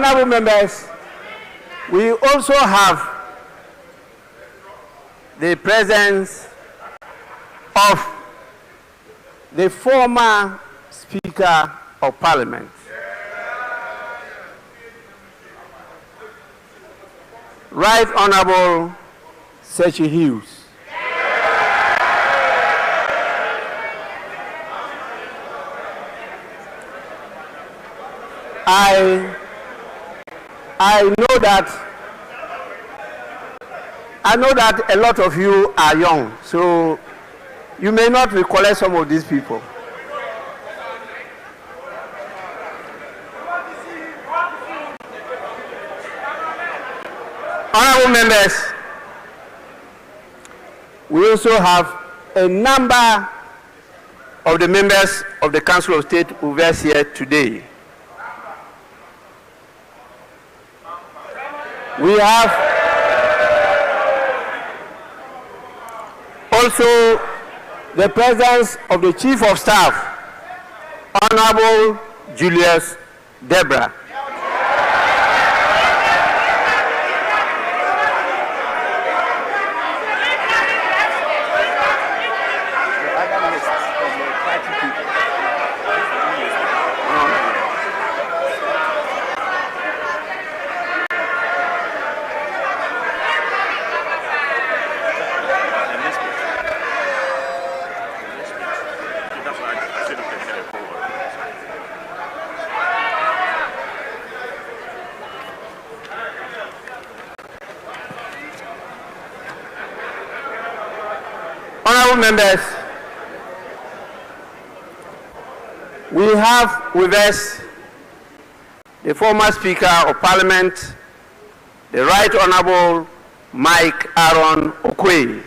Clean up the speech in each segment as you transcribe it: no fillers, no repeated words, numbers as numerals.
Honorable members, we also have the presence of the former Speaker of Parliament, Right Honorable Sechi Hughes. I know that a lot of you are young, so you may not recollect some of these people. Honorable members, we also have a number of the members of the Council of State who are here today. We have also the presence of the Chief of Staff, Honorable Julius Debra. Honorable members, we have with us the former Speaker of Parliament, the Right Honorable Mike Aaron Okwe.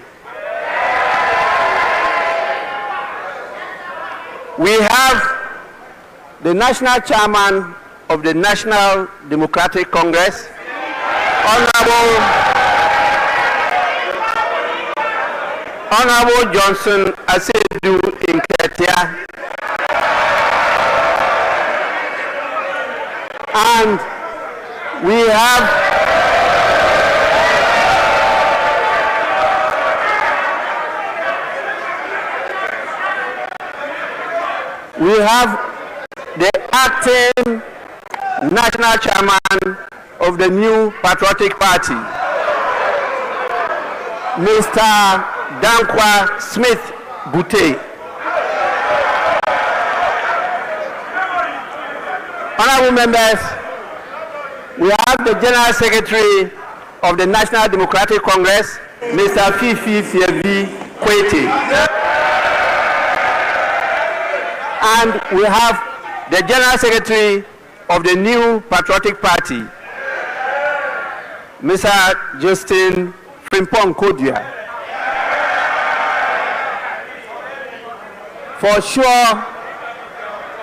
We have the National Chairman of the National Democratic Congress, Honorable Johnson Asedu Inketia, and we have the acting National Chairman of the New Patriotic Party, Mr. Dankwa Smith Bute. Honorable members, we have the General Secretary of the National Democratic Congress, Mr. Fifi Fievi Kwete. And we have the General Secretary of the New Patriotic Party, Mr. Justin Frimpong Kodia. For sure,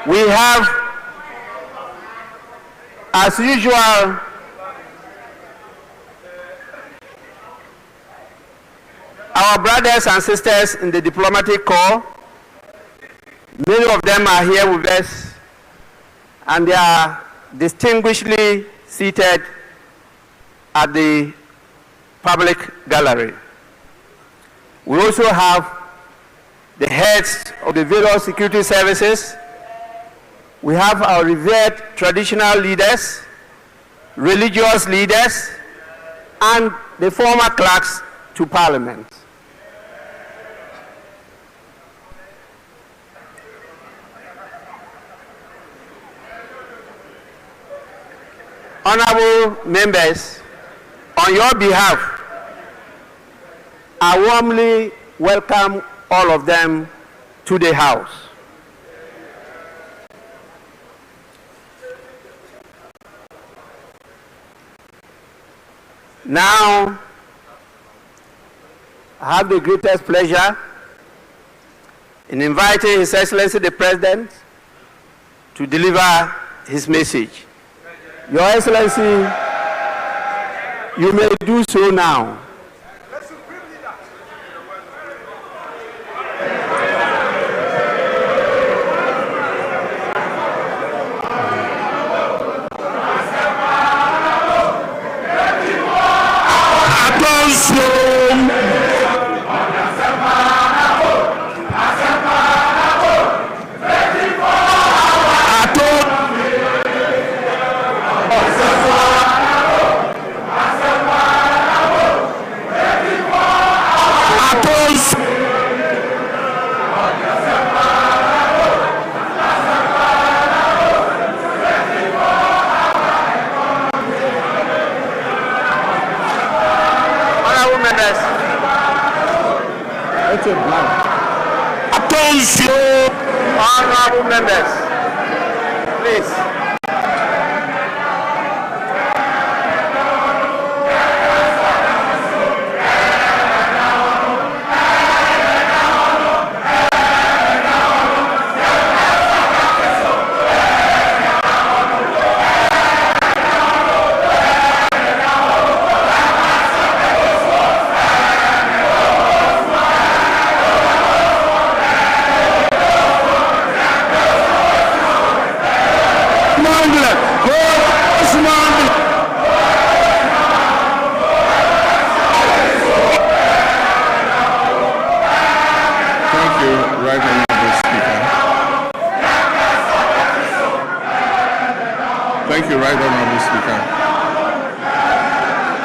we have, as usual, our brothers and sisters in the diplomatic corps. Many of them are here with us, and they are distinguishedly seated at the public gallery. We also have the heads of the various security services. We have our revered traditional leaders, religious leaders, and the former clerks to Parliament. Honorable members, on your behalf, I warmly welcome all of them to the House. Now, I have the greatest pleasure in inviting His Excellency the President to deliver his message. Your Excellency, you may do so now. Honorable members, please.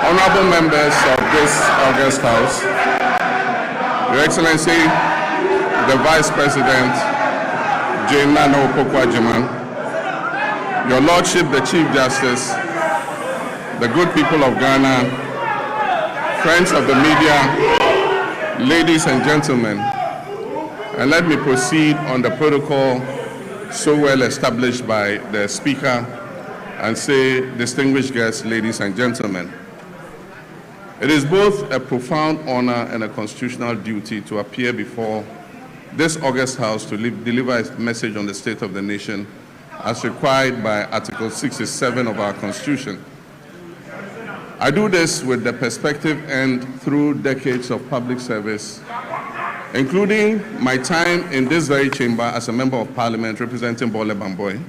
Honorable members of this august house, Your Excellency, the Vice President, Nana Opoku-Agyeman, Your Lordship, the Chief Justice, the good people of Ghana, friends of the media, ladies and gentlemen, and let me proceed on the protocol so well established by the Speaker and say, distinguished guests, ladies and gentlemen. It is both a profound honor and a constitutional duty to appear before this august house to deliver a message on the state of the nation as required by Article 67 of our Constitution. I do this with the perspective and through decades of public service, including my time in this very chamber as a Member of Parliament representing Bole Bamboy,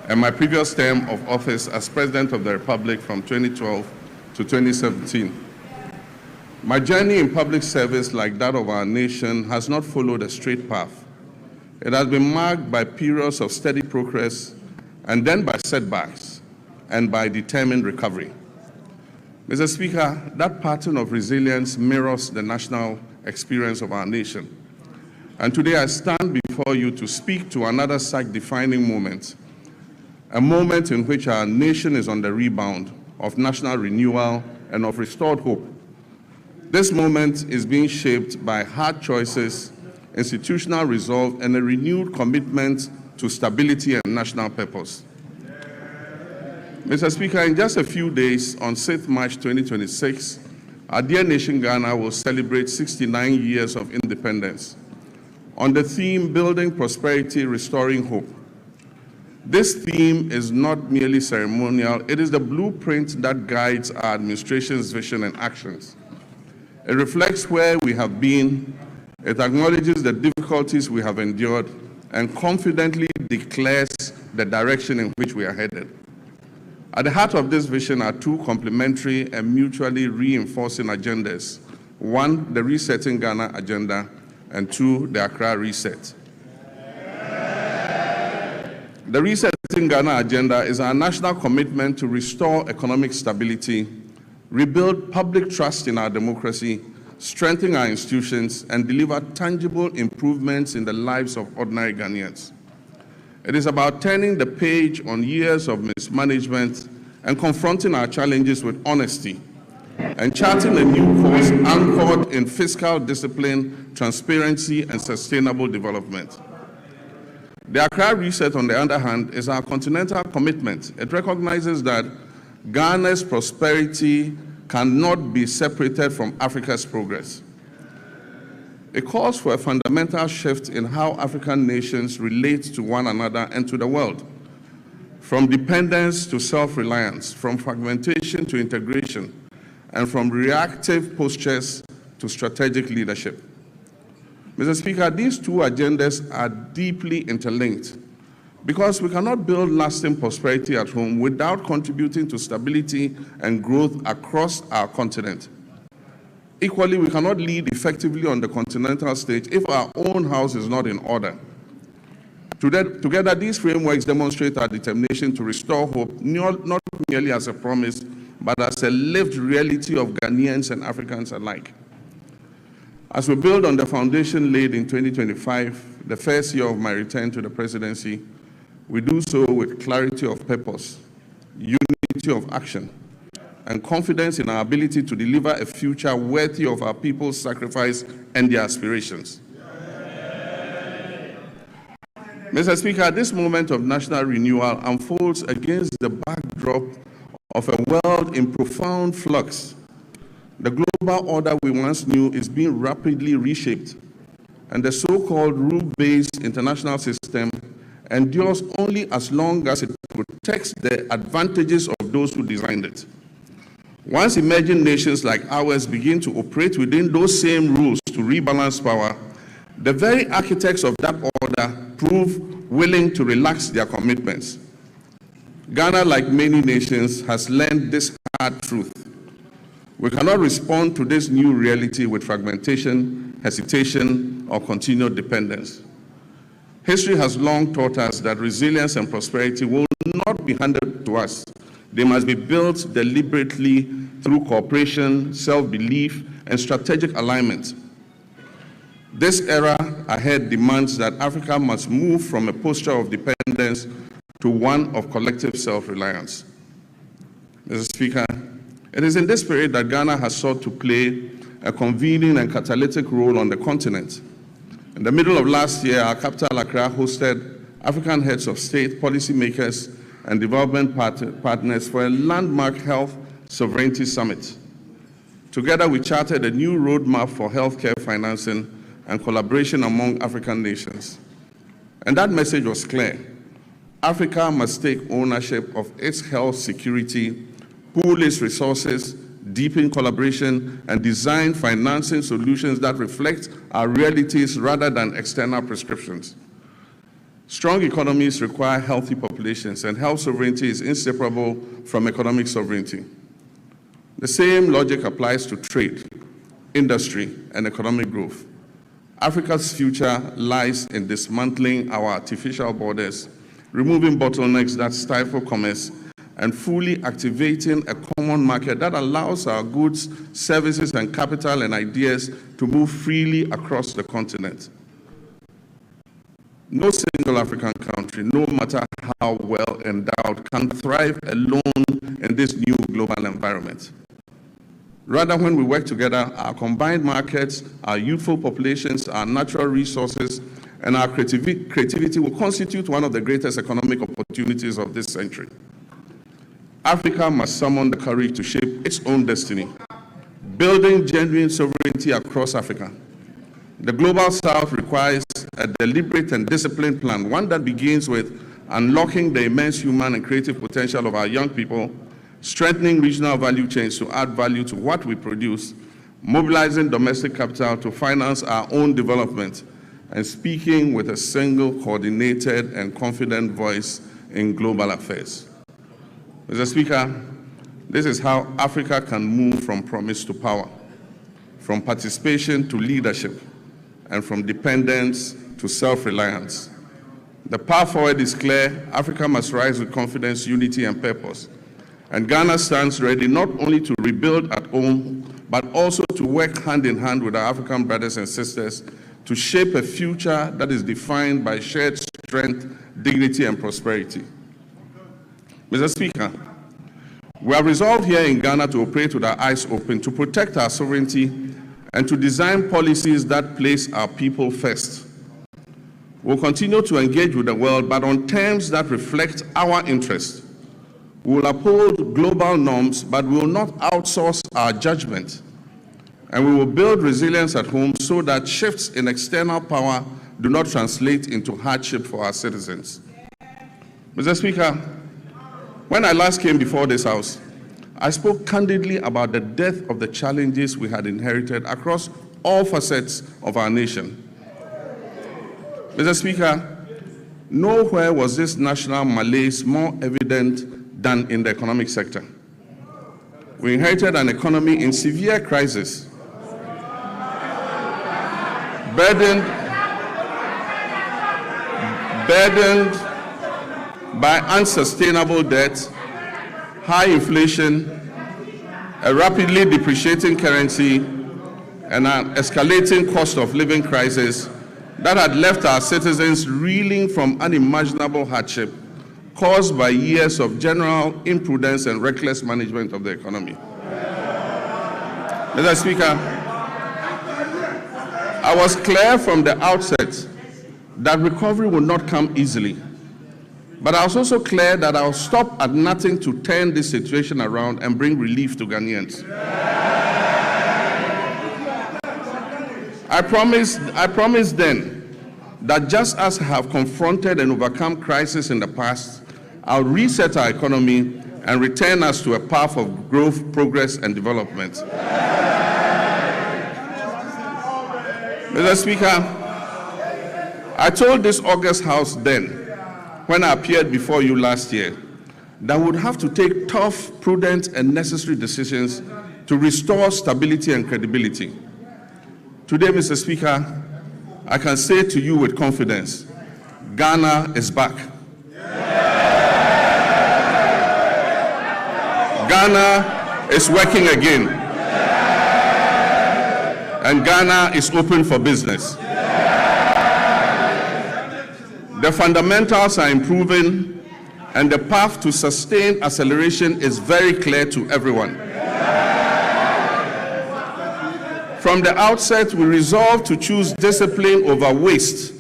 and my previous term of office as President of the Republic from 2012 to 2017. My journey in public service, like that of our nation, has not followed a straight path. It has been marked by periods of steady progress and then by setbacks and by determined recovery. Mr. Speaker, that pattern of resilience mirrors the national experience of our nation. And today I stand before you to speak to another such defining moment, a moment in which our nation is on the rebound of national renewal and of restored hope. This moment is being shaped by hard choices, institutional resolve, and a renewed commitment to stability and national purpose. Mr. Speaker, in just a few days, on 6th March 2026, our dear nation Ghana will celebrate 69 years of independence on the theme, Building Prosperity, Restoring Hope. This theme is not merely ceremonial, it is the blueprint that guides our administration's vision and actions. It reflects where we have been, it acknowledges the difficulties we have endured, and confidently declares the direction in which we are headed. At the heart of this vision are two complementary and mutually reinforcing agendas. One, the Resetting Ghana agenda, and two, the Accra Reset. The Resetting Ghana agenda is our national commitment to restore economic stability, rebuild public trust in our democracy, strengthen our institutions, and deliver tangible improvements in the lives of ordinary Ghanaians. It is about turning the page on years of mismanagement and confronting our challenges with honesty, and charting a new course anchored in fiscal discipline, transparency, and sustainable development. The Accra Reset, on the other hand, is our continental commitment. It recognizes that Ghana's prosperity cannot be separated from Africa's progress. It calls for a fundamental shift in how African nations relate to one another and to the world, from dependence to self-reliance, from fragmentation to integration, and from reactive postures to strategic leadership. Mr. Speaker, these two agendas are deeply interlinked because we cannot build lasting prosperity at home without contributing to stability and growth across our continent. Equally, we cannot lead effectively on the continental stage if our own house is not in order. Together, these frameworks demonstrate our determination to restore hope, not merely as a promise, but as a lived reality of Ghanaians and Africans alike. As we build on the foundation laid in 2025, the first year of my return to the presidency, we do so with clarity of purpose, unity of action, and confidence in our ability to deliver a future worthy of our people's sacrifice and their aspirations. Mr. Speaker, this moment of national renewal unfolds against the backdrop of a world in profound flux. The global order we once knew is being rapidly reshaped, and the so-called rule-based international system endures only as long as it protects the advantages of those who designed it. Once emerging nations like ours begin to operate within those same rules to rebalance power, the very architects of that order prove willing to relax their commitments. Ghana, like many nations, has learned this hard truth. We cannot respond to this new reality with fragmentation, hesitation, or continued dependence. History has long taught us that resilience and prosperity will not be handed to us. They must be built deliberately through cooperation, self-belief, and strategic alignment. This era ahead demands that Africa must move from a posture of dependence to one of collective self-reliance. Mr. Speaker, it is in this spirit that Ghana has sought to play a convening and catalytic role on the continent. In the middle of last year, our capital, Accra, hosted African heads of state, policymakers, and development partners for a landmark health sovereignty summit. Together, we charted a new roadmap for healthcare financing and collaboration among African nations. And that message was clear. Africa must take ownership of its health security, pool its resources, deepen collaboration, and design financing solutions that reflect our realities rather than external prescriptions. Strong economies require healthy populations, and health sovereignty is inseparable from economic sovereignty. The same logic applies to trade, industry, and economic growth. Africa's future lies in dismantling our artificial borders, removing bottlenecks that stifle commerce, and fully activating a common market that allows our goods, services, and capital and ideas to move freely across the continent. No single African country, no matter how well endowed, can thrive alone in this new global environment. Rather, when we work together, our combined markets, our youthful populations, our natural resources, and our creativity will constitute one of the greatest economic opportunities of this century. Africa must summon the courage to shape its own destiny, building genuine sovereignty across Africa. The Global South requires a deliberate and disciplined plan, one that begins with unlocking the immense human and creative potential of our young people, strengthening regional value chains to add value to what we produce, mobilizing domestic capital to finance our own development, and speaking with a single, coordinated, and confident voice in global affairs. Mr. Speaker, this is how Africa can move from promise to power, from participation to leadership, and from dependence to self-reliance. The path forward is clear. Africa must rise with confidence, unity, and purpose. And Ghana stands ready not only to rebuild at home, but also to work hand in hand with our African brothers and sisters to shape a future that is defined by shared strength, dignity, and prosperity. Mr. Speaker, we are resolved here in Ghana to operate with our eyes open, to protect our sovereignty, and to design policies that place our people first. We'll continue to engage with the world, but on terms that reflect our interests. We will uphold global norms, but we will not outsource our judgment. And we will build resilience at home so that shifts in external power do not translate into hardship for our citizens. Mr. Speaker, when I last came before this House, I spoke candidly about the depth of the challenges we had inherited across all facets of our nation. Mr. Speaker, nowhere was this national malaise more evident than in the economic sector. We inherited an economy in severe crisis, burdened by unsustainable debt, high inflation, a rapidly depreciating currency, and an escalating cost of living crisis that had left our citizens reeling from unimaginable hardship caused by years of general imprudence and reckless management of the economy. Mr. Speaker, I was clear from the outset that recovery will not come easily. But I was also clear that I'll stop at nothing to turn this situation around and bring relief to Ghanaians. I promised then that just as I have confronted and overcome crisis in the past, I'll reset our economy and return us to a path of growth, progress, and development. Mr. Speaker, I told this August House then, when I appeared before you last year, that we would have to take tough, prudent, and necessary decisions to restore stability and credibility. Today, Mr. Speaker, I can say to you with confidence, Ghana is back. Ghana is working again. And Ghana is open for business. The fundamentals are improving, and the path to sustained acceleration is very clear to everyone. From the outset, we resolved to choose discipline over waste,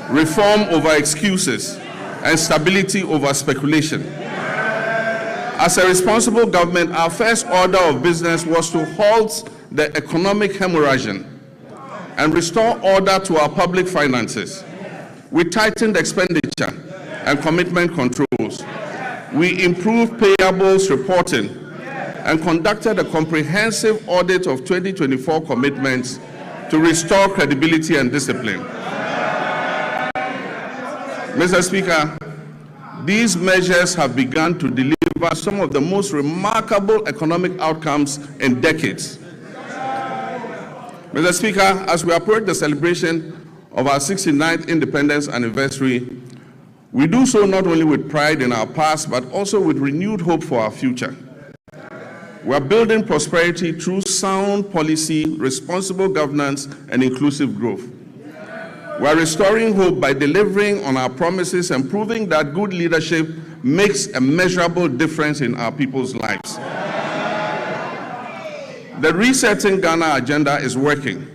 reform over excuses, and stability over speculation. As a responsible government, our first order of business was to halt the economic hemorrhaging and restore order to our public finances. We tightened expenditure and commitment controls. We improved payables reporting and conducted a comprehensive audit of 2024 commitments to restore credibility and discipline. Mr. Speaker, these measures have begun to deliver some of the most remarkable economic outcomes in decades. Mr. Speaker, as we approach the celebration of our 69th independence anniversary, we do so not only with pride in our past, but also with renewed hope for our future. We are building prosperity through sound policy, responsible governance, and inclusive growth. We are restoring hope by delivering on our promises and proving that good leadership makes a measurable difference in our people's lives. The Resetting Ghana agenda is working.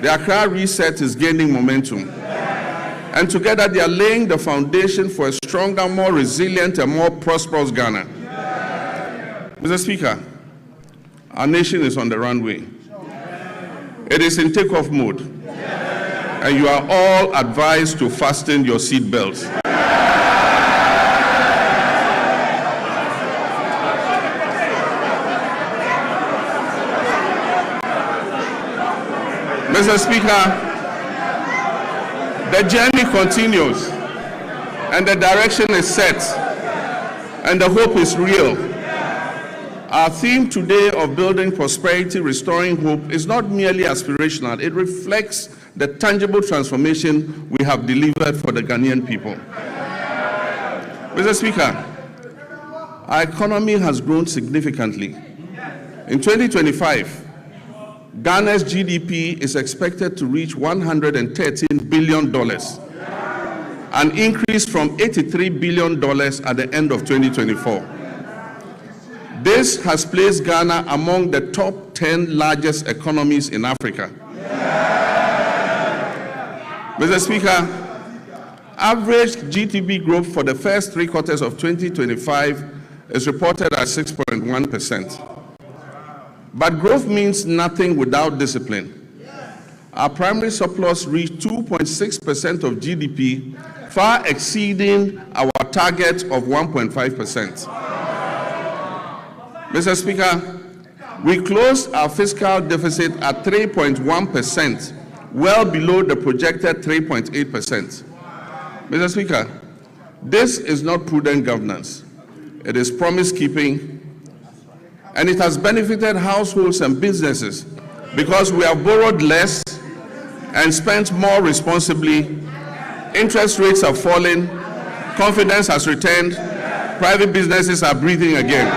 The Accra Reset is gaining momentum. And together they are laying the foundation for a stronger, more resilient, and more prosperous Ghana. Mr. Speaker, our nation is on the runway. It is in takeoff mode. And you are all advised to fasten your seat belts. Mr. Speaker, the journey continues, and the direction is set, and the hope is real. Our theme today of building prosperity, restoring hope is not merely aspirational. It reflects the tangible transformation we have delivered for the Ghanaian people. Mr. Speaker, our economy has grown significantly. In 2025, Ghana's GDP is expected to reach $113 billion, an increase from $83 billion at the end of 2024. This has placed Ghana among the top 10 largest economies in Africa. Mr. Speaker, average GDP growth for the first 3 quarters of 2025 is reported at 6.1%. But growth means nothing without discipline. Our primary surplus reached 2.6% of GDP, far exceeding our target of 1.5%. Mr. Speaker, we closed our fiscal deficit at 3.1%, well below the projected 3.8%. Mr. Speaker, this is not prudent governance. It is promise-keeping, and it has benefited households and businesses because we have borrowed less and spent more responsibly. Interest rates have fallen, confidence has returned, private businesses are breathing again.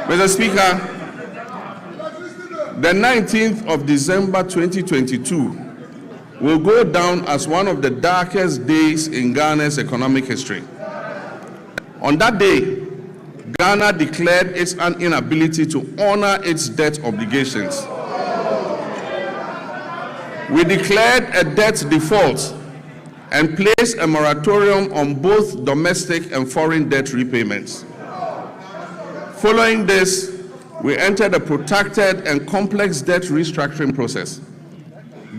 Mr. Speaker, the 19th of December 2022 will go down as one of the darkest days in Ghana's economic history. On that day, Ghana declared its inability to honor its debt obligations. we declared a debt default and placed a moratorium on both domestic and foreign debt repayments. Following this, we entered a protracted and complex debt restructuring process.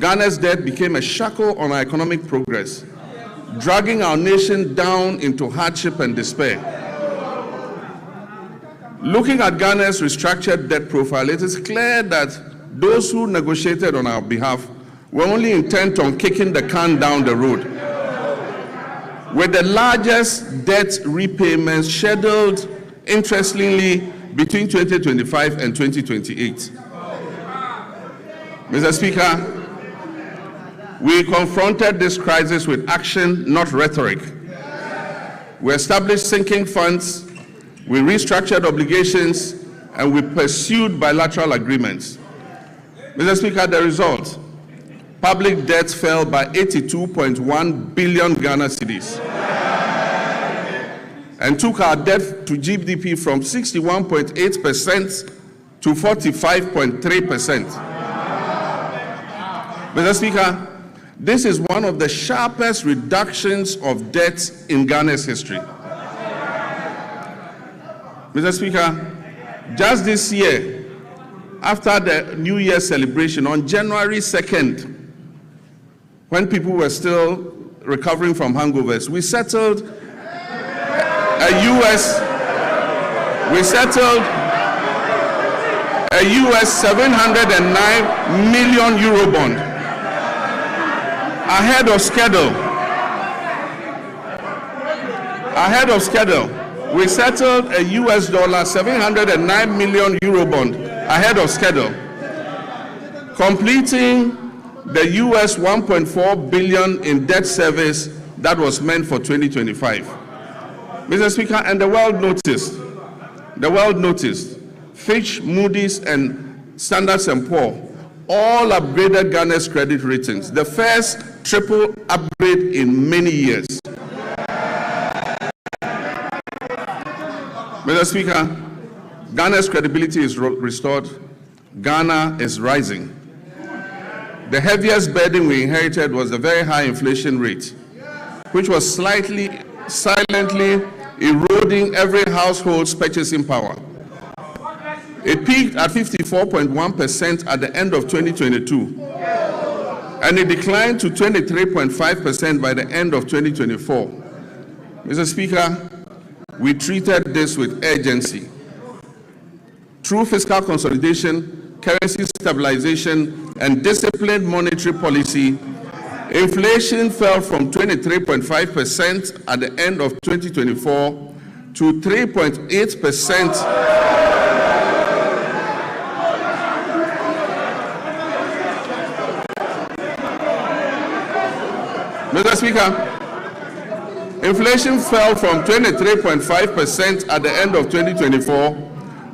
Ghana's debt became a shackle on our economic progress, dragging our nation down into hardship and despair. Looking at Ghana's restructured debt profile, it is clear that those who negotiated on our behalf were only intent on kicking the can down the road, with the largest debt repayments scheduled, interestingly, between 2025 and 2028. Mr. Speaker, we confronted this crisis with action, not rhetoric. We established sinking funds, we restructured obligations, and we pursued bilateral agreements. Mr. Speaker, the result: public debt fell by 82.1 billion Ghana cedis and took our debt to GDP from 61.8% to 45.3%. Mr. Speaker, this is one of the sharpest reductions of debt in Ghana's history. Mr. Speaker, just this year, after the New Year celebration on January 2nd, when people were still recovering from hangovers, we settled a US 709 million euro bond ahead of schedule. We settled a US dollar 709 million euro bond ahead of schedule, completing the US 1.4 billion in debt service that was meant for 2025. Mr. Speaker, and the world noticed, Fitch, Moody's, and Standard & Poor's all upgraded Ghana's credit ratings, the first triple upgrade in many years. Mr. Speaker, Ghana's credibility is restored. Ghana is rising. The heaviest burden we inherited was the very high inflation rate, which was silently eroding every household's purchasing power. It peaked at 54.1% at the end of 2022, and it declined to 23.5% by the end of 2024. Mr. Speaker, we treated this with urgency. Through fiscal consolidation, currency stabilization, and disciplined monetary policy, inflation fell from 23.5% at the end of 2024 to 3.8%. Mr. Speaker, inflation fell from 23.5% at the end of 2024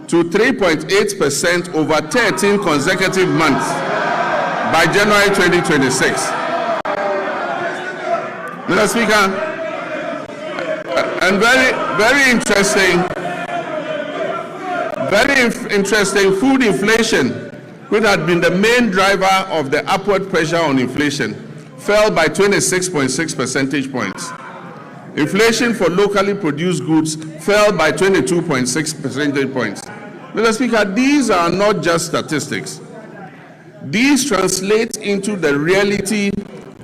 to 3.8% over 13 consecutive months by January 2026. Mr. Speaker, and very interesting, food inflation, which had been the main driver of the upward pressure on inflation, fell by 26.6 percentage points. Inflation for locally produced goods fell by 22.6 percentage points. Mr. Speaker, these are not just statistics. These translate into the reality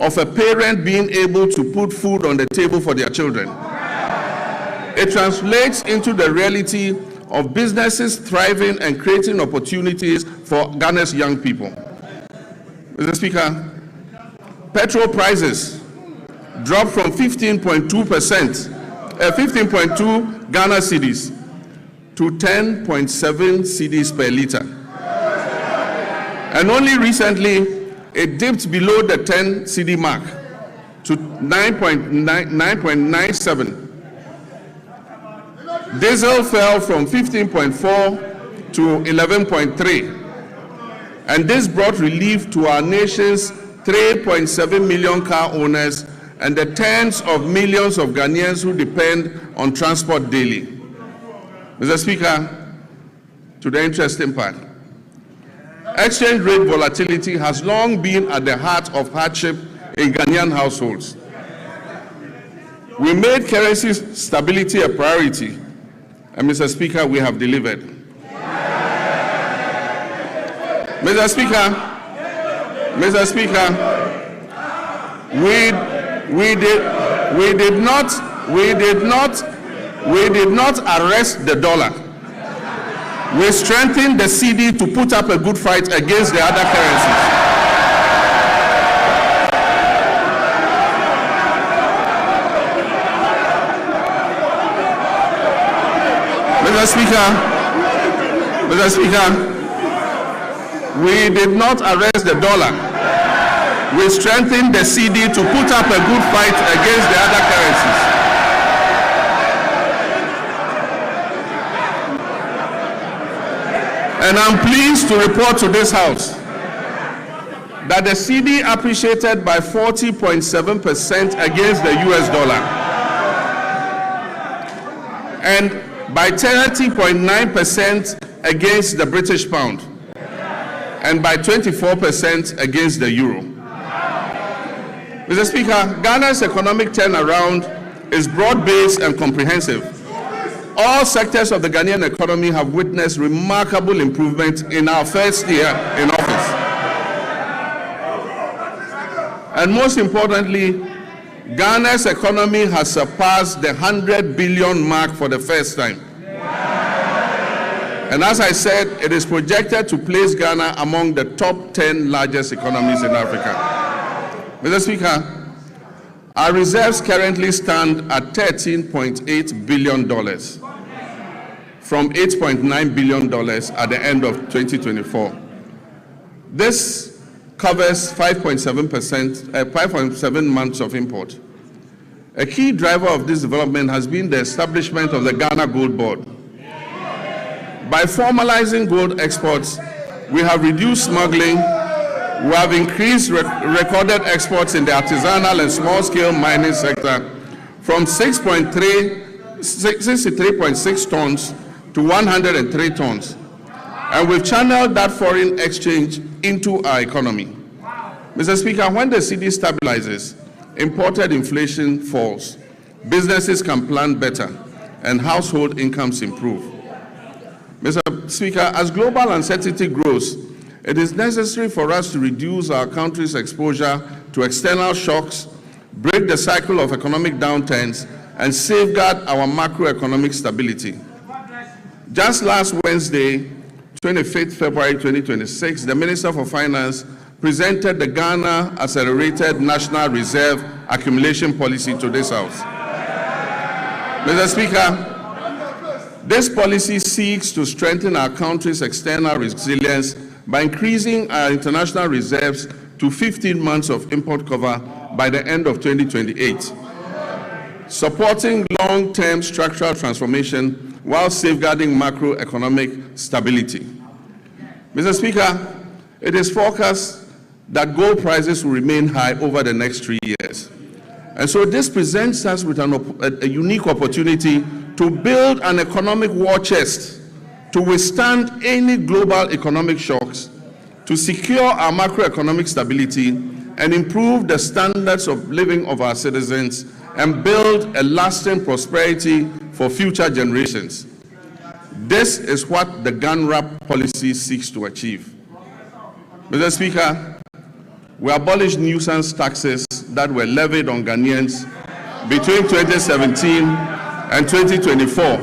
of a parent being able to put food on the table for their children. It translates into the reality of businesses thriving and creating opportunities for Ghana's young people. Mr. Speaker, petrol prices dropped from 15.2 Ghana cedis to 10.7 cedis per liter. And only recently, it dipped below the 10 cedi mark to 9.97. Diesel fell from 15.4 to 11.3. And this brought relief to our nation's 3.7 million car owners and the tens of millions of Ghanaians who depend on transport daily. Mr. Speaker, to the interesting part, Exchange rate volatility has long been at the heart of hardship in Ghanaian households. We made currency stability a priority, and Mr. Speaker, we have delivered. Mr. Speaker, we did not arrest the dollar. We strengthened the CD to put up a good fight against the other currencies. Mr. Speaker, we did not arrest the dollar. We strengthened the CD to put up a good fight against the other currencies. And I'm pleased to report to this House that the CD appreciated by 40.7% against the US dollar and by 30.9% against the British pound and by 24% against the euro. Mr. Speaker, Ghana's economic turnaround is broad-based and comprehensive. All sectors of the Ghanaian economy have witnessed remarkable improvement in our first year in office. And most importantly, Ghana's economy has surpassed the 100 billion mark for the first time. And as I said, it is projected to place Ghana among the top 10 largest economies in Africa. Mr. Speaker, our reserves currently stand at $13.8 billion from $8.9 billion at the end of 2024. This covers 5.7 months of import. A key driver of this development has been the establishment of the Ghana Gold Board. By formalizing gold exports, we have reduced smuggling, we have increased recorded exports in the artisanal and small-scale mining sector from 63.6 tons to 103 tons. And we've channeled that foreign exchange into our economy. Mr. Speaker, when the cedi stabilizes, imported inflation falls, businesses can plan better, and household incomes improve. Mr. Speaker, as global uncertainty grows, it is necessary for us to reduce our country's exposure to external shocks, break the cycle of economic downturns, and safeguard our macroeconomic stability. Just last Wednesday, 25th February 2026, the Minister for Finance presented the Ghana Accelerated National Reserve Accumulation Policy to this House. Mr. Speaker, this policy seeks to strengthen our country's external resilience by increasing our international reserves to 15 months of import cover by the end of 2028, supporting long-term structural transformation while safeguarding macroeconomic stability. Mr. Speaker, it is forecast that gold prices will remain high over the next 3 years. And so this presents us with a unique opportunity to build an economic war chest to withstand any global economic shocks, to secure our macroeconomic stability and improve the standards of living of our citizens and build a lasting prosperity for future generations. This is what the GANRAP policy seeks to achieve. Mr. Speaker, we abolished nuisance taxes that were levied on Ghanaians between 2017 and 2024.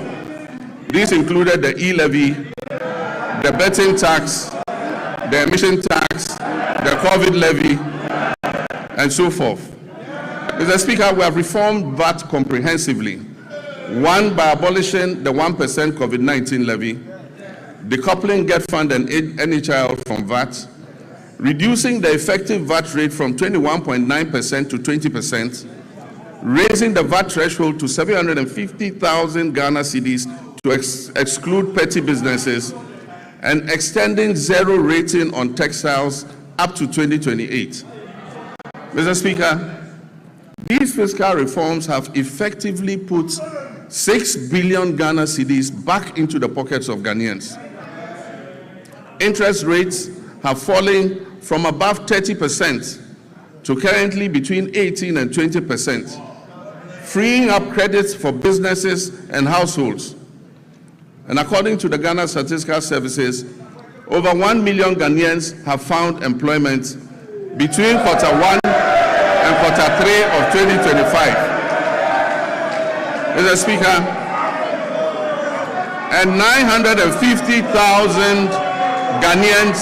These included the e-levy, the betting tax, the emission tax, the COVID levy, and so forth. Mr. Speaker, we have reformed VAT comprehensively. One, by abolishing the 1% COVID-19 levy, decoupling Get Fund and NHIL from VAT, reducing the effective VAT rate from 21.9% to 20%, raising the VAT threshold to 750,000 Ghana cedis to exclude petty businesses, and extending zero rating on textiles up to 2028. Mr. Speaker, these fiscal reforms have effectively put 6 billion Ghana cedis back into the pockets of Ghanaians. Interest rates have fallen from above 30% to currently between 18 and 20%, freeing up credits for businesses and households. And according to the Ghana Statistical Services, over 1 million Ghanaians have found employment between Q1 and Q3 of 2025. Mr. Speaker, and 950,000 Ghanaians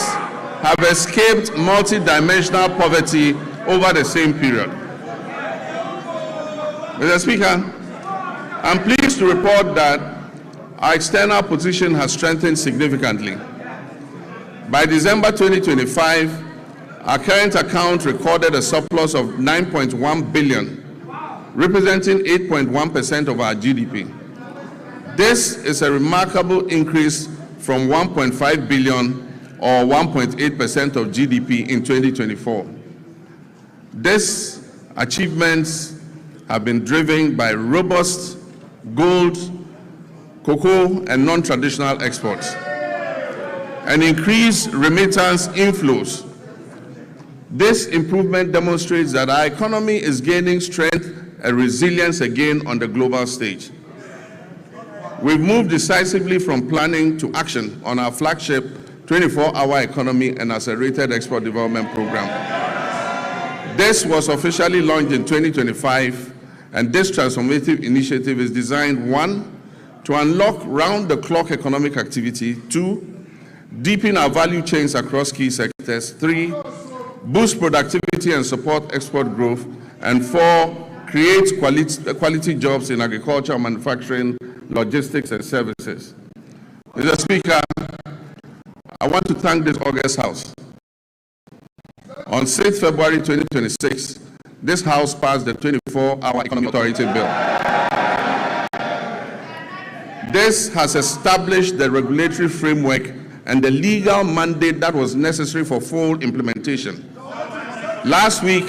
have escaped multidimensional poverty over the same period. Mr. Speaker, I'm pleased to report that our external position has strengthened significantly. By December 2025, our current account recorded a surplus of 9.1 billion, representing 8.1% of our GDP. This is a remarkable increase from 1.5 billion or 1.8% of GDP in 2024. These achievements have been driven by robust gold, cocoa, and non-traditional exports, and increased remittance inflows. This improvement demonstrates that our economy is gaining strength and resilience again on the global stage. We've moved decisively from planning to action on our flagship 24-hour economy and accelerated export development program. This was officially launched in 2025, and this transformative initiative is designed, 1, to unlock round-the-clock economic activity, 2, deepen our value chains across key sectors, 3, boost productivity and support export growth, and 4, create quality jobs in agriculture, manufacturing, logistics, and services. Mr. Speaker, I want to thank this August House. On 6th February 2026, this House passed the 24-Hour Economic Authority Bill. This has established the regulatory framework and the legal mandate that was necessary for full implementation. Last week,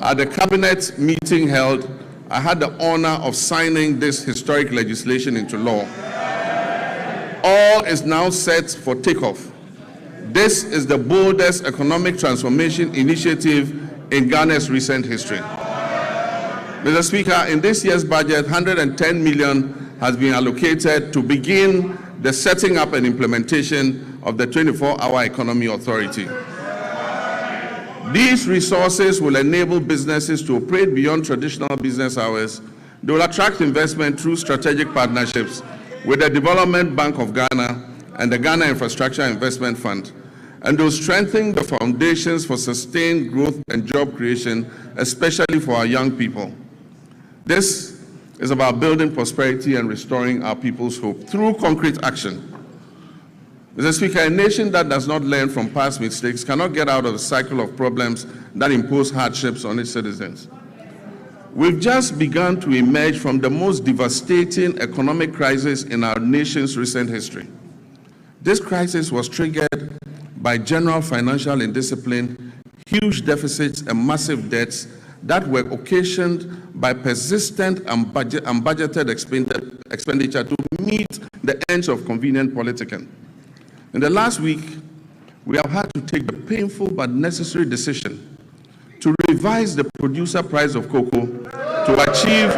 at the cabinet meeting held, I had the honor of signing this historic legislation into law. All is now set for takeoff. This is the boldest economic transformation initiative in Ghana's recent history. Mr. Speaker, in this year's budget, 110 million has been allocated to begin the setting up and implementation of the 24-Hour Economy Authority. These resources will enable businesses to operate beyond traditional business hours. They will attract investment through strategic partnerships with the Development Bank of Ghana and the Ghana Infrastructure Investment Fund, and they will strengthen the foundations for sustained growth and job creation, especially for our young people. This is about building prosperity and restoring our people's hope through concrete action. Mr. Speaker, a nation that does not learn from past mistakes cannot get out of the cycle of problems that impose hardships on its citizens. We've just begun to emerge from the most devastating economic crisis in our nation's recent history. This crisis was triggered by general financial indiscipline, huge deficits, and massive debts that were occasioned by persistent and unbudgeted expenditure to meet the ends of convenient politicking. In the last week, we have had to take the painful but necessary decision to revise the producer price of cocoa to achieve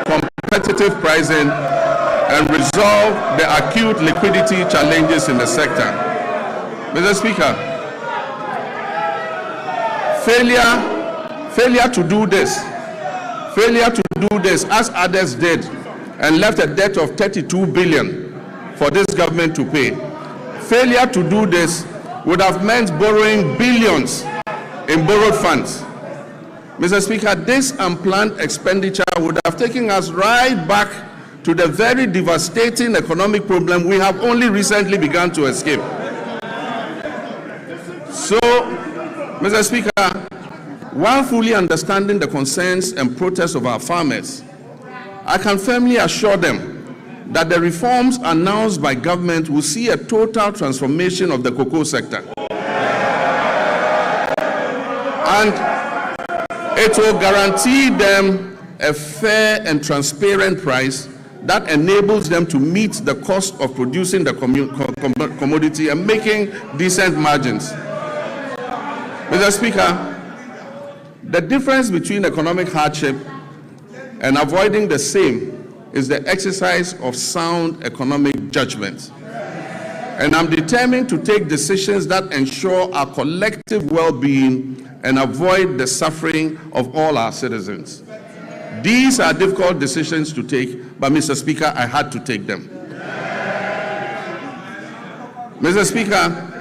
competitive pricing and resolve the acute liquidity challenges in the sector. Mr. Speaker, failure to do this as others did and left a debt of 32 billion for this government to pay. Failure to do this would have meant borrowing billions in borrowed funds. Mr. Speaker, this unplanned expenditure would have taken us right back to the very devastating economic problem we have only recently begun to escape. So, Mr. Speaker, while fully understanding the concerns and protests of our farmers, I can firmly assure them that the reforms announced by government will see a total transformation of the cocoa sector. And it will guarantee them a fair and transparent price that enables them to meet the cost of producing the commodity and making decent margins. Mr. Speaker, the difference between economic hardship and avoiding the same is the exercise of sound economic judgment. And I'm determined to take decisions that ensure our collective well-being and avoid the suffering of all our citizens. These are difficult decisions to take, but Mr. Speaker, I had to take them. Mr. Speaker,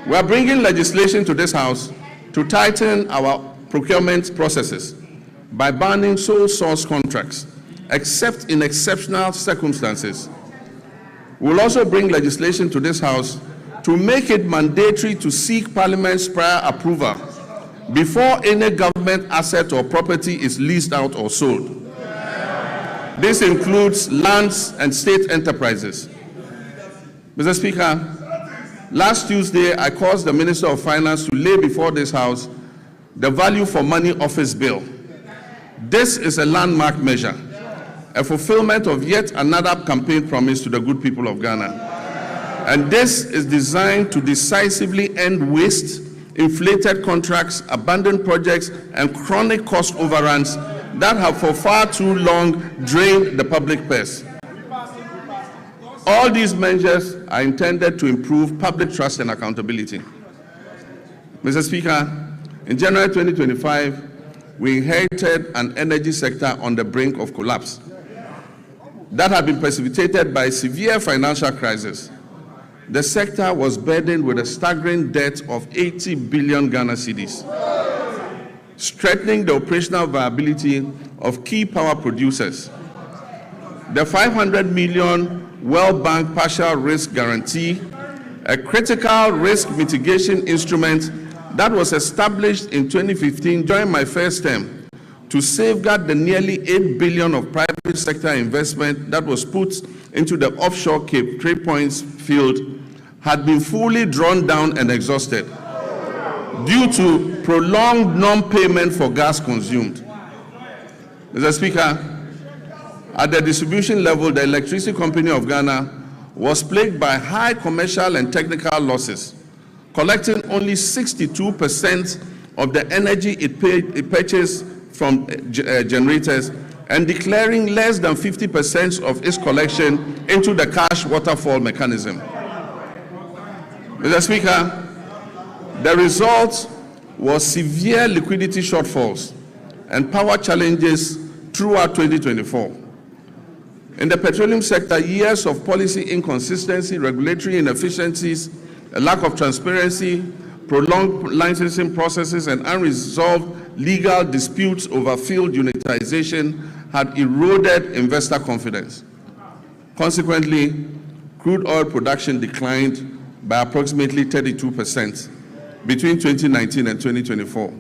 we are bringing legislation to this House to tighten our procurement processes by banning sole source contracts, except in exceptional circumstances. We will also bring legislation to this House to make it mandatory to seek Parliament's prior approval before any government asset or property is leased out or sold. This includes lands and state enterprises. Mr. Speaker, last Tuesday, I caused the Minister of Finance to lay before this House the Value for Money Office Bill. This is a landmark measure, a fulfillment of yet another campaign promise to the good people of Ghana. And this is designed to decisively end waste, inflated contracts, abandoned projects, and chronic cost overruns that have for far too long drained the public purse. All these measures are intended to improve public trust and accountability. Mr. Speaker, in January 2025, we inherited an energy sector on the brink of collapse that had been precipitated by a severe financial crisis. The sector was burdened with a staggering debt of 80 billion Ghana cedis, strengthening the operational viability of key power producers. The 500 million World Bank partial risk guarantee, a critical risk mitigation instrument that was established in 2015 during my first term to safeguard the nearly 8 billion of private sector investment that was put into the offshore Cape Trade Points field, had been fully drawn down and exhausted due to prolonged non-payment for gas consumed. Mr. Speaker, at the distribution level, the Electricity Company of Ghana was plagued by high commercial and technical losses, collecting only 62% of the energy it purchased from generators and declaring less than 50% of its collection into the cash waterfall mechanism. Mr. Speaker, the result was severe liquidity shortfalls and power challenges throughout 2024. In the petroleum sector, years of policy inconsistency, regulatory inefficiencies, a lack of transparency, prolonged licensing processes, and unresolved legal disputes over field unitization had eroded investor confidence. Consequently, crude oil production declined by approximately 32% between 2019 and 2024.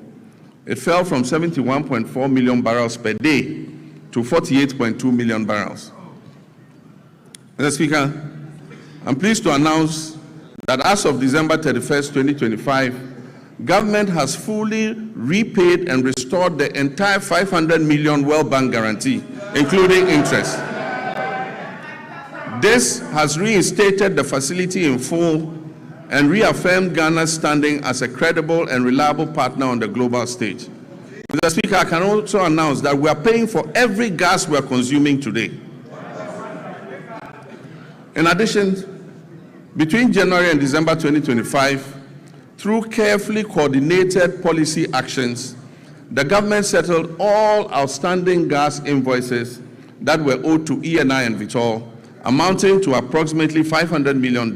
It fell from 71.4 million barrels per day to 48.2 million barrels. Mr. Speaker, I'm pleased to announce that as of December 31st, 2025, government has fully repaid and restored the entire 500 million World Bank guarantee, including interest. This has reinstated the facility in full and reaffirmed Ghana's standing as a credible and reliable partner on the global stage. Mr. Speaker, I can also announce that we are paying for every gas we are consuming today. In addition, between January and December 2025, through carefully coordinated policy actions, the government settled all outstanding gas invoices that were owed to ENI and Vitol, amounting to approximately $500 million.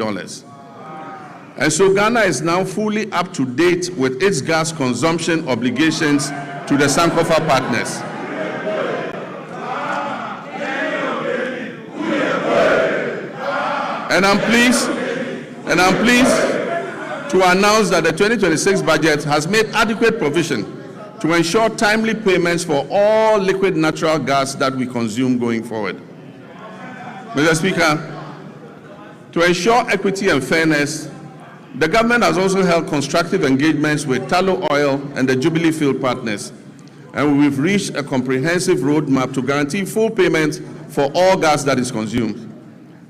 And so Ghana is now fully up to date with its gas consumption obligations to the Sankofa partners. And I'm pleased to announce that the 2026 budget has made adequate provision to ensure timely payments for all liquid natural gas that we consume going forward. Mr. Speaker, to ensure equity and fairness, the government has also held constructive engagements with Tallow Oil and the Jubilee Field partners, and we've reached a comprehensive roadmap to guarantee full payment for all gas that is consumed.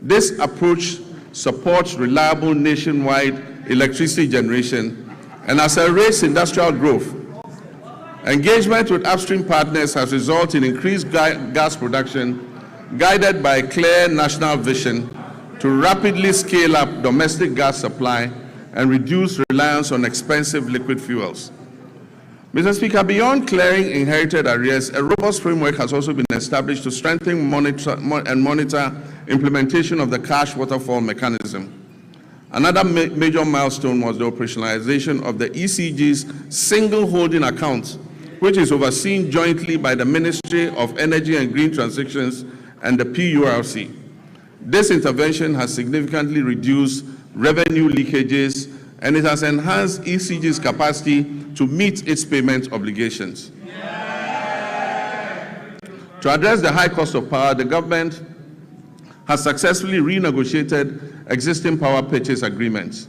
This approach supports reliable nationwide electricity generation and accelerates industrial growth. Engagement with upstream partners has resulted in increased gas production, guided by a clear national vision to rapidly scale up domestic gas supply and reduce reliance on expensive liquid fuels. Mr. Speaker, beyond clearing inherited arrears, a robust framework has also been established to strengthen monitor implementation of the cash waterfall mechanism. Another major milestone was the operationalization of the ECG's single holding account, which is overseen jointly by the Ministry of Energy and Green Transitions and the PURC. This intervention has significantly reduced revenue leakages, and it has enhanced ECG's capacity to meet its payment obligations. To address the high cost of power, the government has successfully renegotiated existing power purchase agreements.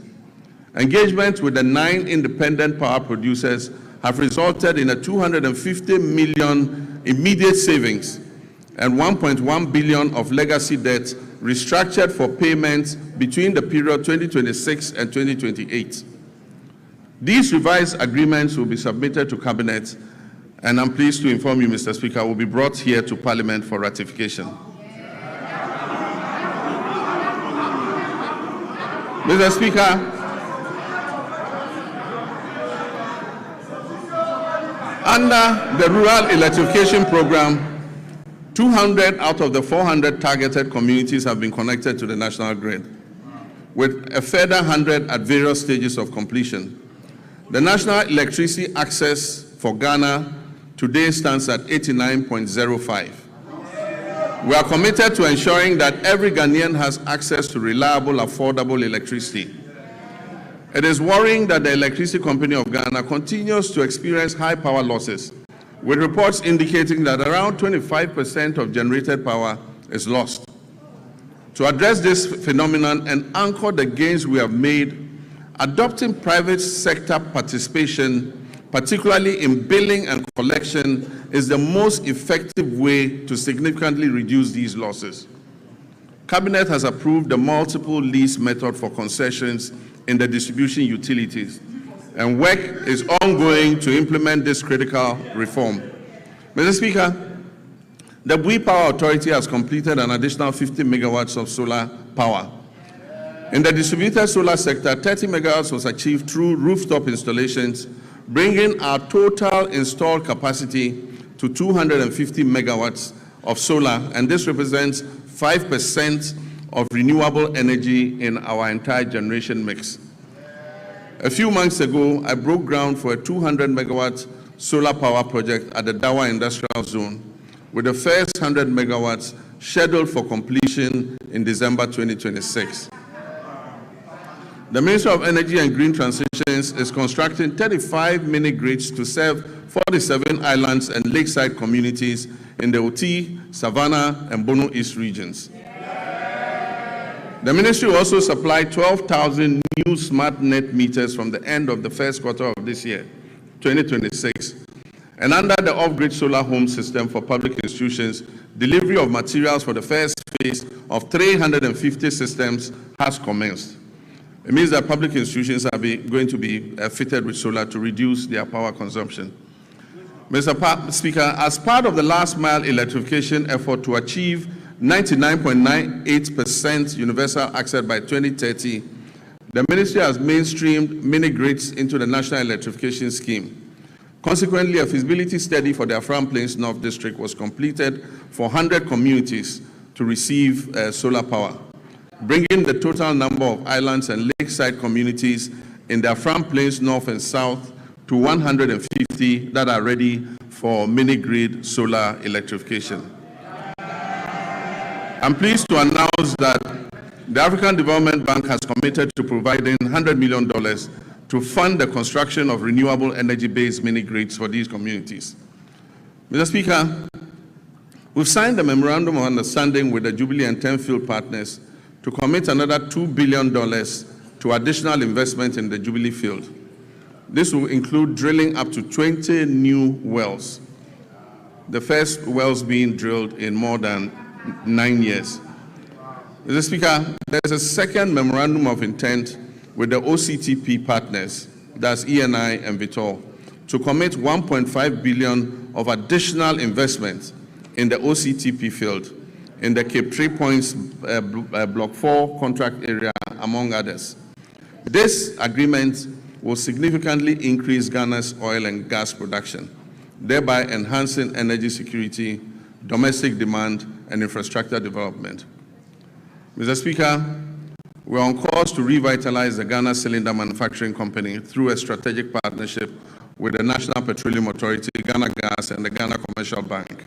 Engagement with the 9 independent power producers have resulted in a 250 million immediate savings and 1.1 billion of legacy debt restructured for payments between the period 2026 and 2028. These revised agreements will be submitted to Cabinet, and I'm pleased to inform you, Mr. Speaker, will be brought here to Parliament for ratification. Mr. Speaker, under the Rural Electrification Program, 200 out of the 400 targeted communities have been connected to the national grid, with a further 100 at various stages of completion. The national electricity access for Ghana today stands at 89.05. We are committed to ensuring that every Ghanaian has access to reliable, affordable electricity. It is worrying that the Electricity Company of Ghana continues to experience high power losses, with reports indicating that around 25% of generated power is lost. To address this phenomenon and anchor the gains we have made, adopting private sector participation, particularly in billing and collection, is the most effective way to significantly reduce these losses. Cabinet has approved the multiple lease method for concessions in the distribution utilities, and work is ongoing to implement this critical reform. Mr. Speaker, the Bui Power Authority has completed an additional 50 megawatts of solar power. In the distributed solar sector, 30 megawatts was achieved through rooftop installations, bringing our total installed capacity to 250 megawatts of solar, and this represents 5% of renewable energy in our entire generation mix. A few months ago, I broke ground for a 200 megawatt solar power project at the Dawa Industrial Zone, with the first 100 megawatts scheduled for completion in December 2026. The Ministry of Energy and Green Transitions is constructing 35 mini-grids to serve 47 islands and lakeside communities in the Oti, Savannah, and Bono East regions. The ministry will also supply 12,000 new smart net meters from the end of the first quarter of this year, 2026. And under the off-grid solar home system for public institutions, delivery of materials for the first phase of 350 systems has commenced. It means that public institutions are going to be fitted with solar to reduce their power consumption. Mr. Speaker, as part of the last mile electrification effort to achieve 99.98% universal access by 2030, the ministry has mainstreamed mini-grids into the National Electrification Scheme. Consequently, a feasibility study for the Afram Plains North District was completed for 100 communities to receive solar power, bringing the total number of islands and lakeside communities in the Afram Plains North and South to 150 that are ready for mini-grid solar electrification. I'm pleased to announce that the African Development Bank has committed to providing $100 million to fund the construction of renewable energy-based mini-grids for these communities. Mr. Speaker, we've signed a memorandum of understanding with the Jubilee and Tenfield partners to commit another $2 billion to additional investment in the Jubilee field. This will include drilling up to 20 new wells, the first wells being drilled in more than 9 years. Mr. Speaker, there's a second memorandum of intent with the OCTP partners that's ENI and Vitol, to commit 1.5 billion of additional investment in the OCTP field in the Cape 3 Points Block 4 contract area, among others. This agreement will significantly increase Ghana's oil and gas production, thereby enhancing energy security, domestic demand, and infrastructure development. Mr. Speaker, we're on course to revitalize the Ghana Cylinder Manufacturing Company through a strategic partnership with the National Petroleum Authority, Ghana Gas, and the Ghana Commercial Bank.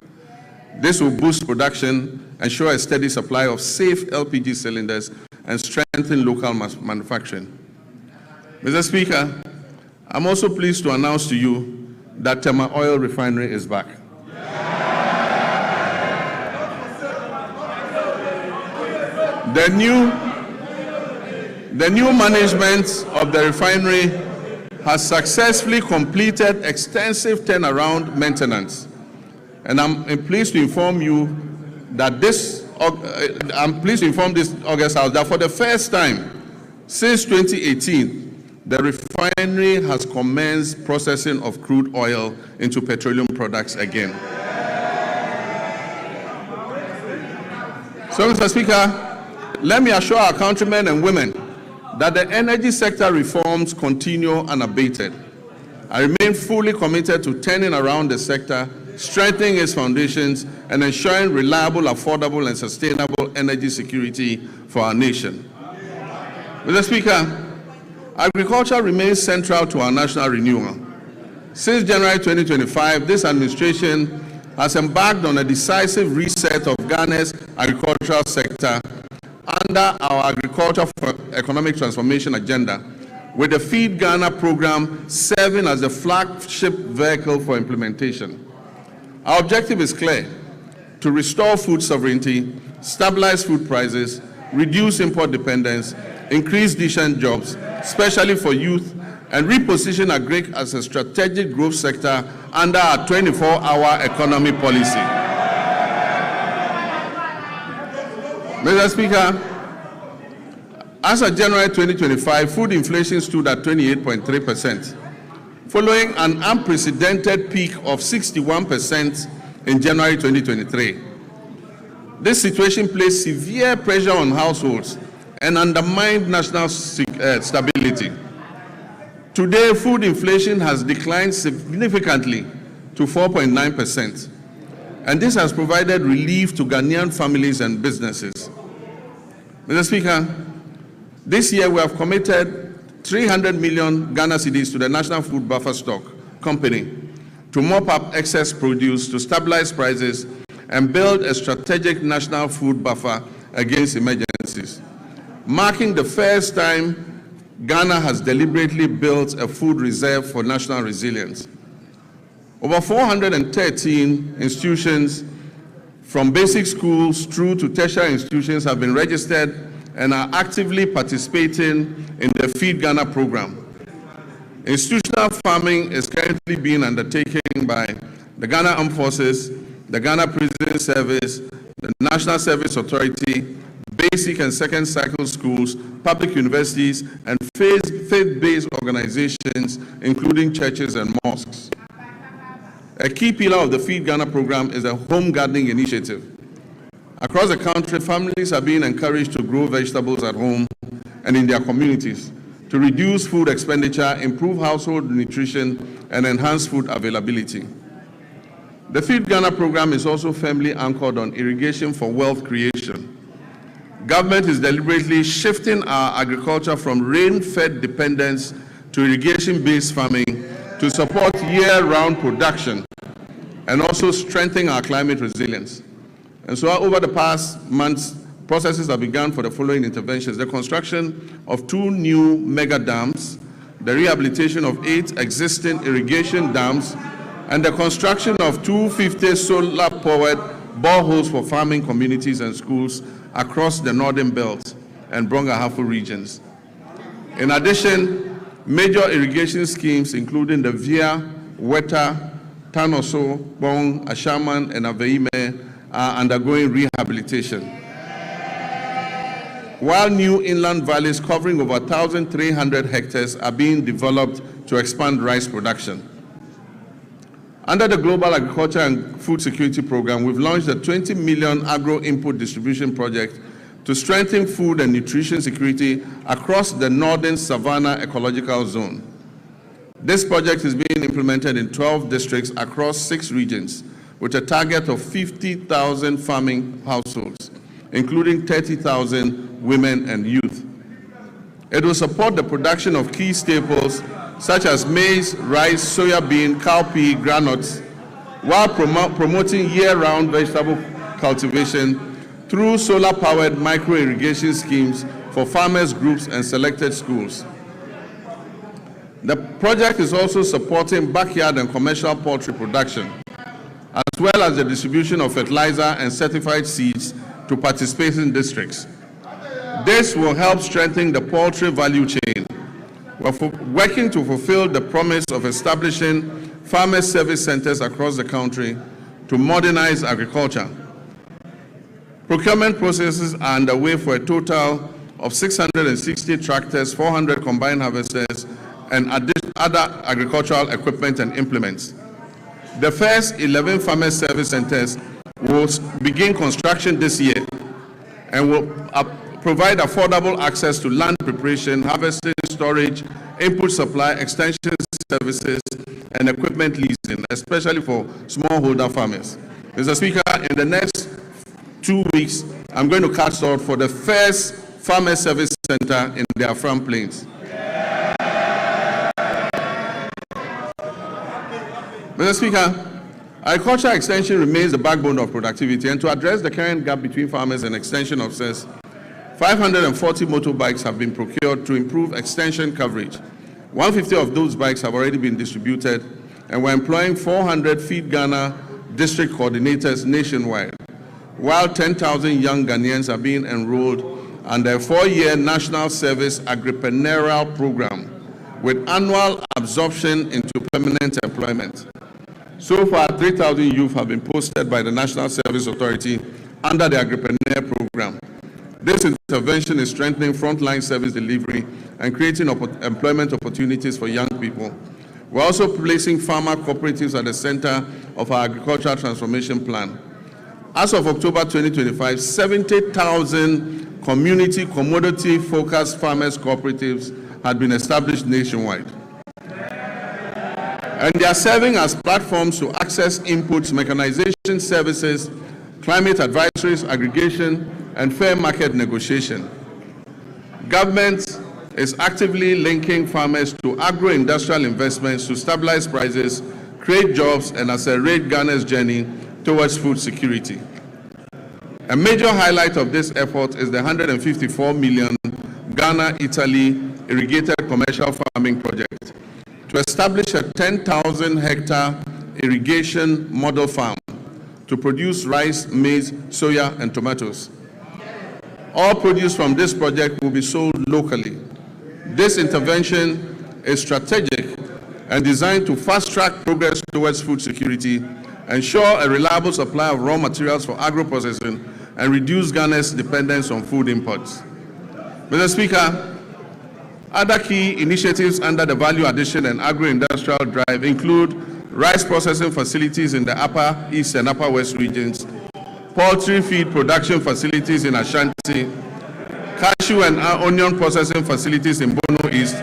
This will boost production, ensure a steady supply of safe LPG cylinders, and strengthen local manufacturing. Mr. Speaker, I'm also pleased to announce to you that Tema Oil Refinery is back. The new management of the refinery has successfully completed extensive turnaround maintenance. And I'm pleased to inform you that this August House that for the first time since 2018, the refinery has commenced processing of crude oil into petroleum products again. So, Mr. Speaker, let me assure our countrymen and women that the energy sector reforms continue unabated. I remain fully committed to turning around the sector, strengthening its foundations, and ensuring reliable, affordable, and sustainable energy security for our nation. Mr. Speaker, agriculture remains central to our national renewal. Since January 2025, this administration has embarked on a decisive reset of Ghana's agricultural sector under our Agriculture for Economic Transformation agenda, with the Feed Ghana program serving as the flagship vehicle for implementation. Our objective is clear: to restore food sovereignty, stabilize food prices, reduce import dependence, increase decent jobs, especially for youth, and reposition agri as a strategic growth sector under our 24-hour economy policy. Mr. Speaker, as of January 2025, food inflation stood at 28.3%, following an unprecedented peak of 61% in January 2023. This situation placed severe pressure on households and undermined national stability. Today, food inflation has declined significantly to 4.9%, and this has provided relief to Ghanaian families and businesses. Mr. Speaker, this year we have committed 300 million Ghana cedis to the National Food Buffer Stock Company to mop up excess produce, to stabilize prices, and build a strategic national food buffer against emergencies, marking the first time Ghana has deliberately built a food reserve for national resilience. Over 413 institutions, from basic schools through to tertiary institutions, have been registered and are actively participating in the Feed Ghana program. Institutional farming is currently being undertaken by the Ghana Armed Forces, the Ghana Prison Service, the National Service Authority, basic and second cycle schools, public universities, and faith-based organizations, including churches and mosques. A key pillar of the Feed Ghana program is a home gardening initiative. Across the country, families are being encouraged to grow vegetables at home and in their communities to reduce food expenditure, improve household nutrition, and enhance food availability. The Feed Ghana program is also firmly anchored on irrigation for wealth creation. Government is deliberately shifting our agriculture from rain-fed dependence to irrigation-based farming to support year-round production and also strengthen our climate resilience. And so over the past months, processes have begun for the following interventions: the construction of 2 new mega dams, the rehabilitation of 8 existing irrigation dams, and the construction of 250 solar-powered boreholes for farming communities and schools across the Northern Belt and Brong-Ahafo regions. In addition, major irrigation schemes, including the Via, Weta, Tanoso, Bong, Ashaman, and Aveime, are undergoing rehabilitation, while new inland valleys covering over 1,300 hectares are being developed to expand rice production. Under the Global Agriculture and Food Security Program, we've launched a 20 million agro-input distribution project to strengthen food and nutrition security across the northern Savannah ecological zone. This project is being implemented in 12 districts across 6 regions with a target of 50,000 farming households, including 30,000 women and youth. It will support the production of key staples such as maize, rice, soya bean, cowpea, granules, while promoting year-round vegetable cultivation through solar-powered micro-irrigation schemes for farmers groups and selected schools. The project is also supporting backyard and commercial poultry production, as well as the distribution of fertilizer and certified seeds to participating districts. This will help strengthen the poultry value chain. We're working to fulfill the promise of establishing farmer service centers across the country to modernize agriculture. Procurement processes are underway for a total of 660 tractors, 400 combined harvesters, and other agricultural equipment and implements. The first 11 farmer service centers will begin construction this year and will provide affordable access to land preparation, harvesting, storage, input supply, extension services, and equipment leasing, especially for smallholder farmers. Mr. Speaker, in the next 2 weeks, I'm going to cast out for the first farmer service center in the Afram Plains. Mr. Speaker, agriculture extension remains the backbone of productivity, and to address the current gap between farmers and extension officers, 540 motorbikes have been procured to improve extension coverage. 150 of those bikes have already been distributed, and we're employing 400 RtvGhana district coordinators nationwide, while 10,000 young Ghanaians are being enrolled under a 4-year national service agripreneurial program with annual absorption into permanent employment. So far, 3,000 youth have been posted by the National Service Authority under the Agripreneur program. This intervention is strengthening frontline service delivery and creating employment opportunities for young people. We're also placing farmer cooperatives at the center of our agricultural transformation plan. As of October 2025, 70,000 community commodity-focused farmers cooperatives had been established nationwide. And they are serving as platforms to access inputs, mechanization services, climate advisories, aggregation, and fair market negotiation. Government is actively linking farmers to agro-industrial investments to stabilize prices, create jobs, and accelerate Ghana's journey towards food security. A major highlight of this effort is the 154 million Ghana-Italy irrigated commercial farming project to establish a 10,000-hectare irrigation model farm to produce rice, maize, soya, and tomatoes. All produce from this project will be sold locally. This intervention is strategic and designed to fast-track progress towards food security, ensure a reliable supply of raw materials for agro-processing, and reduce Ghana's dependence on food imports. Mr. Speaker, other key initiatives under the Value Addition and Agro-Industrial Drive include rice processing facilities in the Upper East and Upper West regions, poultry feed production facilities in Ashanti, cashew and onion processing facilities in Bono East.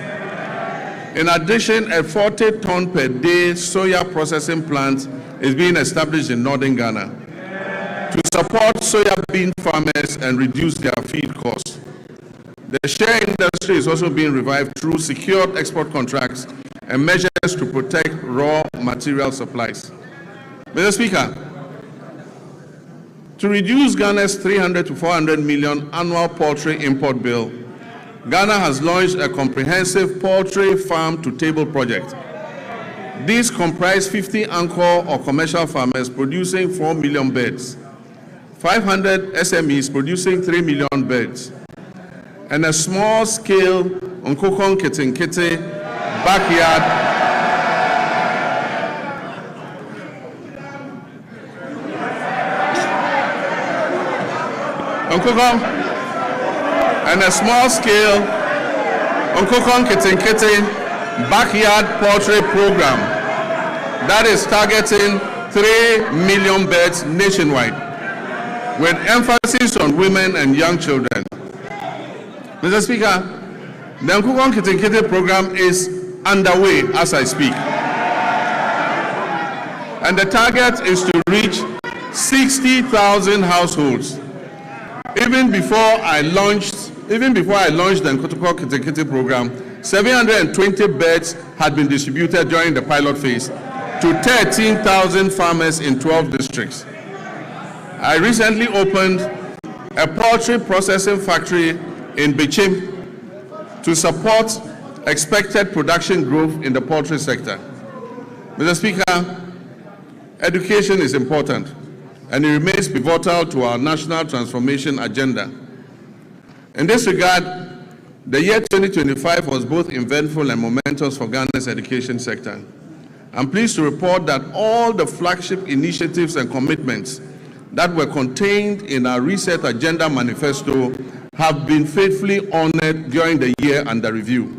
In addition, a 40-ton per day soya processing plant is being established in northern Ghana to support soya bean farmers and reduce their feed costs. The share industry is also being revived through secured export contracts and measures to protect raw material supplies. Mr. Speaker, to reduce Ghana's 300 to 400 million annual poultry import bill, Ghana has launched a comprehensive poultry farm-to-table project. These comprise 50 anchor or commercial farmers producing 4 million birds, 500 SMEs producing 3 million birds, and a small-scale Nkokon Kitinkiti backyard Nkokon and a small-scale Nkokon Kitinkiti backyard poultry program that is targeting 3 million birds nationwide, with emphasis on women and young children. Mr. Speaker, the Nkukon Kitinkiti program is underway as I speak. And the target is to reach 60,000 households. Even before I launched the Nkukon Kitinkiti program, 720 beds had been distributed during the pilot phase to 13,000 farmers in 12 districts. I recently opened a poultry processing factory in Bichim to support expected production growth in the poultry sector. Mr. Speaker, education is important and it remains pivotal to our national transformation agenda. In this regard, the year 2025 was both eventful and momentous for Ghana's education sector. I'm pleased to report that all the flagship initiatives and commitments that were contained in our Reset Agenda Manifesto have been faithfully honored during the year under review.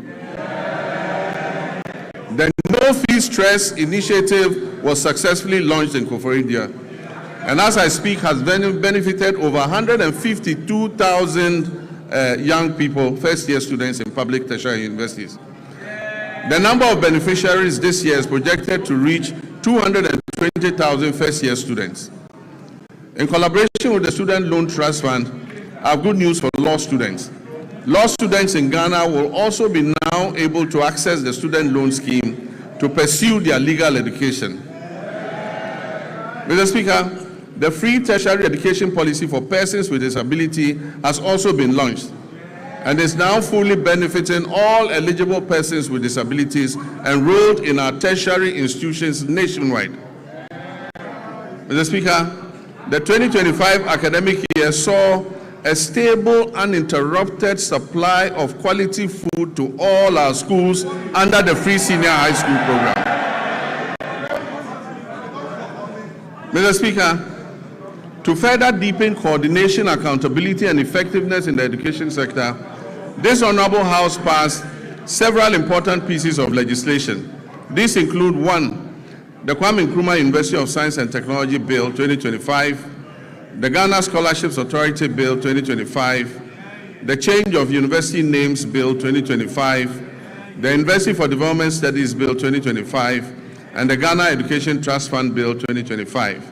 The No Fee Stress initiative was successfully launched in Koforidua, and as I speak has benefited over 152,000 young people, first-year students in public tertiary universities. The number of beneficiaries this year is projected to reach 220,000 first-year students. In collaboration with the Student Loan Trust Fund, I have good news for law students. Law students in Ghana will also be now able to access the student loan scheme to pursue their legal education. Mr. Speaker, the free tertiary education policy for persons with disability has also been launched and is now fully benefiting all eligible persons with disabilities enrolled in our tertiary institutions nationwide. Mr. Speaker, the 2025 academic year saw a stable, uninterrupted supply of quality food to all our schools under the free senior high school program. Mr. Speaker, to further deepen coordination, accountability, and effectiveness in the education sector, this Honorable House passed several important pieces of legislation. These include: 1, the Kwame Nkrumah University of Science and Technology Bill 2025, the Ghana Scholarships Authority Bill 2025, the Change of University Names Bill 2025, the University for Development Studies Bill 2025, and the Ghana Education Trust Fund Bill 2025.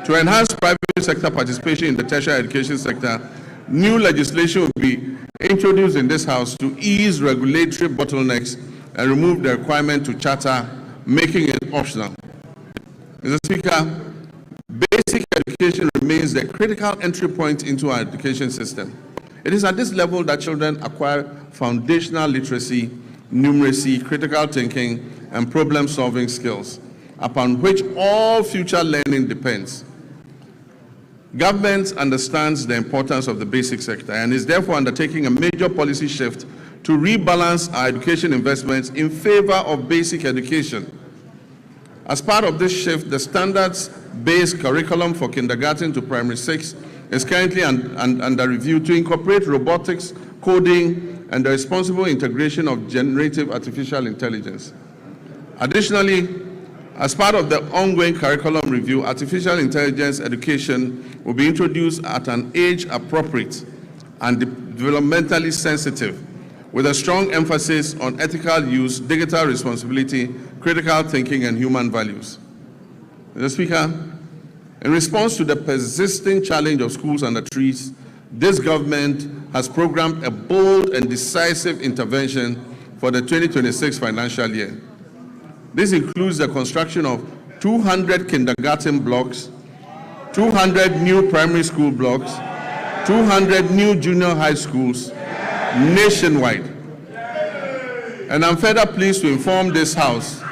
To enhance private sector participation in the tertiary education sector, new legislation will be introduced in this House to ease regulatory bottlenecks and remove the requirement to charter, making it optional. Mr. Speaker, basic education remains the critical entry point into our education system. It is at this level that children acquire foundational literacy, numeracy, critical thinking, and problem-solving skills, upon which all future learning depends. Government understands the importance of the basic sector and is therefore undertaking a major policy shift to rebalance our education investments in favor of basic education. As part of this shift, the standards-based curriculum for kindergarten to primary 6 is currently under review to incorporate robotics, coding, and the responsible integration of generative artificial intelligence. Additionally, as part of the ongoing curriculum review, artificial intelligence education will be introduced at an age appropriate and developmentally sensitive, with a strong emphasis on ethical use, digital responsibility, critical thinking, and human values. Mr. Speaker, in response to the persisting challenge of schools under trees, this government has programmed a bold and decisive intervention for the 2026 financial year. This includes the construction of 200 kindergarten blocks, 200 new primary school blocks, 200 new junior high schools nationwide. And I'm further pleased to inform this House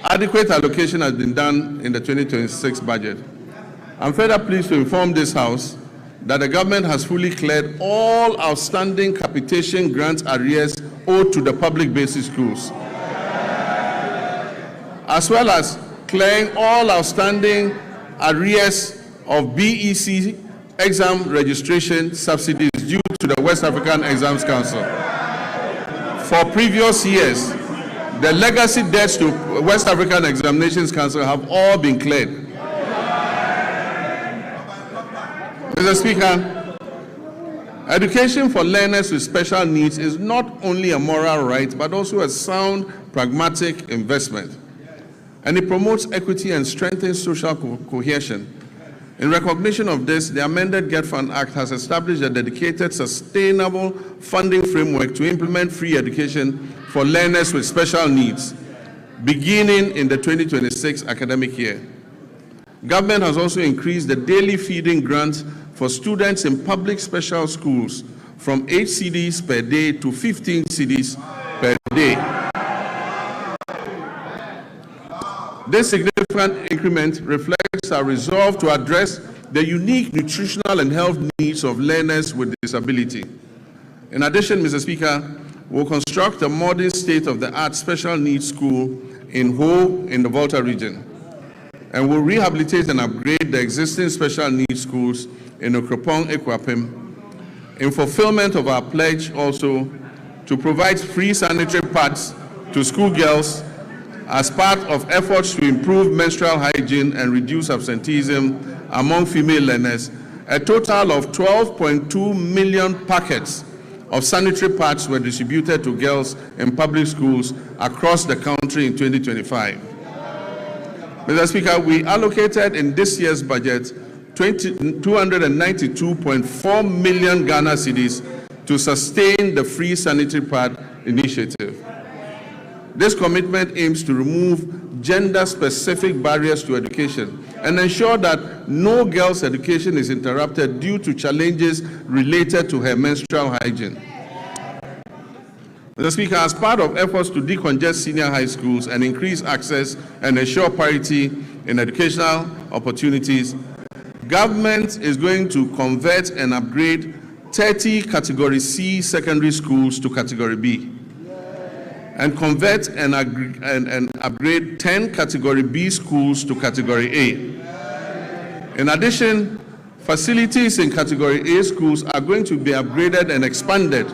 adequate allocation has been done in the 2026 budget. I'm further pleased to inform this House that the government has fully cleared all outstanding capitation grant arrears owed to the public basic schools, as well as clearing all outstanding arrears of BEC exam registration subsidies due to the West African Exams Council. for previous years, the legacy debts to West African Examinations Council have all been cleared. Mr. Speaker, education for learners with special needs is not only a moral right, but also a sound, pragmatic investment. And it promotes equity and strengthens social cohesion. In recognition of this, the amended Get Fund Act has established a dedicated, sustainable funding framework to implement free education for learners with special needs, beginning in the 2026 academic year. Government has also increased the daily feeding grant for students in public special schools from 8 cedis per day to 15 cedis per day. This significant increment reflects our resolve to address the unique nutritional and health needs of learners with disability. In addition, Mr. Speaker, we'll construct a modern state-of-the-art special needs school in Ho in the Volta region, and we'll rehabilitate and upgrade the existing special needs schools in Okropong, Ekwapim, in fulfillment of our pledge also to provide free sanitary pads to schoolgirls as part of efforts to improve menstrual hygiene and reduce absenteeism among female learners. A total of 12.2 million packets of sanitary pads were distributed to girls in public schools across the country in 2025. Mr. Speaker, we allocated in this year's budget 292.4 million Ghana cedis to sustain the free sanitary pad initiative. This commitment aims to remove gender-specific barriers to education and ensure that no girl's education is interrupted due to challenges related to her menstrual hygiene. Mr. Speaker, as part of efforts to decongest senior high schools and increase access and ensure parity in educational opportunities, government is going to convert and upgrade 30 Category C secondary schools to Category B, and convert and upgrade 10 Category B schools to Category A. In addition, facilities in Category A schools are going to be upgraded and expanded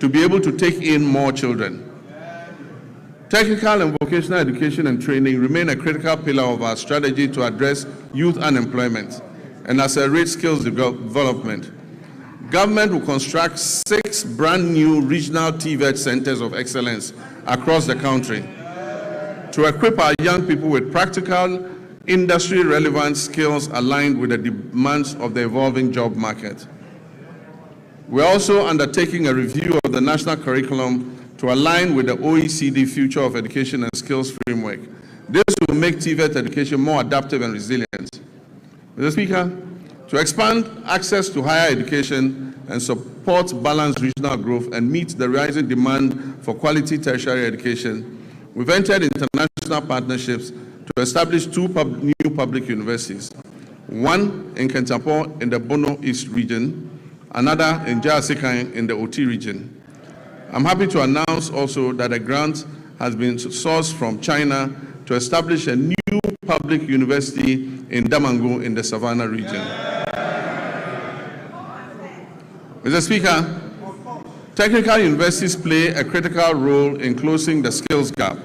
to be able to take in more children. Technical and vocational education and training remain a critical pillar of our strategy to address youth unemployment and accelerate skills development. Government will construct 6 brand new regional TVET centers of excellence across the country to equip our young people with practical, industry-relevant skills aligned with the demands of the evolving job market. We're also undertaking a review of the national curriculum to align with the OECD Future of Education and Skills Framework. This will make TVET education more adaptive and resilient. Mr. Speaker, to expand access to higher education and support balanced regional growth and meet the rising demand for quality tertiary education, we've entered international partnerships to establish 2 new public universities, one in Kentapo in the Bono East region, another in Jasikai in the Oti region. I'm happy to announce also that a grant has been sourced from China to establish a new public university in Damango in the Savannah region. Mr. Speaker, technical universities play a critical role in closing the skills gap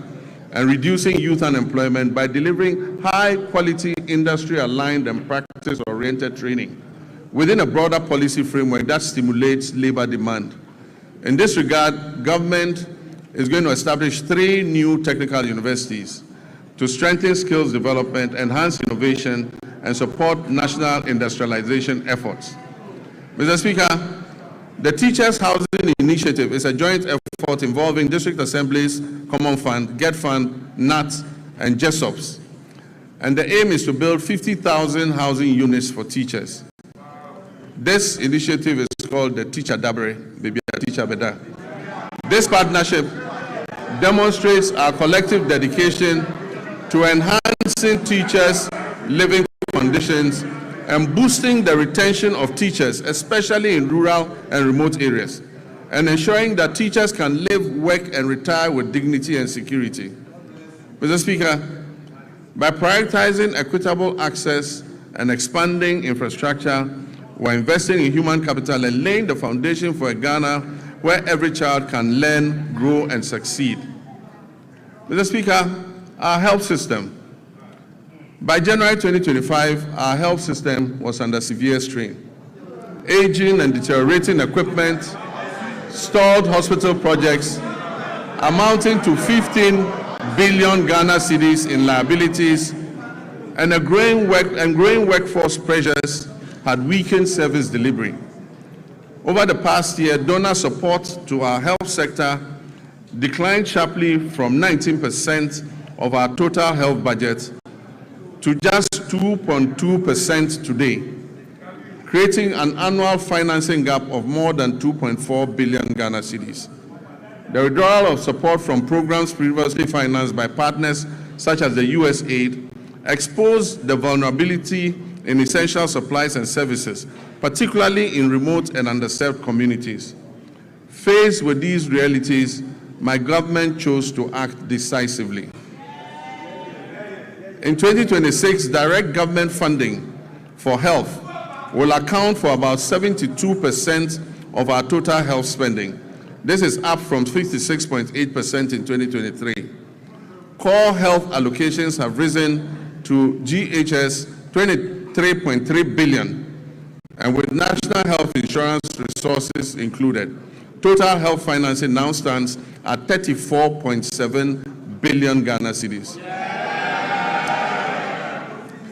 and reducing youth unemployment by delivering high-quality, industry-aligned and practice-oriented training within a broader policy framework that stimulates labor demand. In this regard, government is going to establish 3 new technical universities to strengthen skills development, enhance innovation, and support national industrialization efforts. Mr. Speaker, the Teachers Housing Initiative is a joint effort involving district assemblies, Common Fund, Get Fund, NAT, and JESOPs. And the aim is to build 50,000 housing units for teachers. This initiative is called the Teacher Dabre, Baby Teacher Beda. This partnership demonstrates our collective dedication to enhancing teachers' living conditions and boosting the retention of teachers, especially in rural and remote areas, and ensuring that teachers can live, work, and retire with dignity and security. Mr. Speaker, by prioritizing equitable access and expanding infrastructure, we're investing in human capital and laying the foundation for a Ghana where every child can learn, grow, and succeed. Mr. Speaker, our health system. By January 2025, our health system was under severe strain. Aging and deteriorating equipment, stalled hospital projects amounting to 15 billion Ghana cedis in liabilities, and growing workforce pressures had weakened service delivery. Over the past year, donor support to our health sector declined sharply from 19% of our total health budget to just 2.2% today, creating an annual financing gap of more than 2.4 billion Ghana cedis. The withdrawal of support from programs previously financed by partners such as the USAID exposed the vulnerability in essential supplies and services, particularly in remote and underserved communities. Faced with these realities, my government chose to act decisively. In 2026, direct government funding for health will account for about 72% of our total health spending. This is up from 56.8% in 2023. Core health allocations have risen to GHS 23.3 billion, and with national health insurance resources included, total health financing now stands at 34.7 billion Ghana cedis.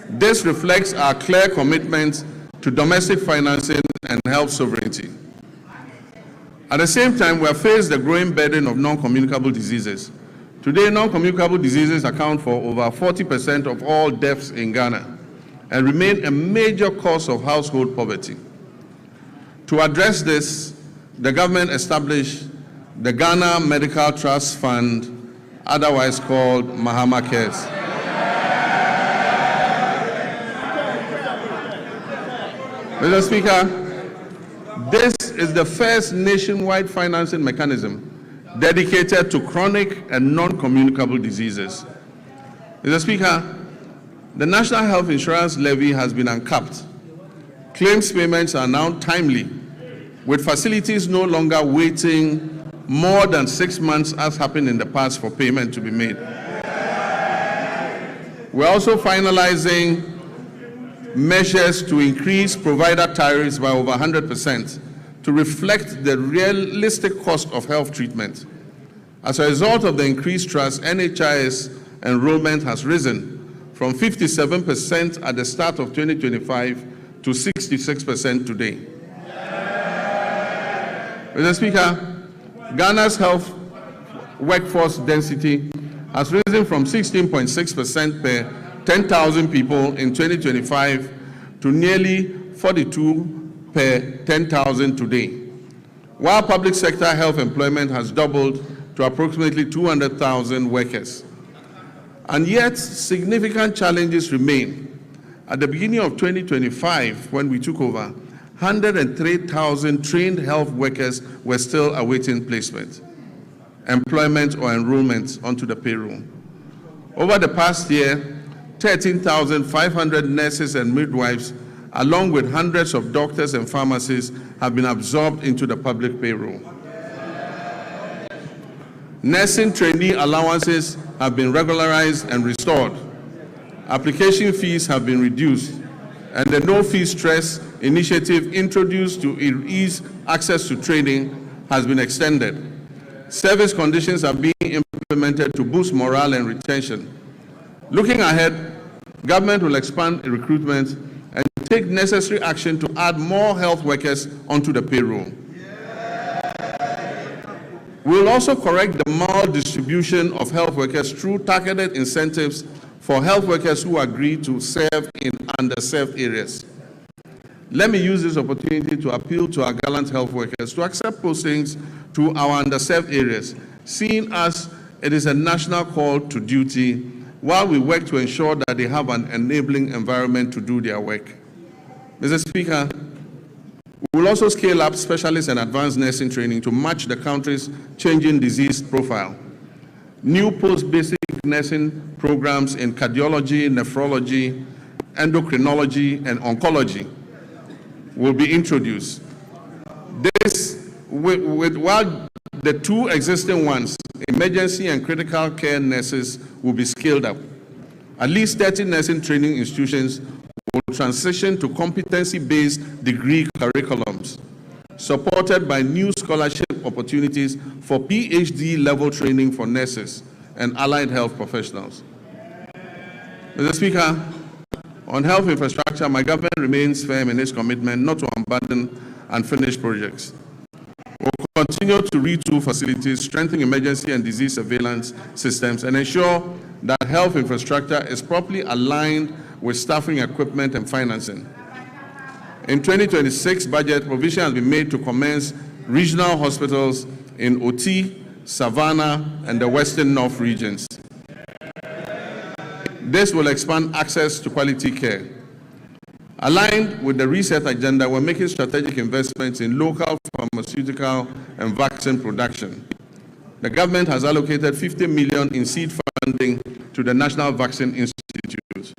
This reflects our clear commitment to domestic financing and health sovereignty. At the same time, we have faced the growing burden of non-communicable diseases. Today, non-communicable diseases account for over 40% of all deaths in Ghana and remain a major cause of household poverty. To address this, the government established the Ghana Medical Trust Fund, otherwise called Mahama Cares. Mr. Speaker, this is the first nationwide financing mechanism dedicated to chronic and non-communicable diseases. Mr. Speaker, the National Health Insurance Levy has been uncapped. Claims payments are now timely, with facilities no longer waiting more than 6 months as happened in the past for payment to be made. We're also finalizing measures to increase provider tariffs by over 100% to reflect the realistic cost of health treatment. As a result of the increased trust, NHIS enrollment has risen from 57% at the start of 2025 to 66% today. Mr. Speaker, Ghana's health workforce density has risen from 16.6% per 10,000 people in 2025 to nearly 42 per 10,000 today, while public sector health employment has doubled to approximately 200,000 workers. And yet, significant challenges remain. At the beginning of 2025, when we took over, 103,000 trained health workers were still awaiting placement, employment, or enrollment onto the payroll. Over the past year, 13,500 nurses and midwives, along with hundreds of doctors and pharmacists, have been absorbed into the public payroll. Nursing trainee allowances have been regularized and restored. Application fees have been reduced, and the no-fee stress initiative introduced to ease access to training has been extended. Service conditions are being implemented to boost morale and retention. Looking ahead, government will expand recruitment and take necessary action to add more health workers onto the payroll. We will also correct the maldistribution of health workers through targeted incentives for health workers who agree to serve in underserved areas. Let me use this opportunity to appeal to our gallant health workers to accept postings to our underserved areas, seeing as it is a national call to duty, while we work to ensure that they have an enabling environment to do their work. Mr. Speaker, we will also scale up specialist and advanced nursing training to match the country's changing disease profile. New post-basic nursing programs in cardiology, nephrology, endocrinology, and oncology will be introduced. This While the 2 existing ones, emergency and critical care nurses, will be scaled up. At least 30 nursing training institutions will transition to competency-based degree curriculums, supported by new scholarship opportunities for PhD-level training for nurses and allied health professionals. Mr. Speaker, on health infrastructure, my government remains firm in its commitment not to abandon unfinished projects. We'll continue to retool facilities, strengthen emergency and disease surveillance systems, and ensure that health infrastructure is properly aligned with staffing, equipment, and financing. In 2026 budget, provision has been made to commence regional hospitals in Oti, Savannah, and the Western North regions. This will expand access to quality care. Aligned with the reset agenda, we're making strategic investments in local pharmaceutical and vaccine production. The government has allocated 50 million in seed funding to the National Vaccine Institute.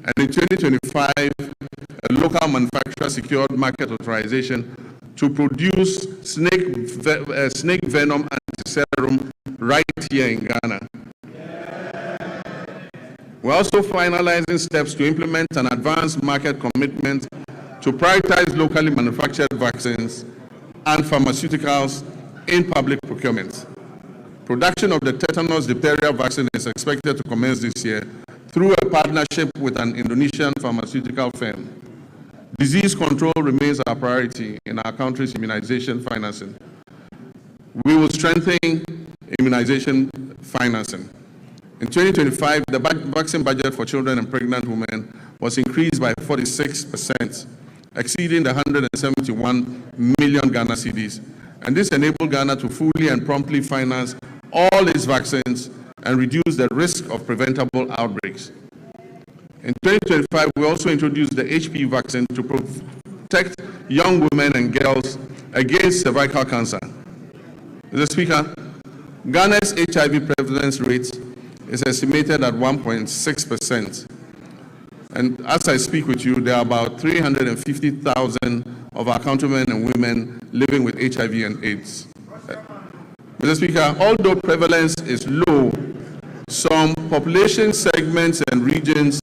And in 2025, a local manufacturer secured market authorization to produce snake venom antiserum right here in Ghana. We're also finalizing steps to implement an advanced market commitment to prioritize locally manufactured vaccines and pharmaceuticals in public procurement. Production of the tetanus diphtheria vaccine is expected to commence this year through a partnership with an Indonesian pharmaceutical firm. Disease control remains our priority in our country's immunization financing. We will strengthen immunization financing. In 2025, the vaccine budget for children and pregnant women was increased by 46%, exceeding the 171 million Ghana cedis. And this enabled Ghana to fully and promptly finance all its vaccines and reduce the risk of preventable outbreaks. In 2025, we also introduced the HPV vaccine to protect young women and girls against cervical cancer. Mr. Speaker, Ghana's HIV prevalence rate is estimated at 1.6%. And as I speak with you, there are about 350,000 of our countrymen and women living with HIV and AIDS. Mr. Speaker, although prevalence is low, some population segments and regions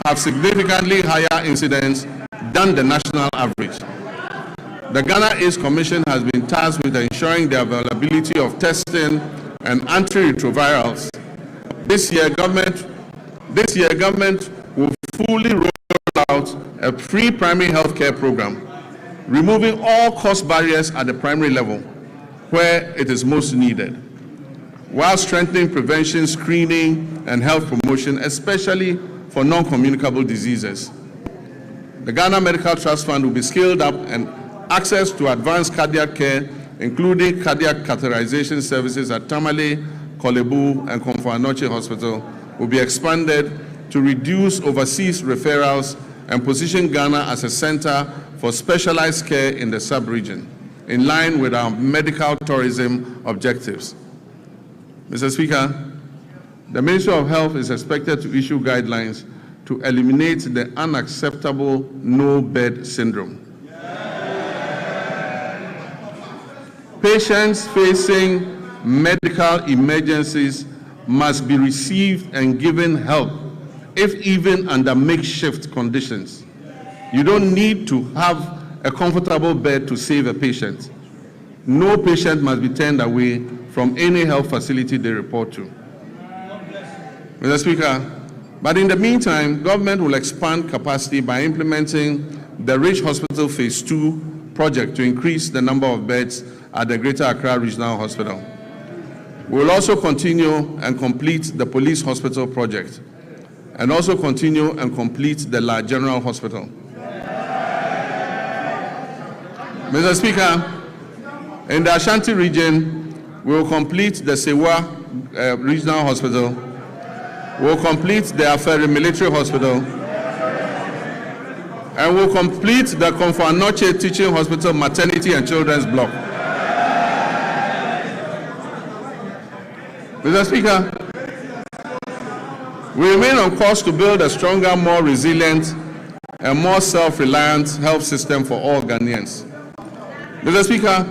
have significantly higher incidence than the national average. The Ghana AIDS Commission has been tasked with ensuring the availability of testing and antiretrovirals. This year, government will fully roll out a free primary health care program, removing all cost barriers at the primary level where it is most needed, while strengthening prevention, screening, and health promotion, especially for non-communicable diseases. The Ghana Medical Trust Fund will be scaled up, and access to advanced cardiac care, including cardiac catheterization services at Tamale, Kolebu, and Komfo-Anokye Hospital, will be expanded to reduce overseas referrals and position Ghana as a center for specialized care in the sub-region, in line with our medical tourism objectives. Mr. Speaker, the Ministry of Health is expected to issue guidelines to eliminate the unacceptable no-bed syndrome. Patients facing medical emergencies must be received and given help, if even under makeshift conditions. You don't need to have a comfortable bed to save a patient. No patient must be turned away from any health facility they report to. Mr. Speaker, but in the meantime, government will expand capacity by implementing the Rich Hospital Phase 2 project to increase the number of beds at the Greater Accra Regional Hospital. We will also continue and complete the Police Hospital project, and also continue and complete the La General Hospital. Mr. Speaker, in the Ashanti region, we will complete the Sewa Regional Hospital. We will complete the Aferi Military Hospital, and we will complete the Komfo-Anokye Teaching Hospital Maternity and Children's Block. Mr. Speaker, we remain on course to build a stronger, more resilient, and more self-reliant health system for all Ghanaians. Mr. Speaker,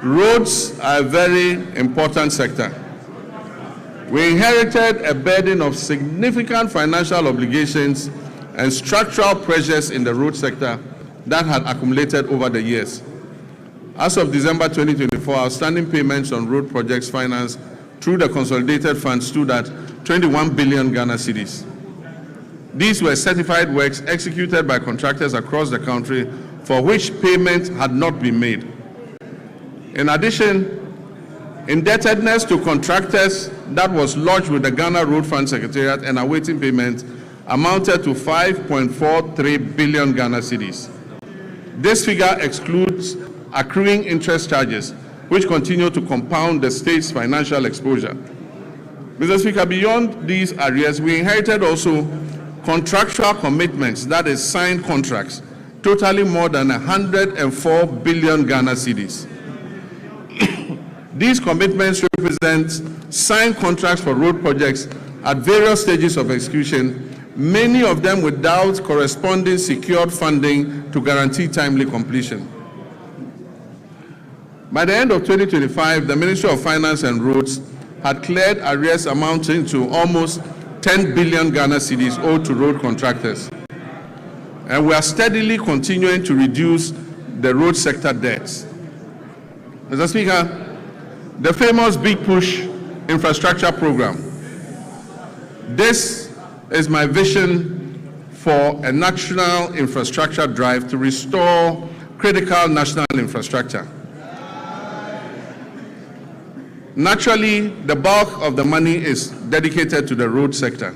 Roads are a very important sector. We inherited a burden of significant financial obligations and structural pressures in the road sector that had accumulated over the years. As of December 2024, outstanding payments on road projects financed through the consolidated fund stood at 21 billion Ghana cedis. These were certified works executed by contractors across the country for which payment had not been made. In addition, indebtedness to contractors that was lodged with the Ghana Road Fund Secretariat and awaiting payment amounted to 5.43 billion Ghana cedis. This figure excludes accruing interest charges, which continue to compound the state's financial exposure. Mr. Speaker, beyond these arrears, we inherited also contractual commitments, that is signed contracts, totaling more than 104 billion Ghana cedis. These commitments represent signed contracts for road projects at various stages of execution, many of them without corresponding secured funding to guarantee timely completion. By the end of 2025, the Ministry of Finance and Roads had cleared arrears amounting to almost 10 billion Ghana cedis owed to road contractors. And we are steadily continuing to reduce the road sector debts. Mr. Speaker, the famous Big Push infrastructure program. This is my vision for a national infrastructure drive to restore critical national infrastructure. Naturally, the bulk of the money is dedicated to the road sector.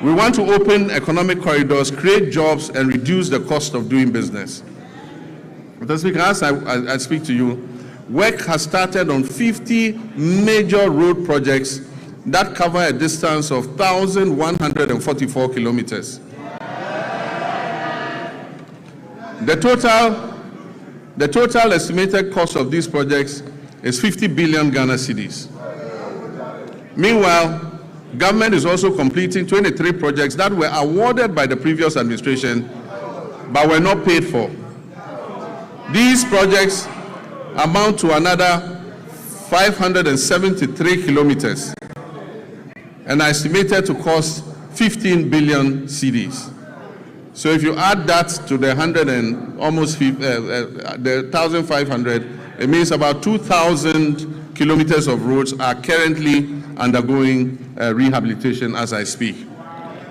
We want to open economic corridors, create jobs, and reduce the cost of doing business. Mr. Speaker, as I speak to you, work has started on 50 major road projects that cover a distance of 1,144 kilometers. The total estimated cost of these projects is 50 billion Ghana cedis. Meanwhile, government is also completing 23 projects that were awarded by the previous administration but were not paid for. These projects amount to another 573 kilometers and are estimated to cost 15 billion cedis. So if you add that to the 1,500, it means about 2,000 kilometers of roads are currently undergoing rehabilitation as I speak.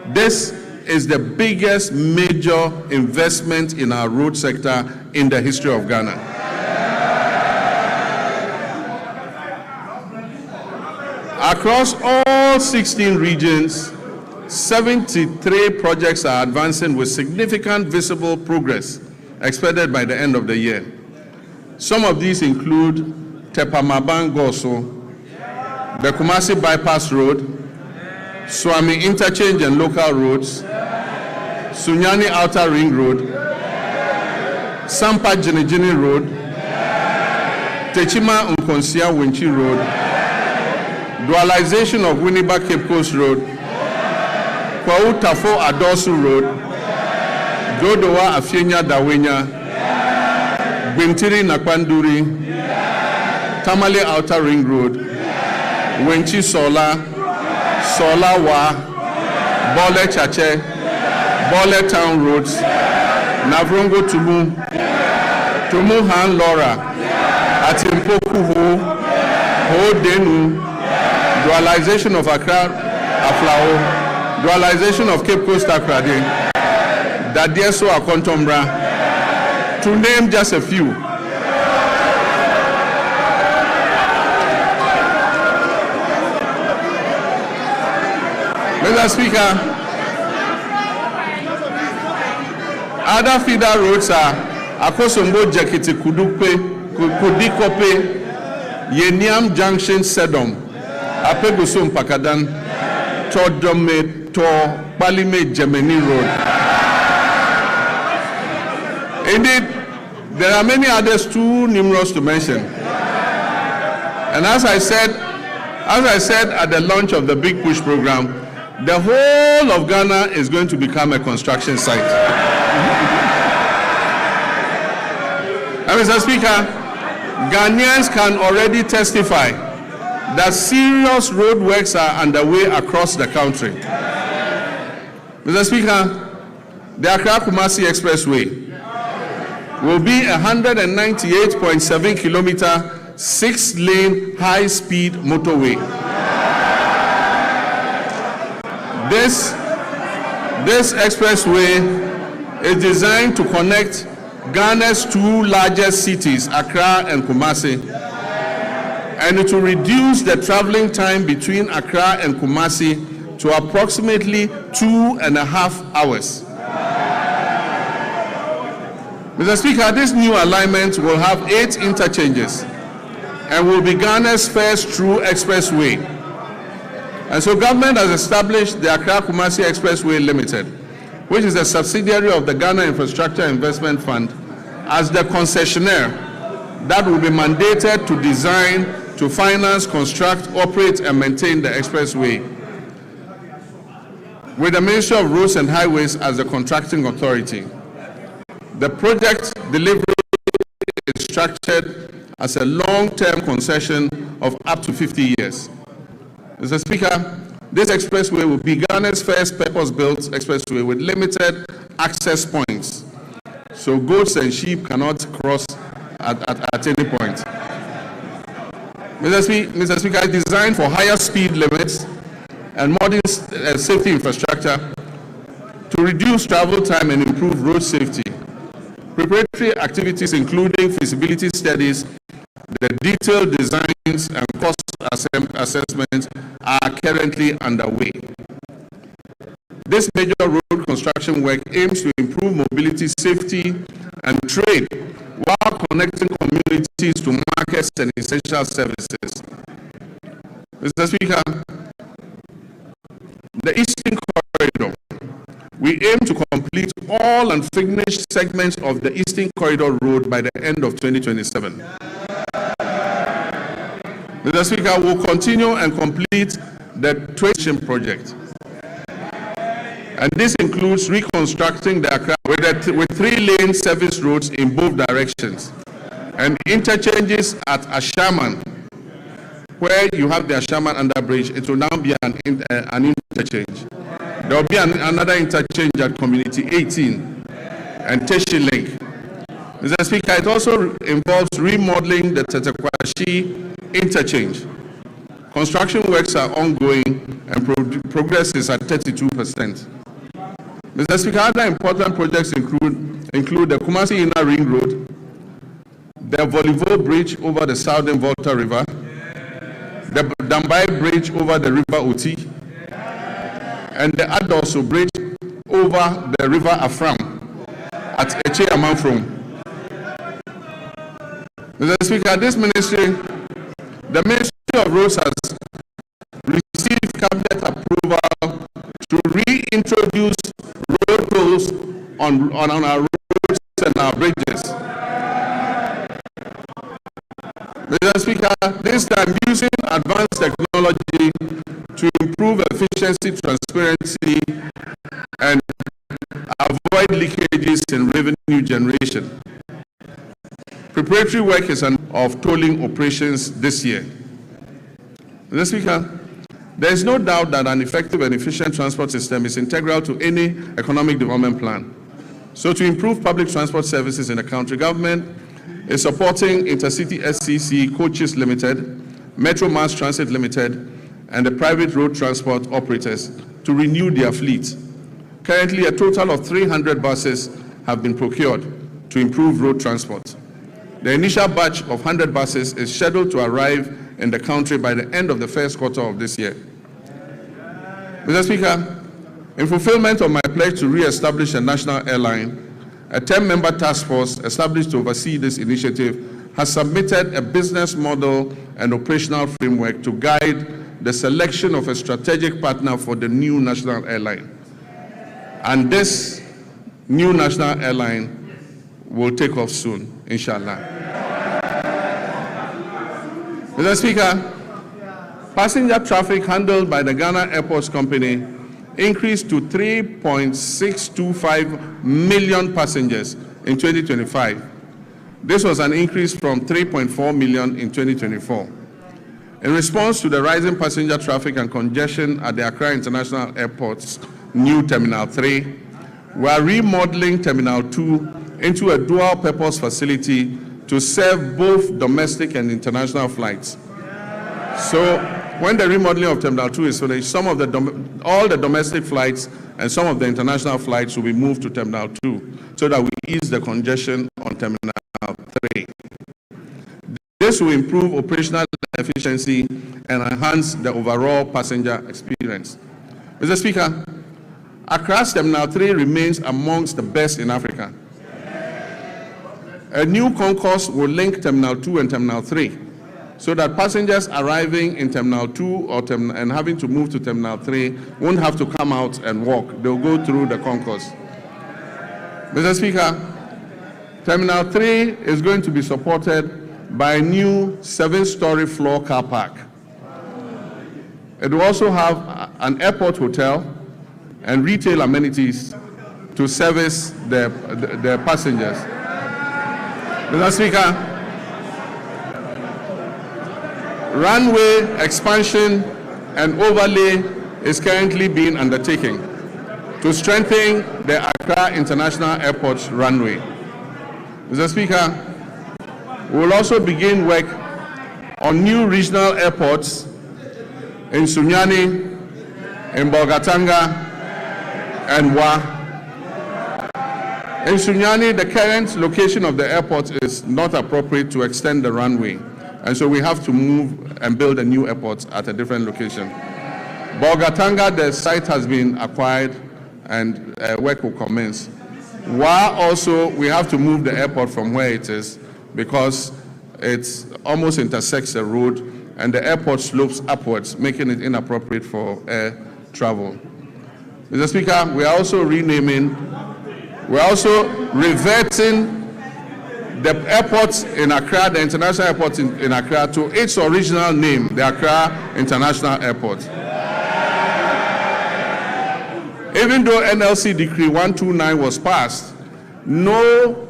This is the biggest major investment in our road sector in the history of Ghana. Across all 16 regions, 73 projects are advancing with significant visible progress expected by the end of the year. Some of these include Tepamaban-Goso, the Kumasi Bypass Road, Swami Interchange and Local Roads, Sunyani Outer Ring Road, Sampa Jinijini Road, Techima Nkonsia Winchi Road, dualization of Winneba Cape Coast Road, Kwau Tafo Adosu Road, Dodowa Afienya Dawenya, Bintiri Nakwanduri, Tamale Outer Ring Road, Wenchi Sola, Sola Wa, Bole Chache, Bole Town Roads, Navrongo Tumu, Tumu Han Lora, Atimpoku Ho Denu, dualization of Accra Aflao, dualization of Cape Coast Akrade, Dadieso Akontombra, to name just a few. Mr. Speaker, other feeder roads are Akosombo Jekiti Kudikope, Yeniam Junction Sedom, Apegusum Pakadan, Todome to Balime Gemini Road. Indeed, there are many others too numerous to mention. And as I said at the launch of the Big Push program, the whole of Ghana is going to become a construction site. And Mr. Speaker, Ghanaians can already testify that serious road works are underway across the country. Mr. Speaker, the Accra-Kumasi Expressway will be a 198.7 kilometer, 6-lane high-speed motorway. This expressway is designed to connect Ghana's two largest cities, Accra and Kumasi, and it will reduce the traveling time between Accra and Kumasi to approximately 2.5 hours. Mr. Speaker, this new alignment will have 8 interchanges and will be Ghana's first true expressway. And so government has established the Accra-Kumasi Expressway Limited, which is a subsidiary of the Ghana Infrastructure Investment Fund, as the concessionaire that will be mandated to design, to finance, construct, operate, and maintain the expressway, with the Ministry of Roads and Highways as the contracting authority. The project delivery is structured as a long-term concession of up to 50 years. Mr. Speaker, this expressway will be Ghana's first purpose-built expressway with limited access points, so goats and sheep cannot cross at any point. Mr. Speaker, it's designed for higher speed limits and modern safety infrastructure to reduce travel time and improve road safety. Preparatory activities including feasibility studies, the detailed designs and cost assessments are currently underway. This major road construction work aims to improve mobility, safety, and trade while connecting communities to markets and essential services. Mr. Speaker, the Eastern Corridor. We aim to complete all unfinished segments of the Eastern Corridor Road by the end of 2027. Mr. Speaker, we'll continue and complete the Twin project. And this includes reconstructing the Accra with 3-lane service roads in both directions and interchanges at Ashaman, where you have the Ashaman underbridge. It will now be an interchange. There will be another interchange at Community 18 and Teshi Link. Mr. Speaker, it also involves remodeling the Tetekwashi interchange. Construction works are ongoing and progress is at 32%. Mr. Speaker, other important projects include the Kumasi Inner Ring Road, the Volivo Bridge over the Southern Volta River, the Dambai Bridge over the River Oti, and the Adoso Bridge over the River Afram at Eche Amanfrom. Mr. Speaker, the Ministry of Roads has received cabinet approval to reintroduce road tolls on our roads and our bridges. Mr. Speaker, this time using advanced technology to improve efficiency, transparency, and avoid leakages in revenue generation. Preparatory work is of tolling operations this year. Mr. Speaker, there is no doubt that an effective and efficient transport system is integral to any economic development plan. So to improve public transport services in the country, government is supporting Intercity SCC Coaches Limited, Metro Mass Transit Limited, and the private road transport operators to renew their fleet. Currently, a total of 300 buses have been procured to improve road transport. The initial batch of 100 buses is scheduled to arrive in the country by the end of the first quarter of this year. Mr. Speaker, in fulfillment of my pledge to re-establish a national airline, a 10-member task force established to oversee this initiative has submitted a business model and operational framework to guide the selection of a strategic partner for the new national airline. And this new national airline will take off soon, inshallah. Mr. Speaker, passenger traffic handled by the Ghana Airports Company increased to 3.625 million passengers in 2025, This was an increase from 3.4 million in 2024. In response to the rising passenger traffic and congestion at the Accra International Airport's new Terminal 3, we are remodeling Terminal 2 into a dual-purpose facility to serve both domestic and international flights. So when the remodeling of Terminal 2 is finished, all the domestic flights and some of the international flights will be moved to Terminal 2 so that we ease the congestion on Terminal 3. This will improve operational efficiency and enhance the overall passenger experience. Mr. Speaker, Accra's Terminal 3 remains amongst the best in Africa. A new concourse will link Terminal 2 and Terminal 3 so that passengers arriving in Terminal 2 and having to move to Terminal 3 won't have to come out and walk. They'll go through the concourse. Mr. Speaker, Terminal 3 is going to be supported by a new 7-story floor car park. It will also have an airport hotel and retail amenities to service the passengers. Mr. Speaker, runway expansion and overlay is currently being undertaken to strengthen the Accra International Airport's runway. Mr. Speaker, we will also begin work on new regional airports in Sunyani, in Bolgatanga, and Wa. In Sunyani, the current location of the airport is not appropriate to extend the runway, and so we have to move and build a new airport at a different location. Bolgatanga, the site has been acquired and work will commence. Wa also, we have to move the airport from where it is because it almost intersects the road and the airport slopes upwards, making it inappropriate for air travel. Mr. Speaker, we are also reverting the airport in Accra, the international airport in Accra, to its original name, the Accra International Airport. Even though NLC Decree 129 was passed, no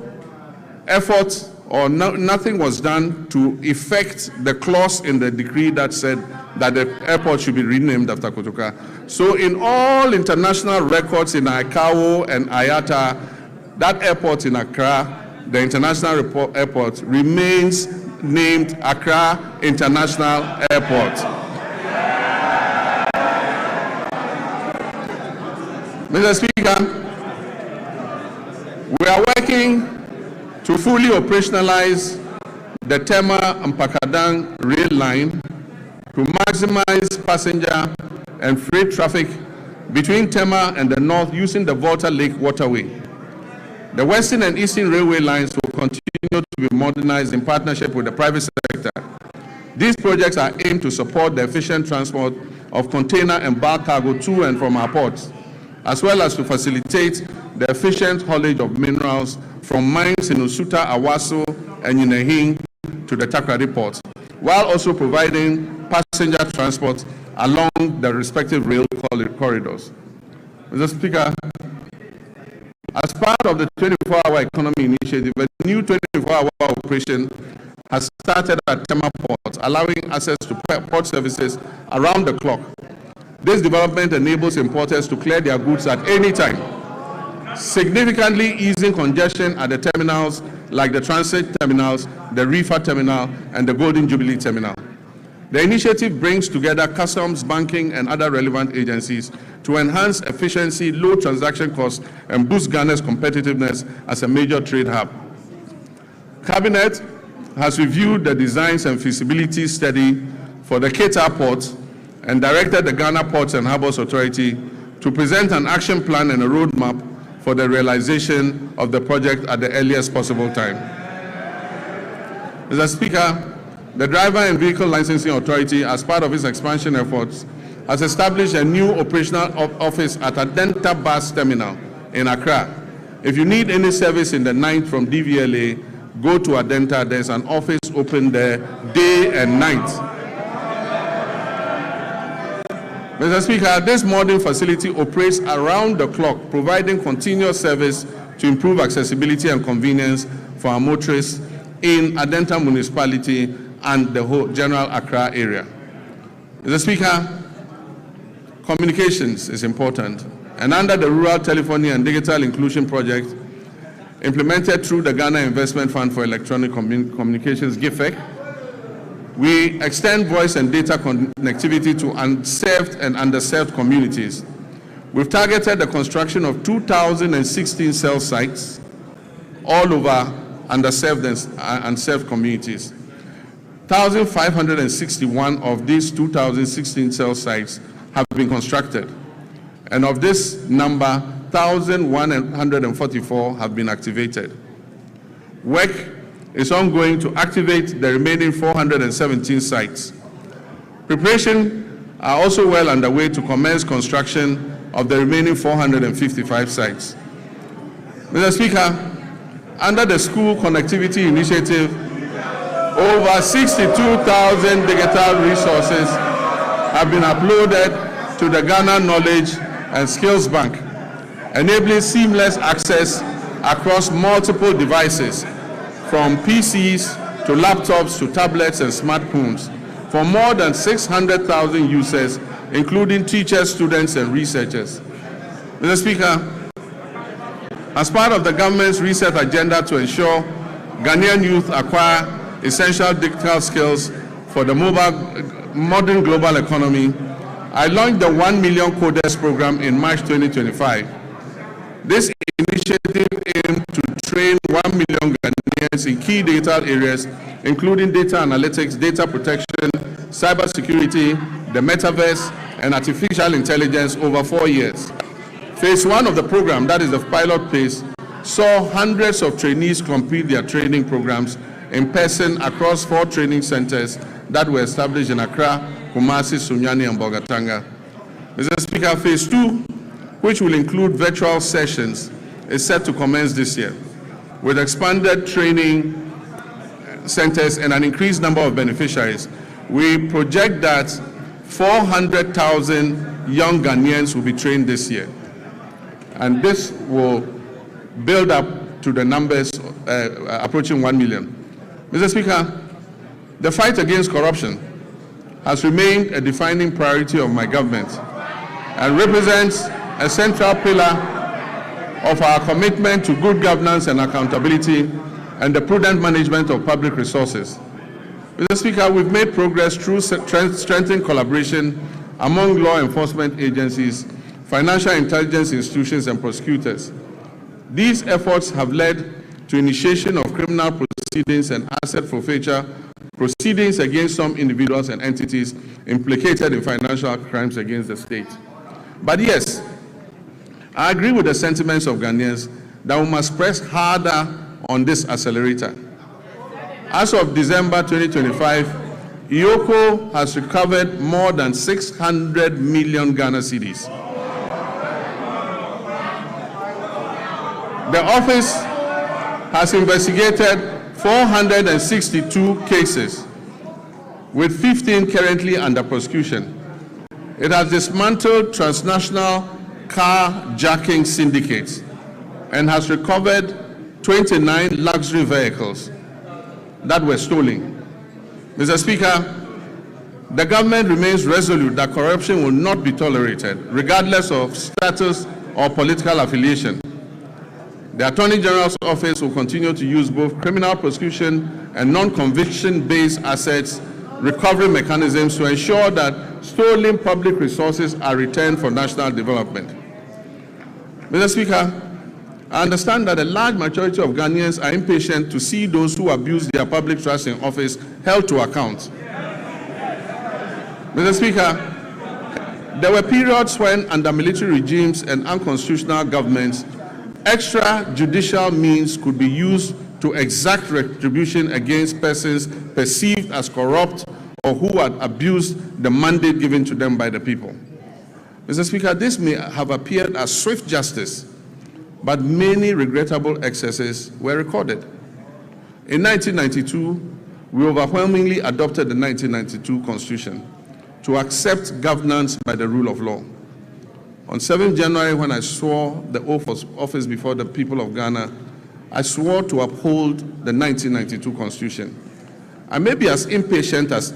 effort or nothing was done to effect the clause in the decree that said that the airport should be renamed after Kotoka. So in all international records in ICAO and IATA, that airport in Accra, the international airport, remains named Accra International Airport. Mr. Speaker, we are working to fully operationalize the Tema and Pakadang rail line to maximize passenger and freight traffic between Tema and the north using the Volta Lake Waterway. The Western and Eastern Railway lines will continue to be modernized in partnership with the private sector. These projects are aimed to support the efficient transport of container and bulk cargo to and from our ports, as well as to facilitate the efficient haulage of minerals from mines in Usuta, Awaso, and Yinehing to the Takrady port, while also providing passenger transport along the respective rail corridors. Mr. Speaker, as part of the 24-hour economy initiative, a new 24-hour operation has started at Tema Port, allowing access to port services around the clock. This development enables importers to clear their goods at any time, significantly easing congestion at the terminals like the transit terminals, the reefer terminal, and the Golden Jubilee terminal. The initiative brings together customs, banking, and other relevant agencies to enhance efficiency, low transaction costs, and boost Ghana's competitiveness as a major trade hub. Cabinet has reviewed the designs and feasibility study for the Keita Port and directed the Ghana Ports and Harbours Authority to present an action plan and a roadmap for the realization of the project at the earliest possible time. Mr. Speaker, the Driver and Vehicle Licensing Authority, as part of its expansion efforts, has established a new operational office at Adenta Bus Terminal in Accra. If you need any service in the night from DVLA, go to Adenta. There's an office open there day and night. Mr. Speaker, this modern facility operates around the clock, providing continuous service to improve accessibility and convenience for our motorists in Adenta municipality and the whole general Accra area. Mr. Speaker, communications is important, and under the Rural Telephony and Digital Inclusion Project, implemented through the Ghana Investment Fund for Electronic Communications, GIFEC, we extend voice and data connectivity to unserved and underserved communities. We've targeted the construction of 2,016 cell sites all over underserved and unserved communities. 1,561 of these 2,016 cell sites have been constructed, and of this number, 1,144 have been activated. Work is ongoing to activate the remaining 417 sites. Preparations are also well underway to commence construction of the remaining 455 sites. Mr. Speaker, under the School Connectivity Initiative, over 62,000 digital resources have been uploaded to the Ghana Knowledge and Skills Bank, enabling seamless access across multiple devices, from PCs to laptops to tablets and smartphones, for more than 600,000 users, including teachers, students, and researchers. Mr. Speaker, as part of the government's research agenda to ensure Ghanaian youth acquire essential digital skills for the modern global economy, I launched the 1 Million Coders program in March 2025. This initiative aims to train 1 million Ghanaians in key digital areas, including data analytics, data protection, cybersecurity, the metaverse, and artificial intelligence over 4 years. Phase 1 of the program, that is the pilot phase, saw hundreds of trainees complete their training programs in person across 4 training centers that were established in Accra, Kumasi, Sunyani, and Bolgatanga. Mr. Speaker, phase 2, which will include virtual sessions, is set to commence this year, with expanded training centers and an increased number of beneficiaries. We project that 400,000 young Ghanaians will be trained this year, and this will build up to the numbers approaching 1 million. Mr. Speaker, the fight against corruption has remained a defining priority of my government and represents a central pillar of our commitment to good governance and accountability and the prudent management of public resources. Mr. Speaker, we've made progress through strengthening collaboration among law enforcement agencies, financial intelligence institutions, and prosecutors. These efforts have led to initiation of criminal proceedings and asset forfeiture proceedings against some individuals and entities implicated in financial crimes against the state. But yes, I agree with the sentiments of Ghanaians that we must press harder on this accelerator. As of December 2025, IOCO has recovered more than 600 million Ghana cedis. The office has investigated 462 cases, with 15 currently under prosecution. It has dismantled transnational carjacking syndicates and has recovered 29 luxury vehicles that were stolen. Mr. Speaker, the government remains resolute that corruption will not be tolerated, regardless of status or political affiliation. The Attorney General's office will continue to use both criminal prosecution and non-conviction-based assets recovery mechanisms to ensure that stolen public resources are returned for national development. Mr. Speaker, I understand that a large majority of Ghanaians are impatient to see those who abuse their public trust in office held to account. Mr. Speaker, there were periods when, under military regimes and unconstitutional governments, extrajudicial means could be used to exact retribution against persons perceived as corrupt or who had abused the mandate given to them by the people. Mr. Speaker, this may have appeared as swift justice, but many regrettable excesses were recorded. In 1992, we overwhelmingly adopted the 1992 Constitution to accept governance by the rule of law. On 7th January, when I swore the oath of office before the people of Ghana, I swore to uphold the 1992 Constitution. I may be as impatient as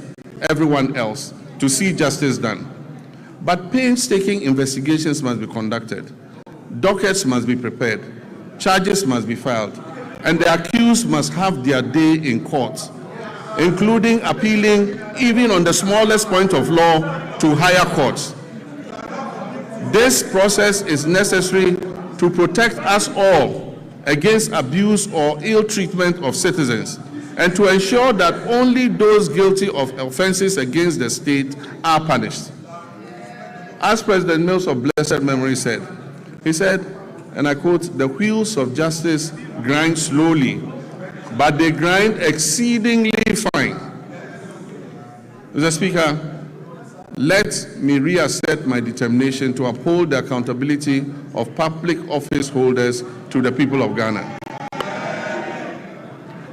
everyone else to see justice done, but painstaking investigations must be conducted. Dockets must be prepared, charges must be filed, and the accused must have their day in court, including appealing, even on the smallest point of law, to higher courts. This process is necessary to protect us all against abuse or ill treatment of citizens, and to ensure that only those guilty of offenses against the state are punished. As President Mills of blessed memory said, he said, and I quote, "The wheels of justice grind slowly, but they grind exceedingly fine." Mr. Speaker, let me reassert my determination to uphold the accountability of public office holders to the people of Ghana.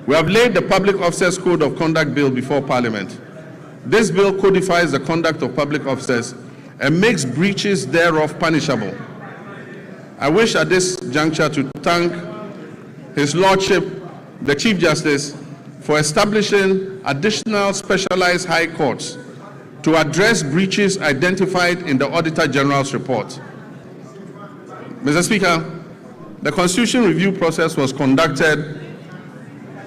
We have laid the Public Officers Code of Conduct Bill before Parliament. This bill codifies the conduct of public officers and makes breaches thereof punishable. I wish at this juncture to thank His Lordship, the Chief Justice, for establishing additional specialized high courts to address breaches identified in the Auditor General's report. Mr. Speaker, the Constitution review process was conducted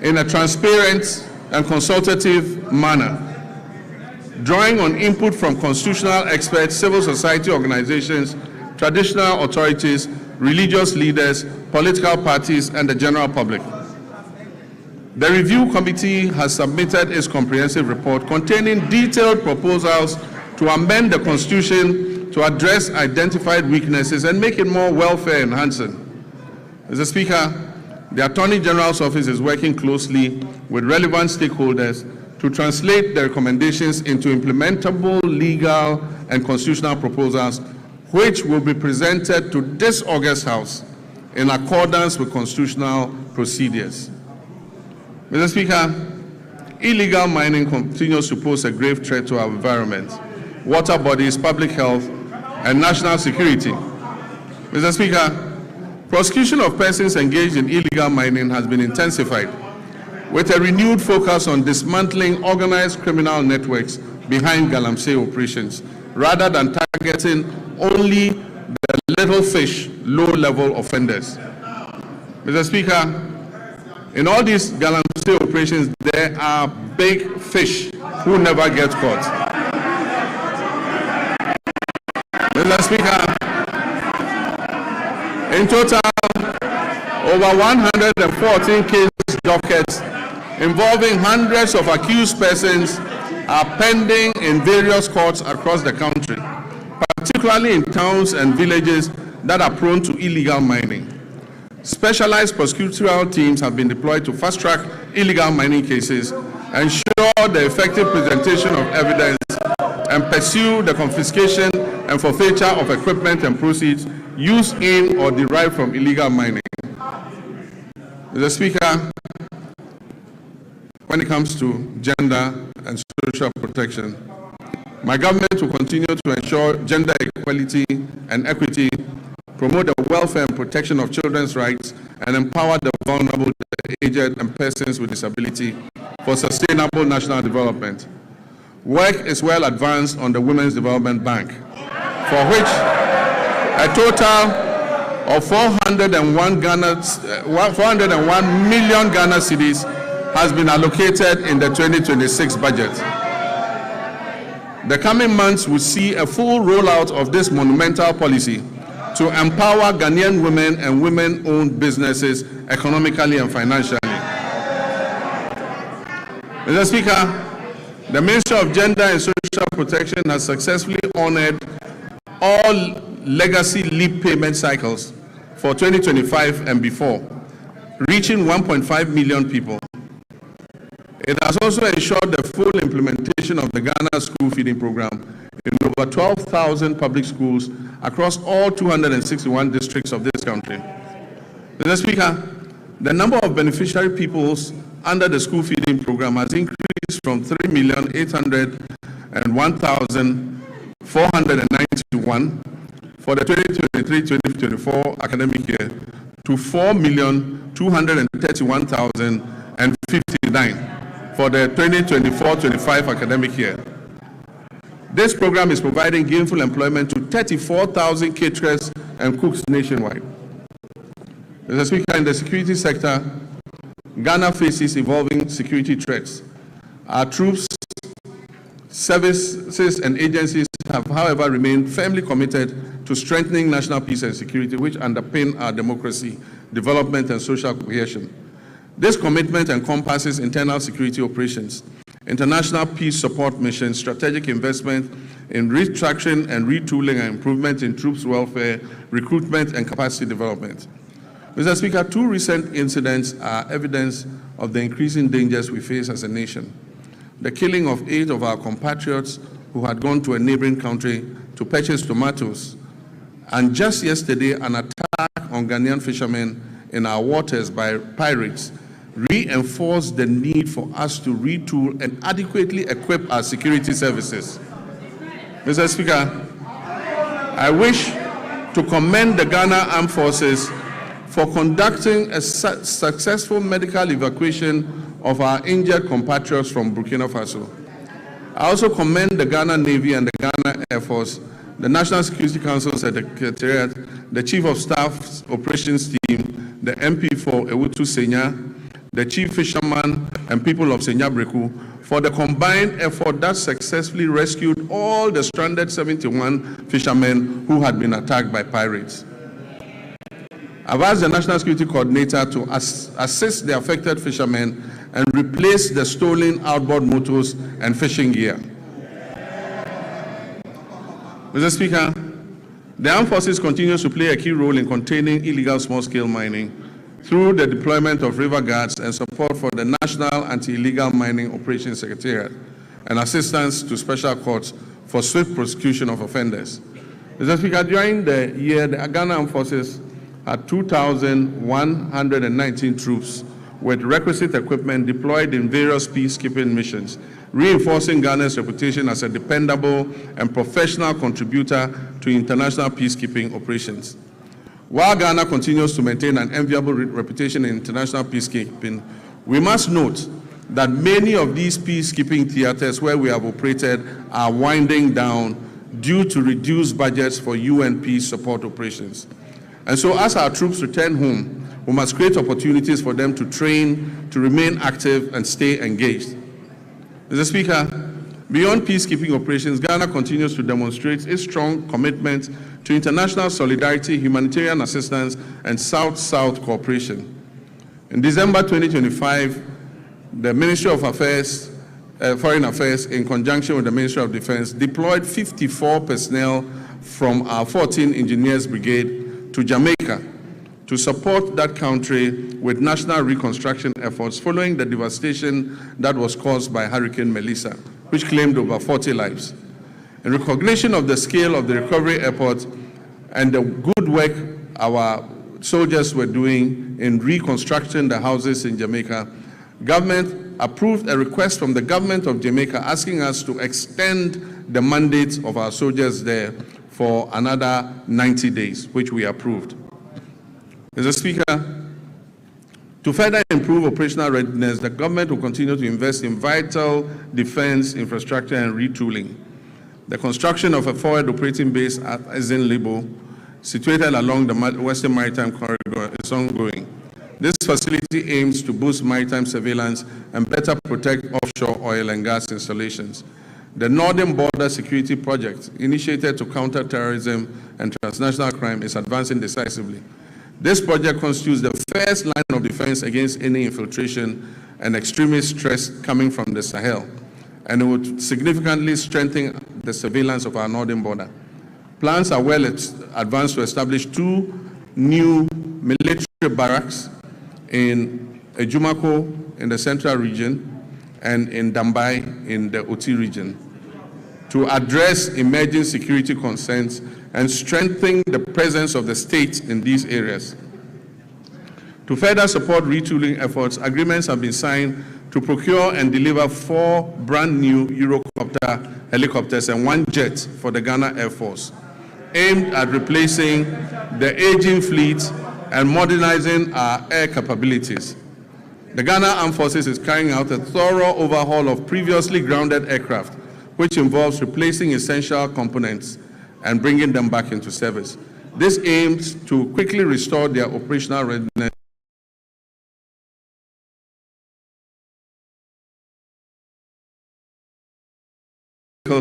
in a transparent and consultative manner, drawing on input from constitutional experts, civil society organizations, traditional authorities, religious leaders, political parties, and the general public. The review committee has submitted its comprehensive report containing detailed proposals to amend the Constitution to address identified weaknesses and make it more welfare enhancing. Mr. Speaker, the Attorney General's office is working closely with relevant stakeholders to translate the recommendations into implementable legal and constitutional proposals, which will be presented to this August House in accordance with constitutional procedures. Mr. Speaker, illegal mining continues to pose a grave threat to our environment, water bodies, public health, and national security. Mr. Speaker, prosecution of persons engaged in illegal mining has been intensified, with a renewed focus on dismantling organized criminal networks behind galamsey operations, rather than targeting only the little fish, low-level offenders. Mr. Speaker, in all these galamsey operations, there are big fish who never get caught. Mr. Speaker, in total, over 114 case dockets involving hundreds of accused persons are pending in various courts across the country, particularly in towns and villages that are prone to illegal mining. Specialized prosecutorial teams have been deployed to fast-track illegal mining cases, ensure the effective presentation of evidence, and pursue the confiscation and forfeiture of equipment and proceeds used in or derived from illegal mining. Mr. Speaker, when it comes to gender and social protection, my government will continue to ensure gender equality and equity, promote the welfare and protection of children's rights, and empower the vulnerable, the aged, and persons with disability for sustainable national development. Work is well advanced on the Women's Development Bank, for which a total of 401 million Ghana cedis has been allocated in the 2026 budget. The coming months will see a full rollout of this monumental policy to empower Ghanaian women and women-owned businesses economically and financially. Mr. Speaker, the Ministry of Gender and Social Protection has successfully honored all legacy leave payment cycles for 2025 and before, reaching 1.5 million people. It has also ensured the full implementation of the Ghana School Feeding Program in over 12,000 public schools across all 261 districts of this country. Mr. Speaker, the number of beneficiary pupils under the school feeding program has increased from 3,801,491 for the 2023-2024 academic year to 4,231,059 for the 2024-25 academic year. This program is providing gainful employment to 34,000 caterers and cooks nationwide. Mr. Speaker, in the security sector, Ghana faces evolving security threats. Our troops, services, and agencies have, however, remained firmly committed to strengthening national peace and security, which underpin our democracy, development, and social cohesion. This commitment encompasses internal security operations, international peace support missions, strategic investment in restructuring and retooling and improvement in troops' welfare, recruitment, and capacity development. Mr. Speaker, two recent incidents are evidence of the increasing dangers we face as a nation. The killing of 8 of our compatriots who had gone to a neighboring country to purchase tomatoes, and just yesterday, an attack on Ghanaian fishermen in our waters by pirates reinforced the need for us to retool and adequately equip our security services. Mr. Speaker, I wish to commend the Ghana Armed Forces for conducting a successful medical evacuation of our injured compatriots from Burkina Faso. I also commend the Ghana Navy and the Ghana Air Force, the National Security Council Secretariat, the Chief of Staff's Operations Team, the MP for Ewutu Senya, the Chief Fisherman and people of Senya Breku for the combined effort that successfully rescued all the stranded 71 fishermen who had been attacked by pirates. I've asked the National Security Coordinator to assist the affected fishermen and replace the stolen outboard motors and fishing gear. Mr. Speaker, the Armed Forces continues to play a key role in containing illegal small-scale mining through the deployment of river guards and support for the National Anti-Illegal Mining Operations Secretariat and assistance to special courts for swift prosecution of offenders. Mr. Speaker, during the year, the Ghana Armed Forces had 2,119 troops with requisite equipment deployed in various peacekeeping missions, reinforcing Ghana's reputation as a dependable and professional contributor to international peacekeeping operations. While Ghana continues to maintain an enviable reputation in international peacekeeping, we must note that many of these peacekeeping theaters where we have operated are winding down due to reduced budgets for UN peace support operations. And so as our troops return home, we must create opportunities for them to train, to remain active, and stay engaged. Mr. Speaker, beyond peacekeeping operations, Ghana continues to demonstrate its strong commitment to international solidarity, humanitarian assistance, and South-South cooperation. In December 2025, the Ministry of Foreign Affairs, in conjunction with the Ministry of Defense, deployed 54 personnel from our 14 Engineers Brigade to Jamaica to support that country with national reconstruction efforts following the devastation that was caused by Hurricane Melissa, which claimed over 40 lives. In recognition of the scale of the recovery effort and the good work our soldiers were doing in reconstructing the houses in Jamaica, government approved a request from the government of Jamaica asking us to extend the mandate of our soldiers there for another 90 days, which we approved. Mr. Speaker, to further improve operational readiness, the government will continue to invest in vital defense infrastructure and retooling. The construction of a forward operating base at Ezinlibo, situated along the Western Maritime Corridor, is ongoing. This facility aims to boost maritime surveillance and better protect offshore oil and gas installations. The Northern Border Security Project, initiated to counter terrorism and transnational crime, is advancing decisively. This project constitutes the first line of defense against any infiltration and extremist threats coming from the Sahel, and it would significantly strengthen the surveillance of our northern border. Plans are well advanced to establish 2 new military barracks in Ejumako in the central region and in Dambai in the Oti region to address emerging security concerns and strengthen the presence of the state in these areas. To further support retooling efforts, agreements have been signed to procure and deliver 4 brand new Eurocopter helicopters and 1 jet for the Ghana Air Force, aimed at replacing the aging fleet and modernizing our air capabilities. The Ghana Armed Forces is carrying out a thorough overhaul of previously grounded aircraft, which involves replacing essential components and bringing them back into service. This aims to quickly restore their operational readiness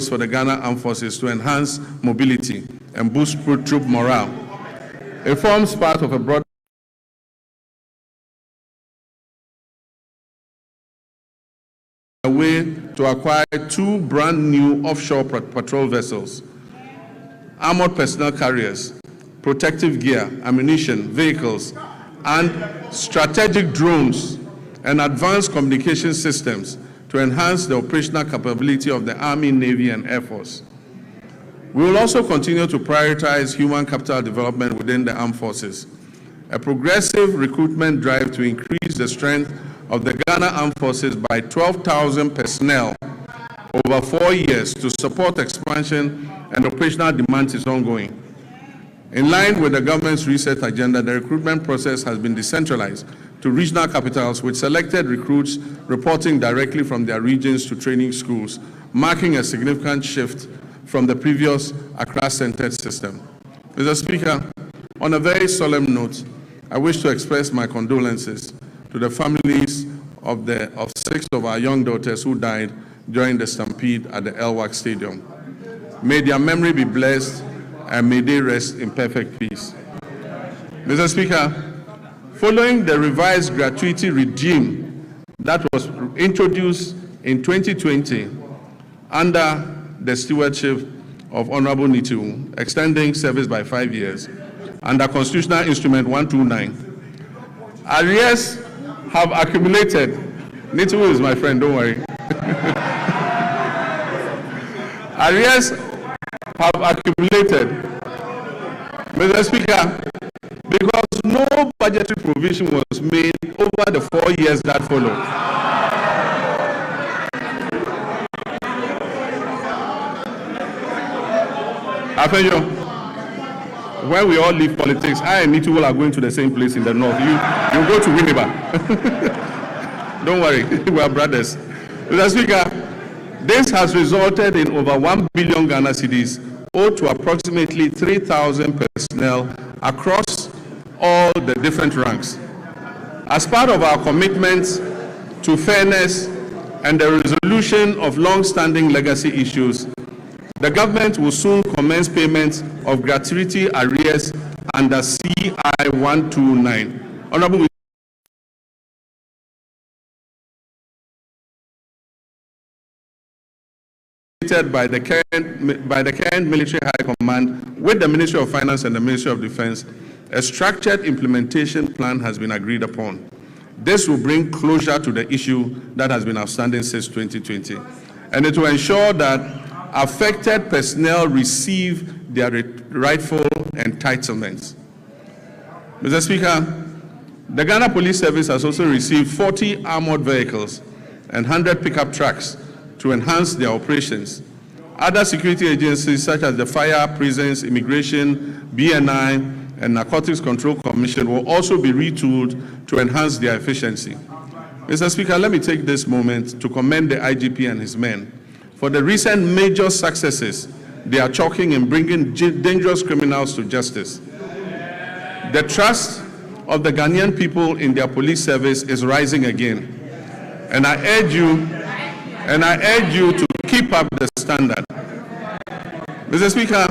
for the Ghana Armed Forces to enhance mobility and boost troop morale. It forms part of a broad way to acquire 2 brand new offshore patrol vessels, armored personnel carriers, protective gear, ammunition, vehicles, and strategic drones and advanced communication systems to enhance the operational capability of the Army, Navy, and Air Force. We will also continue to prioritize human capital development within the armed forces. A progressive recruitment drive to increase the strength of the Ghana Armed Forces by 12,000 personnel over 4 years to support expansion and operational demands is ongoing. In line with the government's reset agenda, the recruitment process has been decentralized to regional capitals, with selected recruits reporting directly from their regions to training schools, marking a significant shift from the previous Accra-centered system. Mr. Speaker, on a very solemn note, I wish to express my condolences to the families of 6 of our young daughters who died during the stampede at the LWAC Stadium. May their memory be blessed and may they rest in perfect peace. Mr. Speaker, following the revised gratuity regime that was introduced in 2020 under the stewardship of Honorable Nitiwu, extending service by 5 years, under Constitutional Instrument 129, arrears have accumulated. Nitiwu is my friend, don't worry. Arrears have accumulated, Mr. Speaker, because no budgetary provision was made over the 4 years that followed. Afenyo, when we all leave politics, I and Nitiwu are going to the same place in the north. You go to Winneba. Don't worry, we are brothers. Mr. Speaker, this has resulted in over 1 billion Ghana cedis owed to approximately 3,000 personnel across all the different ranks. As part of our commitment to fairness and the resolution of long-standing legacy issues, the government will soon commence payment of gratuity arrears under CI 129. Honorable by the current military high command with the Ministry of Finance and the Ministry of Defense, a structured implementation plan has been agreed upon. This will bring closure to the issue that has been outstanding since 2020, and it will ensure that affected personnel receive their rightful entitlements. Mr. Speaker, the Ghana Police Service has also received 40 armored vehicles and 100 pickup trucks to enhance their operations. Other security agencies such as the Fire, Prisons, Immigration, BNI, and Narcotics Control Commission will also be retooled to enhance their efficiency. Mr. Speaker, let me take this moment to commend the IGP and his men for the recent major successes they are chalking in bringing dangerous criminals to justice. The trust of the Ghanaian people in their police service is rising again, and I urge you to keep up the standard. Mr. Speaker,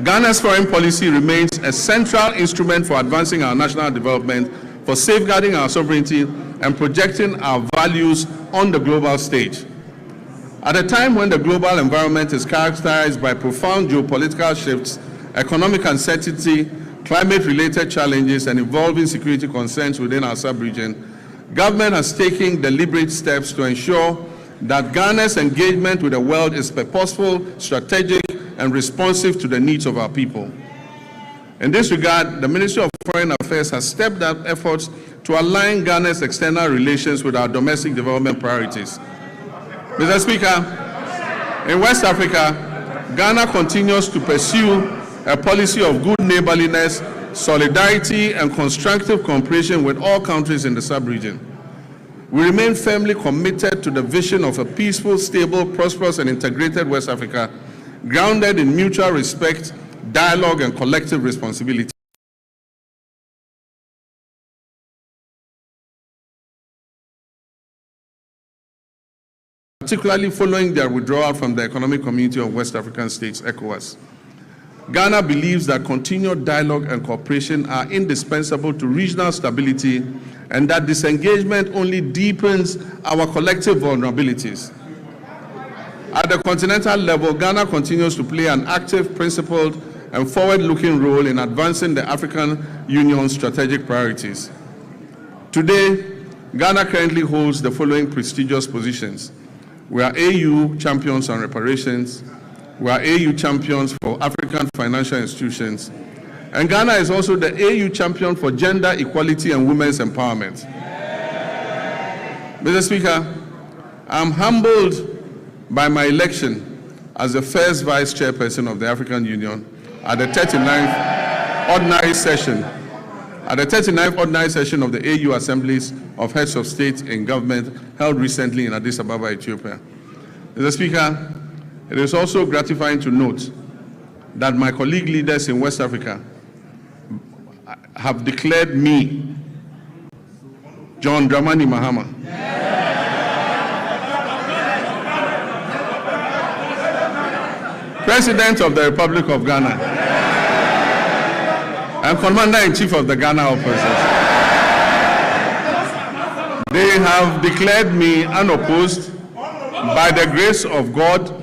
Ghana's foreign policy remains a central instrument for advancing our national development, for safeguarding our sovereignty, and projecting our values on the global stage. At a time when the global environment is characterized by profound geopolitical shifts, economic uncertainty, climate-related challenges, and evolving security concerns within our sub-region, government has taken deliberate steps to ensure that Ghana's engagement with the world is purposeful, strategic, and responsive to the needs of our people. In this regard, the Ministry of Foreign Affairs has stepped up efforts to align Ghana's external relations with our domestic development priorities. Mr. Speaker, in West Africa, Ghana continues to pursue a policy of good neighborliness, solidarity, and constructive cooperation with all countries in the sub-region. We remain firmly committed to the vision of a peaceful, stable, prosperous, and integrated West Africa, grounded in mutual respect, dialogue, and collective responsibility. Particularly following their withdrawal from the Economic Community of West African States, ECOWAS. Ghana believes that continued dialogue and cooperation are indispensable to regional stability and that disengagement only deepens our collective vulnerabilities. At the continental level, Ghana continues to play an active, principled, and forward-looking role in advancing the African Union's strategic priorities. Today, Ghana currently holds the following prestigious positions. We are AU champions on reparations. We are AU champions for African financial institutions. And Ghana is also the AU champion for gender equality and women's empowerment. Mr. Speaker, I'm humbled by my election as the first vice chairperson of the African Union at the 39th ordinary session. At the 39th ordinary session of the AU Assemblies of Heads of State and Government held recently in Addis Ababa, Ethiopia. Mr. Speaker, it is also gratifying to note that my colleague leaders in West Africa have declared me, John Dramani Mahama, President of the Republic of Ghana and Commander-in-Chief of the Ghana Opposition. They have declared me unopposed by the grace of God,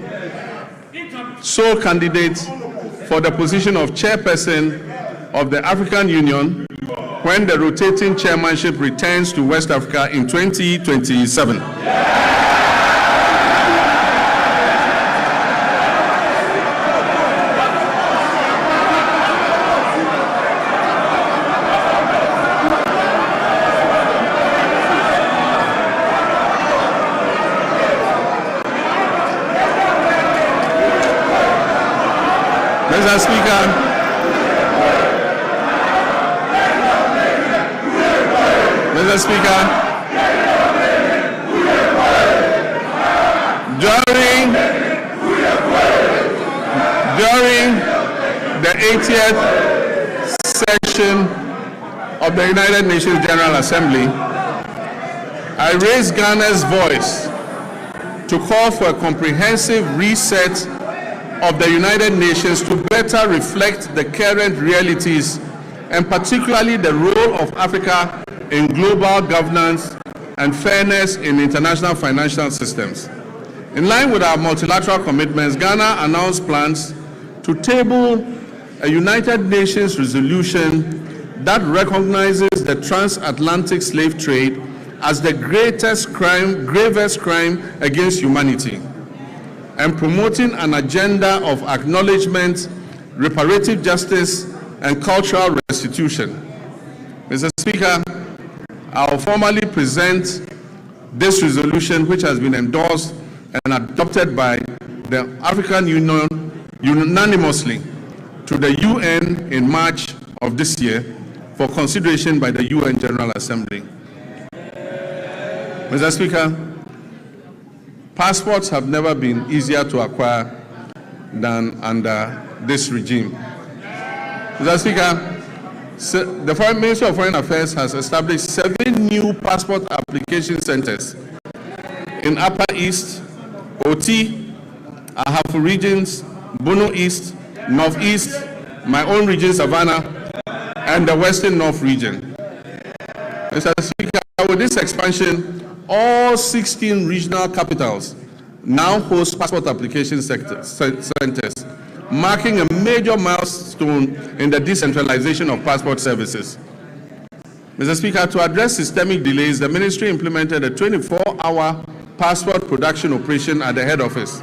sole candidate for the position of chairperson of the African Union when the rotating chairmanship returns to West Africa in 2027. Mr. Speaker, Mr. Speaker, during the 80th session of the United Nations General Assembly, I raised Ghana's voice to call for a comprehensive reset of the United Nations to better reflect the current realities and particularly the role of Africa in global governance and fairness in international financial systems. In line with our multilateral commitments, Ghana announced plans to table a United Nations resolution that recognizes the transatlantic slave trade as the gravest crime against humanity, and promoting an agenda of acknowledgement, reparative justice, and cultural restitution. Mr. Speaker, I will formally present this resolution, which has been endorsed and adopted by the African Union unanimously, to the UN in March of this year for consideration by the UN General Assembly. Mr. Speaker, passports have never been easier to acquire than under this regime. Mr. Speaker, the Foreign Ministry of Foreign Affairs has established 7 new passport application centers in Upper East, Oti, Ahafo regions, Bono East, Northeast, my own region, Savannah, and the Western North region. Mr. Speaker, with this expansion, all 16 regional capitals now host passport application centers, marking a major milestone in the decentralization of passport services. Mr. Speaker, to address systemic delays, the Ministry implemented a 24-hour passport production operation at the head office.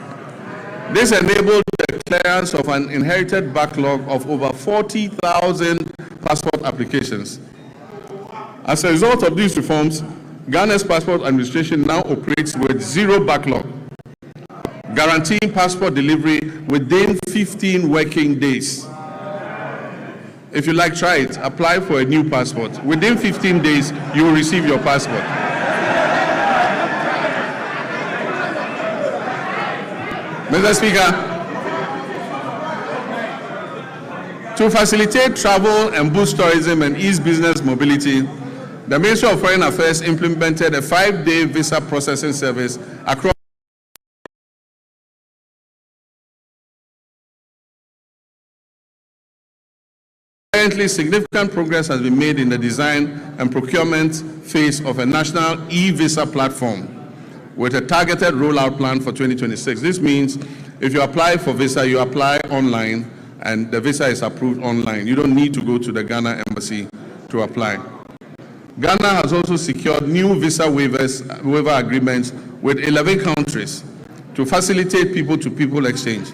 This enabled the clearance of an inherited backlog of over 40,000 passport applications. As a result of these reforms, Ghana's passport administration now operates with 0 backlog, guaranteeing passport delivery within 15 working days. If you like, try it. Apply for a new passport. Within 15 days, you will receive your passport. Mr. Speaker, to facilitate travel and boost tourism and ease business mobility, the Ministry of Foreign Affairs implemented a 5-day visa processing service across. Currently, significant progress has been made in the design and procurement phase of a national e-visa platform with a targeted rollout plan for 2026. This means if you apply for visa, you apply online and the visa is approved online. You don't need to go to the Ghana embassy to apply. Ghana has also secured new visa waiver agreements with 11 countries to facilitate people-to-people exchange.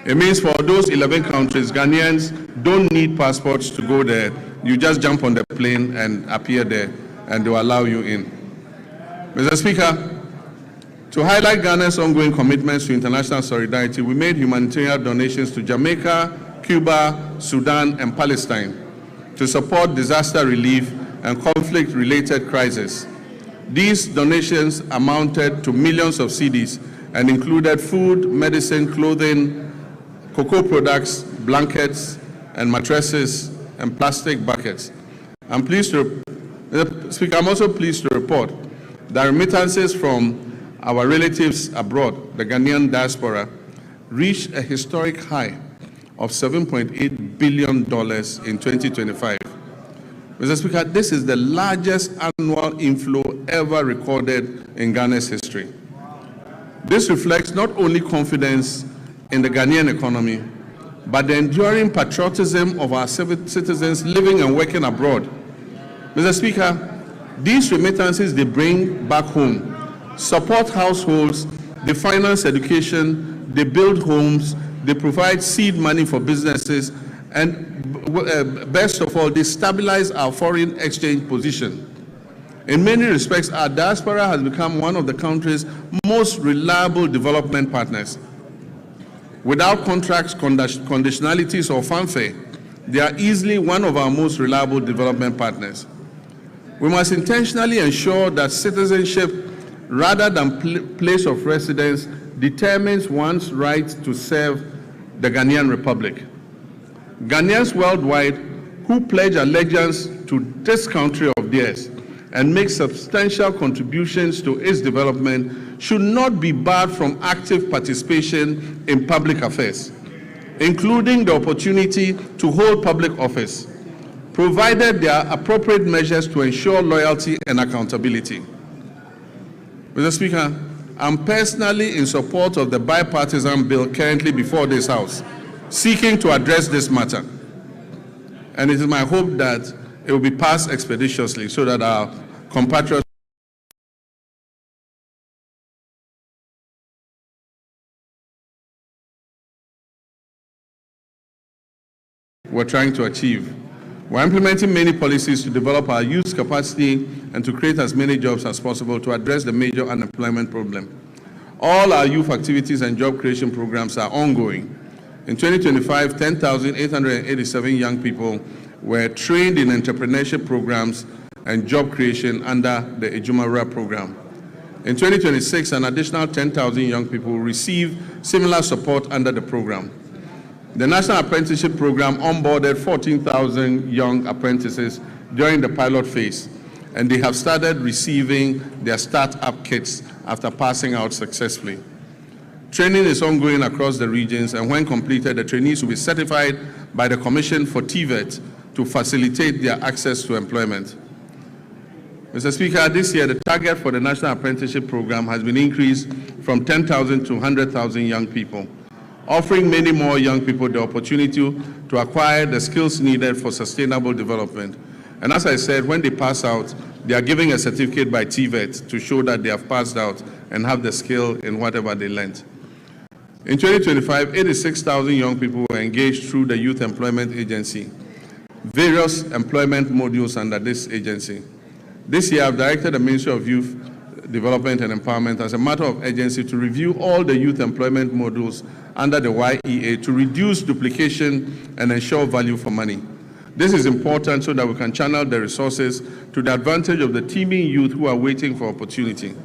It means for those 11 countries, Ghanaians don't need passports to go there. You just jump on the plane and appear there, and they will allow you in. Mr. Speaker, to highlight Ghana's ongoing commitments to international solidarity, we made humanitarian donations to Jamaica, Cuba, Sudan, and Palestine to support disaster relief and conflict-related crises. These donations amounted to millions of cedis and included food, medicine, clothing, cocoa products, blankets, and mattresses, and plastic buckets. I'm also pleased to report that remittances from our relatives abroad, the Ghanaian diaspora, reached a historic high of $7.8 billion in 2025. Mr. Speaker, this is the largest annual inflow ever recorded in Ghana's history. This reflects not only confidence in the Ghanaian economy, but the enduring patriotism of our citizens living and working abroad. Mr. Speaker, these remittances they bring back home support households, they finance education, they build homes, they provide seed money for businesses, and best of all, they stabilize our foreign exchange position. In many respects, our diaspora has become one of the country's most reliable development partners. Without contracts, conditionalities, or fanfare, they are easily one of our most reliable development partners. We must intentionally ensure that citizenship, rather than place of residence, determines one's right to serve the Ghanaian Republic. Ghanaians worldwide who pledge allegiance to this country of theirs and make substantial contributions to its development should not be barred from active participation in public affairs, including the opportunity to hold public office, provided there are appropriate measures to ensure loyalty and accountability. Mr. Speaker, I'm personally in support of the bipartisan bill currently before this House, seeking to address this matter. And it is my hope that it will be passed expeditiously so that our compatriots we're trying to achieve. We're implementing many policies to develop our youth capacity and to create as many jobs as possible to address the major unemployment problem. All our youth activities and job creation programs are ongoing. In 2025, 10,887 young people were trained in entrepreneurship programs and job creation under the Ejumawura program. In 2026, an additional 10,000 young people will receive similar support under the program. The National Apprenticeship Program onboarded 14,000 young apprentices during the pilot phase, and they have started receiving their start-up kits after passing out successfully. Training is ongoing across the regions, and when completed, the trainees will be certified by the Commission for TVET to facilitate their access to employment. Mr. Speaker, this year the target for the National Apprenticeship Program has been increased from 10,000 to 100,000 young people, offering many more young people the opportunity to acquire the skills needed for sustainable development. And as I said, when they pass out, they are giving a certificate by TVET to show that they have passed out and have the skill in whatever they learned. In 2025, 86,000 young people were engaged through the Youth Employment Agency, various employment modules under this agency. This year, I've directed the Ministry of Youth Development and Empowerment as a matter of urgency to review all the youth employment modules under the YEA to reduce duplication and ensure value for money. This is important so that we can channel the resources to the advantage of the teeming youth who are waiting for opportunity.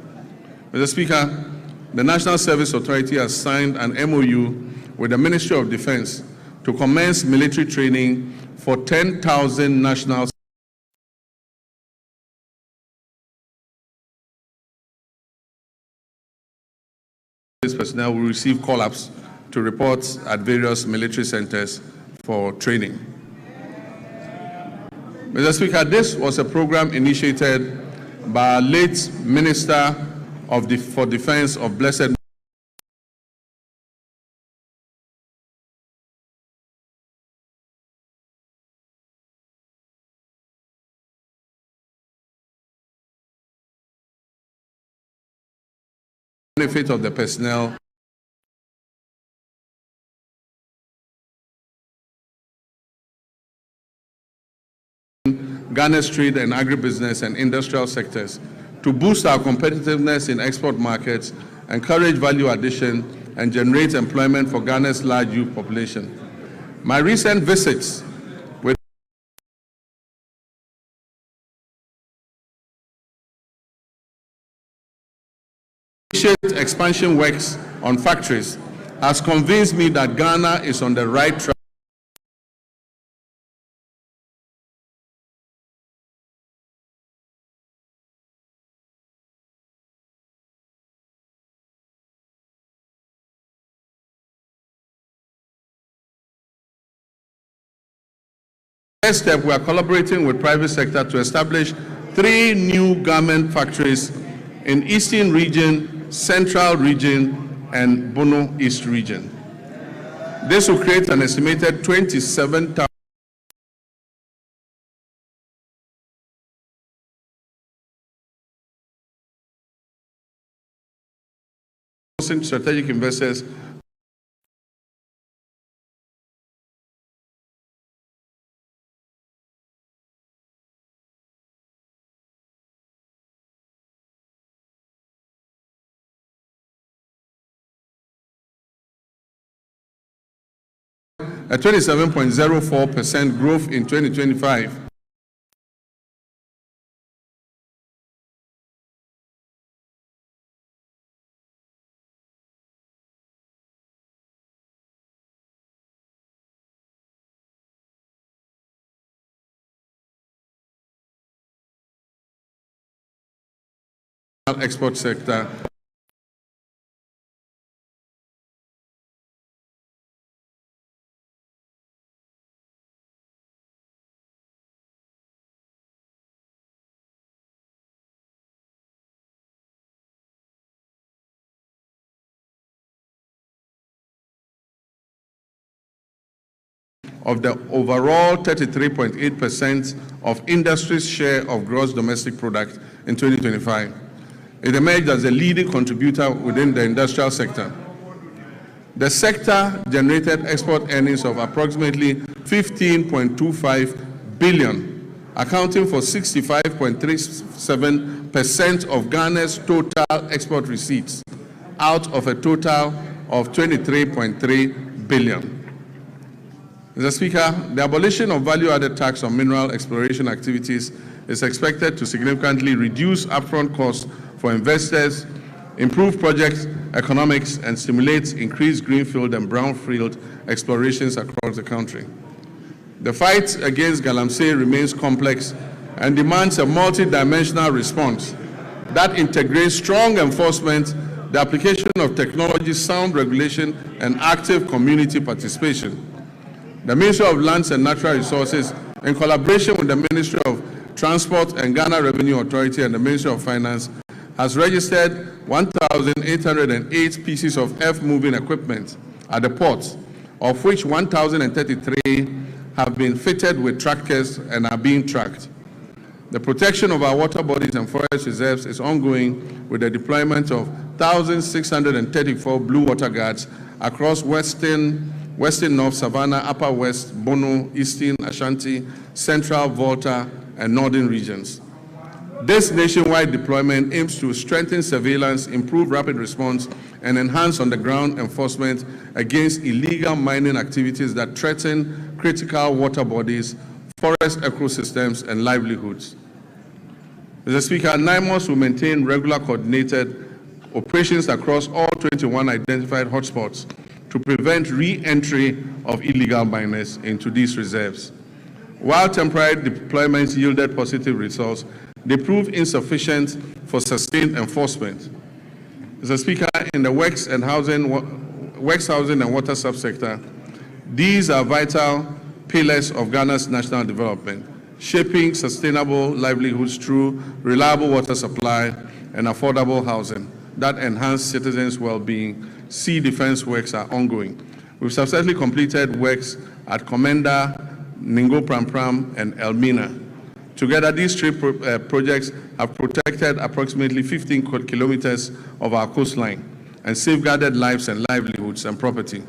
Mr. Speaker, the National Service Authority has signed an MOU with the Ministry of Defense to commence military training for 10,000 national personnel will receive call-ups to report at various military centers for training. Mr. Speaker, this was a program initiated by our late Minister for Defense of Blessed benefit of the personnel Ghana's trade and agribusiness and industrial sectors to boost our competitiveness in export markets, encourage value addition, and generate employment for Ghana's large youth population. My recent visits with expansion works on factories has convinced me that Ghana is on the right track First step, we are collaborating with private sector to establish 3 new garment factories in Eastern Region, Central Region, and Bono East Region. This will create an estimated 27,000 strategic investors a 27.04% growth in 2025. Export sector. Of the overall 33.8% of industry's share of gross domestic product in 2025. It emerged as a leading contributor within the industrial sector. The sector generated export earnings of approximately 15.25 billion, accounting for 65.37% of Ghana's total export receipts, out of a total of 23.3 billion. Mr. Speaker, the abolition of value-added tax on mineral exploration activities is expected to significantly reduce upfront costs for investors, improve project economics, and stimulate increased greenfield and brownfield explorations across the country. The fight against galamsey remains complex and demands a multi-dimensional response that integrates strong enforcement, the application of technology, sound regulation, and active community participation. The Ministry of Lands and Natural Resources, in collaboration with the Ministry of Transport and Ghana Revenue Authority and the Ministry of Finance, has registered 1,808 pieces of earth-moving equipment at the ports, of which 1,033 have been fitted with trackers and are being tracked. The protection of our water bodies and forest reserves is ongoing with the deployment of 1,634 blue water guards across Western North Savannah, Upper West, Bono, Eastern, Ashanti, Central, Volta, and Northern regions. This nationwide deployment aims to strengthen surveillance, improve rapid response, and enhance on-the-ground enforcement against illegal mining activities that threaten critical water bodies, forest ecosystems, and livelihoods. Mr. Speaker, NIMOS will maintain regular coordinated operations across all 21 identified hotspots to prevent re-entry of illegal miners into these reserves. While temporary deployments yielded positive results, they proved insufficient for sustained enforcement. Mr. Speaker, in the works housing and water subsector, these are vital pillars of Ghana's national development, shaping sustainable livelihoods through reliable water supply and affordable housing that enhance citizens' well-being. Sea defense works are ongoing. We've successfully completed works at Komenda, Ningo Prampram, and Elmina. Together, these three projects have protected approximately 15 kilometers of our coastline and safeguarded lives and livelihoods and property.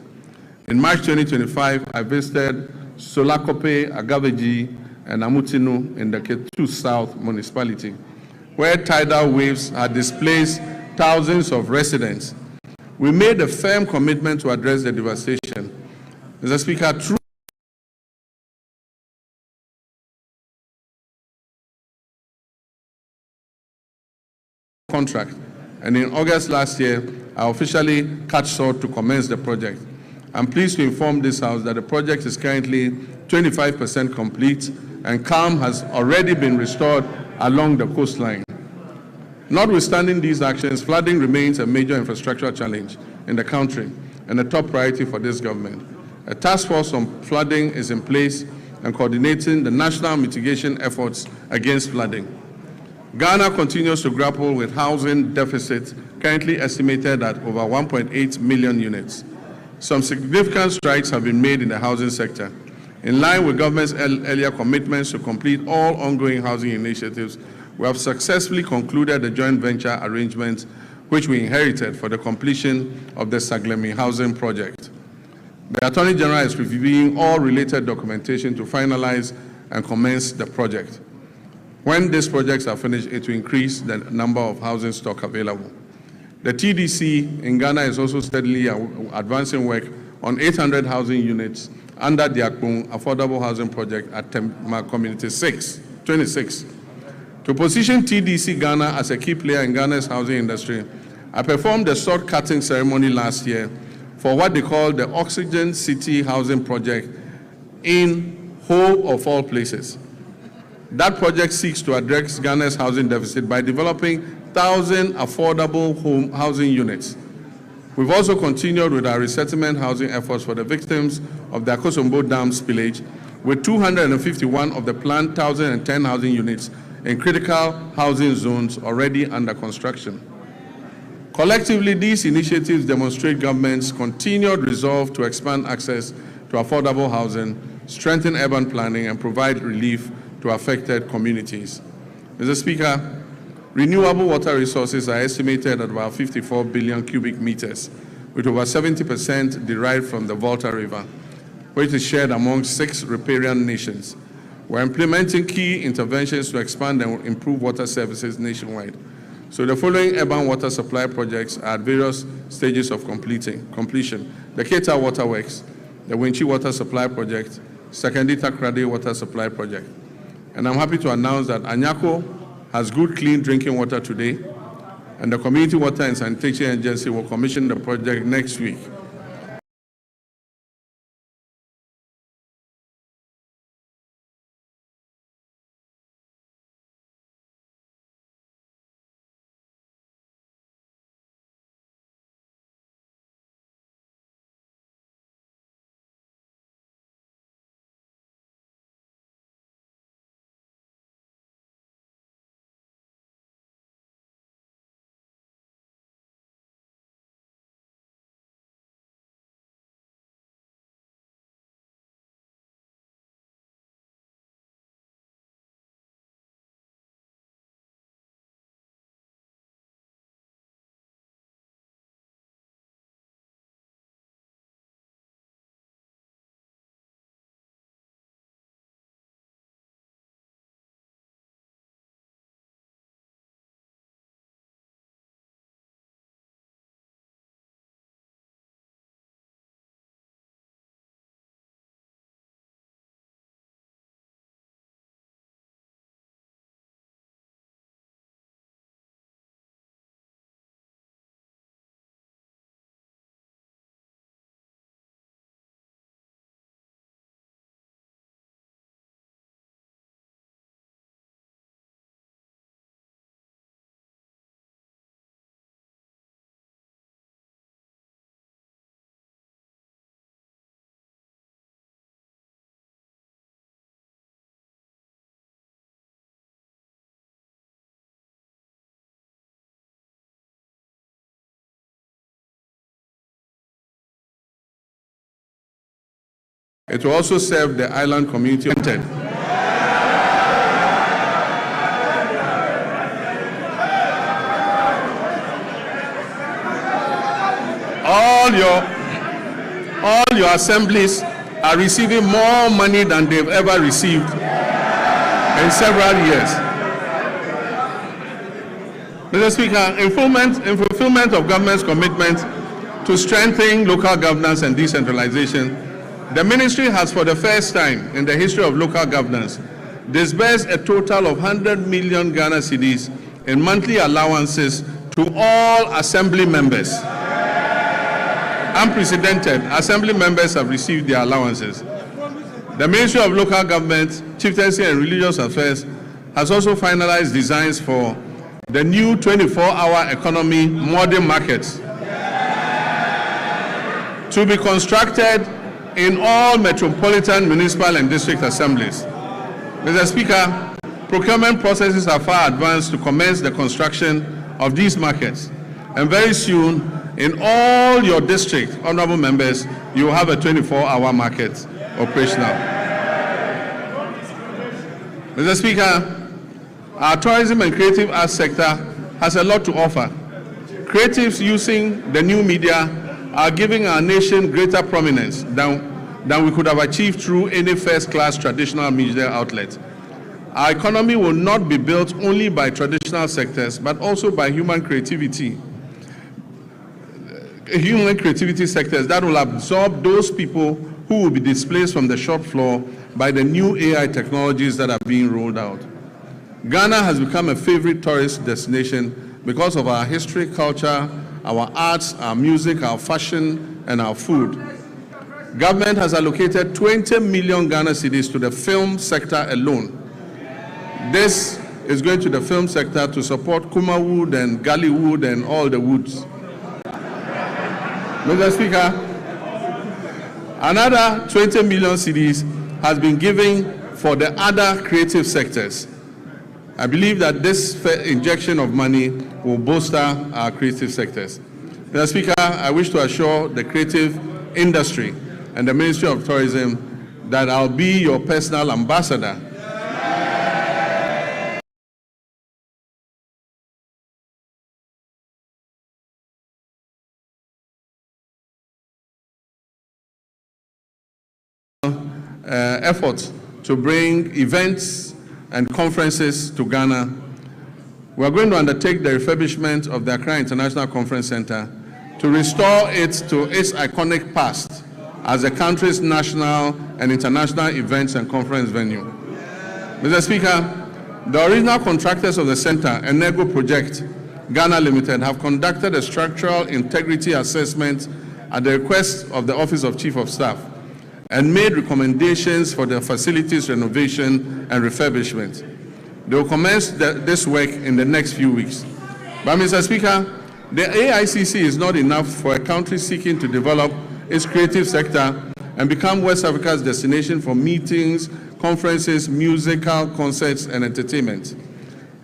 In March 2025, I visited Solakope, Agaveji, and Amutinu in the Ketu South municipality, where tidal waves had displaced thousands of residents. We made a firm commitment to address the devastation. Mr. Speaker, through contract, and in August last year, I officially cut short to commence the project. I'm pleased to inform this House that the project is currently 25% complete and calm has already been restored along the coastline. Notwithstanding these actions, flooding remains a major infrastructural challenge in the country and a top priority for this government. A task force on flooding is in place and coordinating the national mitigation efforts against flooding. Ghana continues to grapple with housing deficits currently estimated at over 1.8 million units. Some significant strides have been made in the housing sector. In line with government's earlier commitments to complete all ongoing housing initiatives, we have successfully concluded the joint venture arrangements which we inherited for the completion of the Saglemi housing project. The Attorney General is reviewing all related documentation to finalize and commence the project. When these projects are finished, it will increase the number of housing stock available. The TDC in Ghana is also steadily advancing work on 800 housing units under the Akpong Affordable Housing Project at Tema Community 26. To position TDC Ghana as a key player in Ghana's housing industry, I performed a sword cutting ceremony last year for what they call the Oxygen City Housing Project in Ho of all places. That project seeks to address Ghana's housing deficit by developing 1,000 affordable housing units. We've also continued with our resettlement housing efforts for the victims of the Akosombo Dam spillage, with 251 of the planned 1,010 housing units in critical housing zones already under construction. Collectively, these initiatives demonstrate government's continued resolve to expand access to affordable housing, strengthen urban planning, and provide relief to affected communities. Mr. Speaker, renewable water resources are estimated at about 54 billion cubic meters, with over 70% derived from the Volta River, which is shared among 6 riparian nations. We're implementing key interventions to expand and improve water services nationwide. So the following urban water supply projects are at various stages of completion. The Keta Water Works, the Winchi Water Supply Project, Sekendita Krade Water Supply Project. And I'm happy to announce that Anyako has good, clean drinking water today, and the Community Water and Sanitation Agency will commission the project next week. It will also serve the island community. All your assemblies are receiving more money than they've ever received in several years. Mr. Speaker, in fulfillment of government's commitment to strengthen local governance and decentralization, the ministry has, for the first time in the history of local governance, disbursed a total of 100 million Ghana cedis in monthly allowances to all assembly members. Unprecedented, assembly members have received their allowances. The Ministry of Local Government, Chieftaincy and Religious Affairs has also finalized designs for the new 24-hour economy modern markets to be constructed in all metropolitan, municipal and district assemblies. Mr. Speaker, procurement processes are far advanced to commence the construction of these markets, and very soon in all your district, honorable members, you will have a 24-hour market operational. Mr. Speaker, our tourism and creative arts sector has a lot to offer. Creatives using the new media are giving our nation greater prominence than we could have achieved through any first-class traditional media outlet. Our economy will not be built only by traditional sectors, but also by human creativity sectors that will absorb those people who will be displaced from the shop floor by the new AI technologies that are being rolled out. Ghana has become a favorite tourist destination because of our history, culture, our arts, our music, our fashion, and our food. Government has allocated 20 million Ghana cedis to the film sector alone. This is going to the film sector to support Kuma wood and Gali wood and all the woods. Mr. Speaker, another 20 million cedis has been given for the other creative sectors. I believe that this injection of money will bolster our creative sectors. Mr. Speaker, I wish to assure the creative industry and the Ministry of Tourism that I'll be your personal ambassador . Efforts to bring events and conferences to Ghana. We are going to undertake the refurbishment of the Accra International Conference Center to restore it to its iconic past as the country's national and international events and conference venue. Mr. Speaker, the original contractors of the center, Enego Project Ghana Limited, have conducted a structural integrity assessment at the request of the Office of Chief of Staff and made recommendations for the facilities renovation and refurbishment. They will commence this work in the next few weeks. But Mr. Speaker, the AICC is not enough for a country seeking to develop its creative sector and become West Africa's destination for meetings, conferences, musical concerts, and entertainment.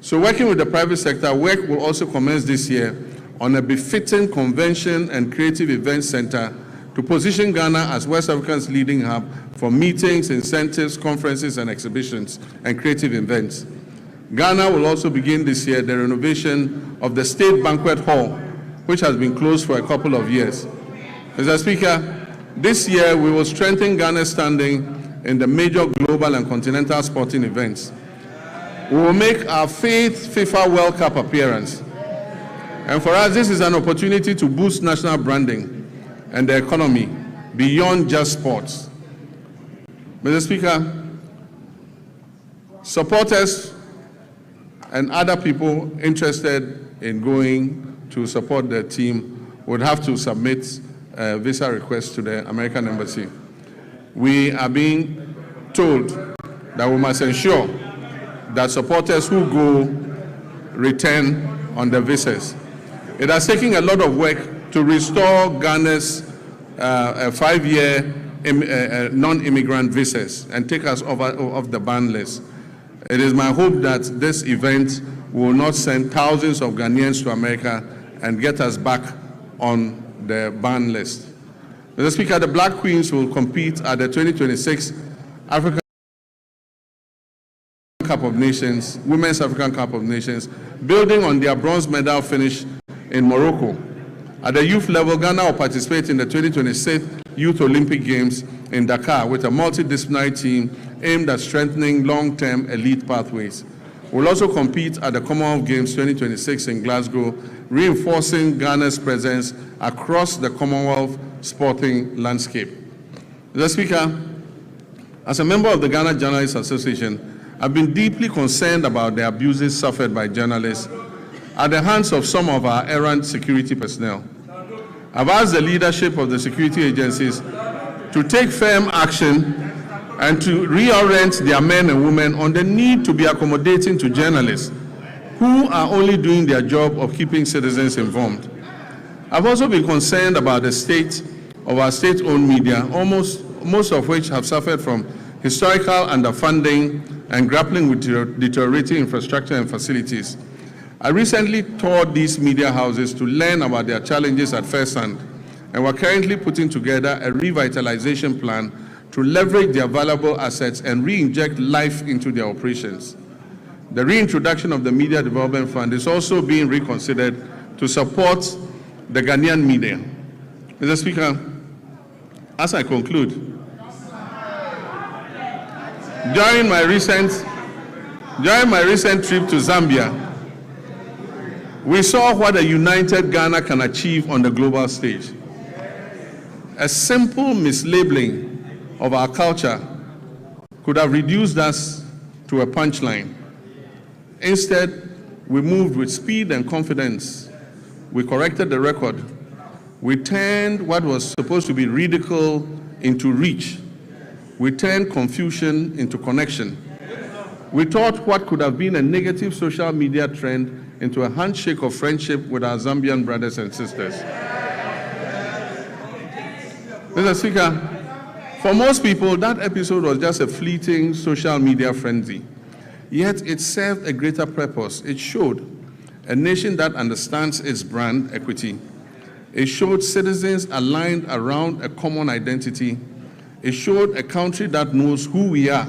So working with the private sector, work will also commence this year on a befitting convention and creative events center to position Ghana as West Africa's leading hub for meetings, incentives, conferences, and exhibitions and creative events. Ghana will also begin this year the renovation of the State Banquet Hall, which has been closed for a couple of years. Mr. Speaker, this year we will strengthen Ghana's standing in the major global and continental sporting events. We will make our 5th FIFA World Cup appearance. And for us, this is an opportunity to boost national branding and the economy beyond just sports. Mr. Speaker, supporters and other people interested in going to support the team would have to submit a visa request to the American Embassy. We are being told that we must ensure that supporters who go return on the visas. It has taken a lot of work to restore Ghana's 5-year non-immigrant visas and take us off the ban list. It is my hope that this event will not send thousands of Ghanaians to America and get us back on the ban list. Mr. Speaker, the Black Queens will compete at the 2026 African Cup of Nations, Women's African Cup of Nations, building on their bronze medal finish in Morocco. At the youth level, Ghana will participate in the 2026 Youth Olympic Games in Dakar with a multidisciplinary team aimed at strengthening long-term elite pathways. We'll also compete at the Commonwealth Games 2026 in Glasgow, reinforcing Ghana's presence across the Commonwealth sporting landscape. Mr. Speaker, as a member of the Ghana Journalists Association, I've been deeply concerned about the abuses suffered by journalists at the hands of some of our errant security personnel. I've asked the leadership of the security agencies to take firm action and to reorient their men and women on the need to be accommodating to journalists who are only doing their job of keeping citizens informed. I've also been concerned about the state of our state-owned media, most of which have suffered from historical underfunding and grappling with deteriorating infrastructure and facilities. I recently toured these media houses to learn about their challenges at first hand, and we're currently putting together a revitalization plan to leverage their valuable assets and re-inject life into their operations. The reintroduction of the Media Development Fund is also being reconsidered to support the Ghanaian media. Mr. Speaker, as I conclude, during my recent trip to Zambia, we saw what a united Ghana can achieve on the global stage. A simple mislabeling of our culture could have reduced us to a punchline. Instead, we moved with speed and confidence. We corrected the record. We turned what was supposed to be ridicule into reach. We turned confusion into connection. We taught what could have been a negative social media trend into a handshake of friendship with our Zambian brothers and sisters. Mr. Speaker, for most people, that episode was just a fleeting social media frenzy. Yet it served a greater purpose. It showed a nation that understands its brand equity. It showed citizens aligned around a common identity. It showed a country that knows who we are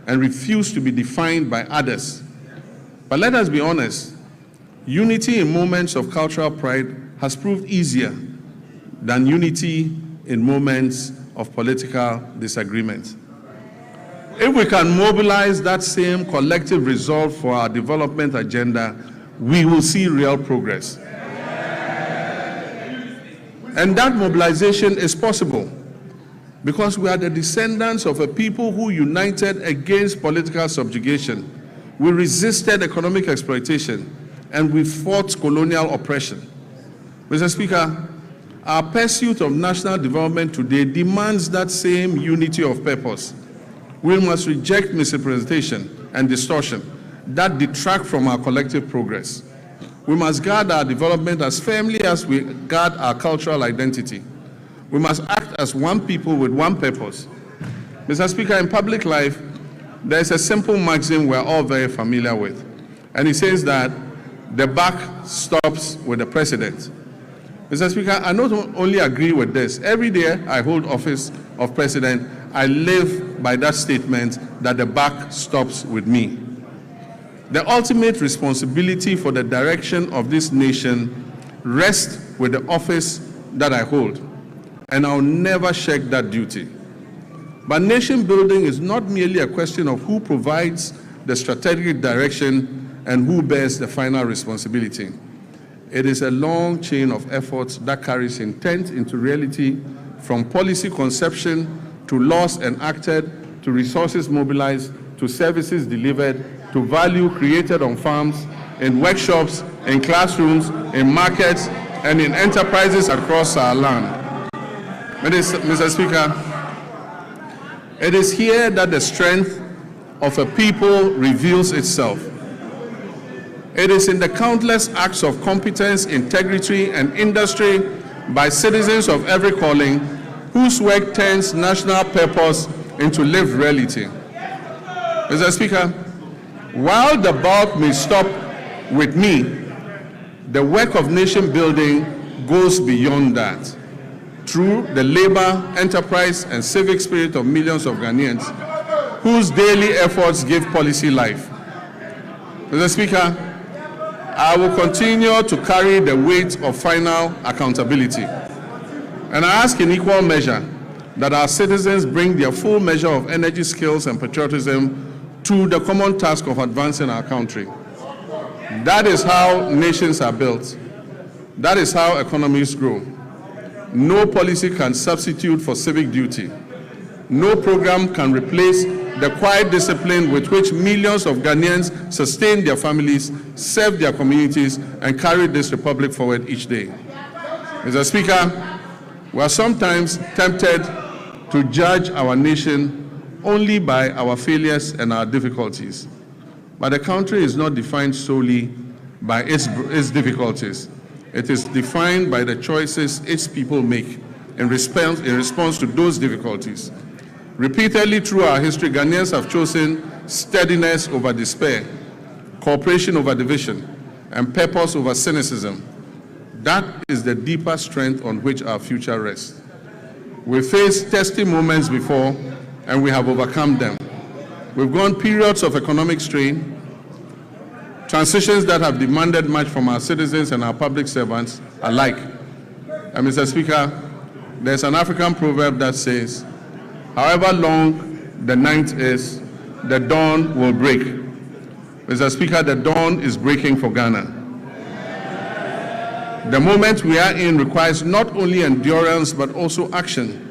and refused to be defined by others. But let us be honest, unity in moments of cultural pride has proved easier than unity in moments of political disagreement. If we can mobilize that same collective resolve for our development agenda, we will see real progress. And that mobilization is possible because we are the descendants of a people who united against political subjugation. We resisted economic exploitation and we fought colonial oppression. Mr. Speaker, our pursuit of national development today demands that same unity of purpose. We must reject misrepresentation and distortion that detract from our collective progress. We must guard our development as firmly as we guard our cultural identity. We must act as one people with one purpose. Mr. Speaker, in public life, there is a simple maxim we're all very familiar with, and it says that the buck stops with the president. Mr. Speaker, I not only agree with this, every day I hold office of president, I live by that statement that the buck stops with me. The ultimate responsibility for the direction of this nation rests with the office that I hold, and I'll never shirk that duty. But nation building is not merely a question of who provides the strategic direction and who bears the final responsibility. It is a long chain of efforts that carries intent into reality, from policy conception to laws enacted, to resources mobilized, to services delivered, to value created on farms, in workshops, in classrooms, in markets, and in enterprises across our land. Mr. Speaker, it is here that the strength of a people reveals itself. It is in the countless acts of competence, integrity, and industry by citizens of every calling whose work turns national purpose into lived reality. Mr. Speaker, while the bulk may stop with me, the work of nation building goes beyond that. through the labor, enterprise, and civic spirit of millions of Ghanaians whose daily efforts give policy life. Mr. Speaker, I will continue to carry the weight of final accountability. And I ask in equal measure that our citizens bring their full measure of energy, skills, and patriotism to the common task of advancing our country. That is how nations are built. That is how economies grow. No policy can substitute for civic duty. No program can replace the quiet discipline with which millions of Ghanaians sustain their families, serve their communities, and carry this republic forward each day. Mr. Speaker, we are sometimes tempted to judge our nation only by our failures and our difficulties. But the country is not defined solely by its difficulties. It is defined by the choices its people make in response to those difficulties. Repeatedly through our history, Ghanaians have chosen steadiness over despair, cooperation over division, and purpose over cynicism. That is the deeper strength on which our future rests. We faced testy moments before, and we have overcome them. We've gone periods of economic strain, transitions that have demanded much from our citizens and our public servants alike. And Mr. Speaker, there's an African proverb that says, however long the night is, the dawn will break. Mr. Speaker, the dawn is breaking for Ghana. The moment we are in requires not only endurance, but also action.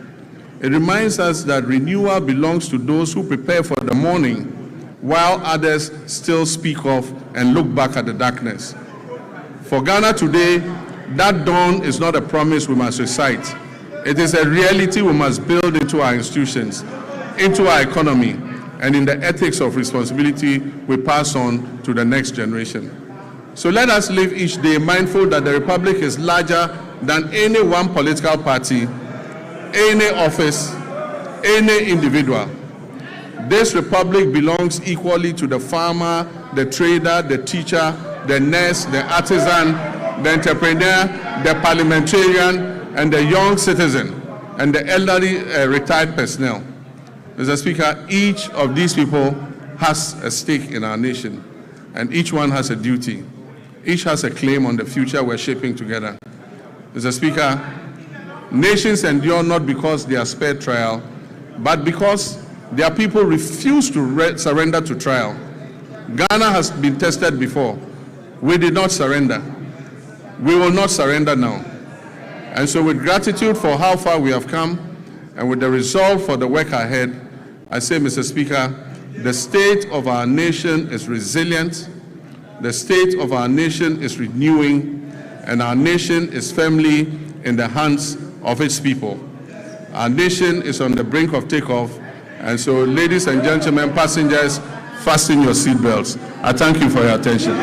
It reminds us that renewal belongs to those who prepare for the morning, while others still speak of and look back at the darkness. For Ghana today, that dawn is not a promise we must recite. It is a reality we must build into our institutions, into our economy, and in the ethics of responsibility we pass on to the next generation. So let us live each day mindful that the Republic is larger than any one political party, any office, any individual. This Republic belongs equally to the farmer, the trader, the teacher, the nurse, the artisan, the entrepreneur, the parliamentarian, and the young citizen, and the elderly retired personnel. Mr. Speaker, each of these people has a stake in our nation, and each one has a duty. Each has a claim on the future we're shaping together. Mr. Speaker, nations endure not because they are spared trial, but because their people refuse to surrender to trial. Ghana has been tested before. We did not surrender. We will not surrender now. And so with gratitude for how far we have come, and with the resolve for the work ahead, I say, Mr. Speaker, the state of our nation is resilient, the state of our nation is renewing, and our nation is firmly in the hands of its people. Our nation is on the brink of takeoff, and so ladies and gentlemen, passengers, fasten your seatbelts. I thank you for your attention.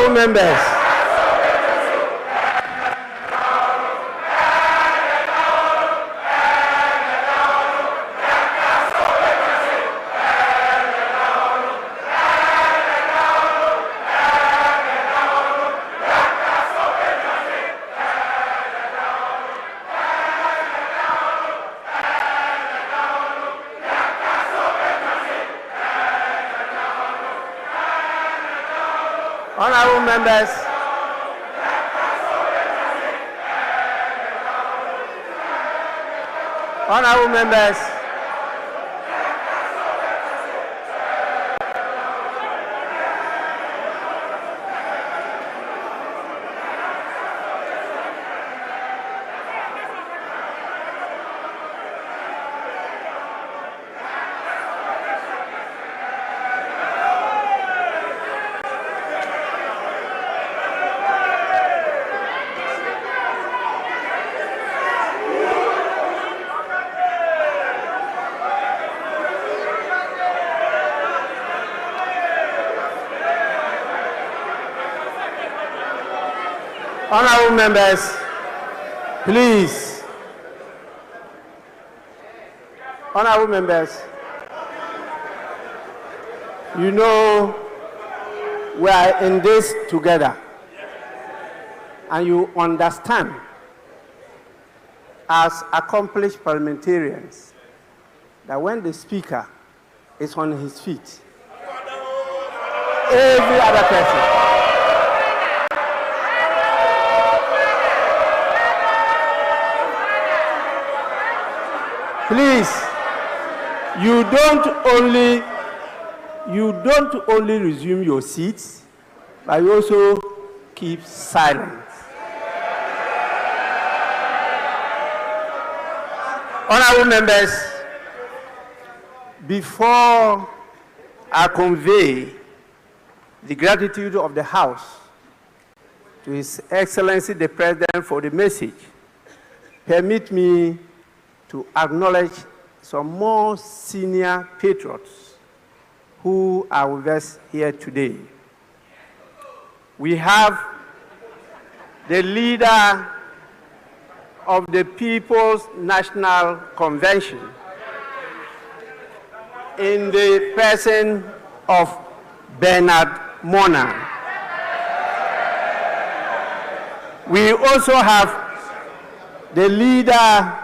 Honorable members. Honorable members. Honorable members. Honorable members, please. Honorable members, you know we are in this together, and you understand as accomplished parliamentarians that when the speaker is on his feet, every other person please, you don't only resume your seats, but you also keep silent. Honorable members, before I convey the gratitude of the House to His Excellency the President for the message, permit me to acknowledge some more senior patriots who are with us here today. We have the leader of the People's National Convention in the person of Bernard Mona. We also have the leader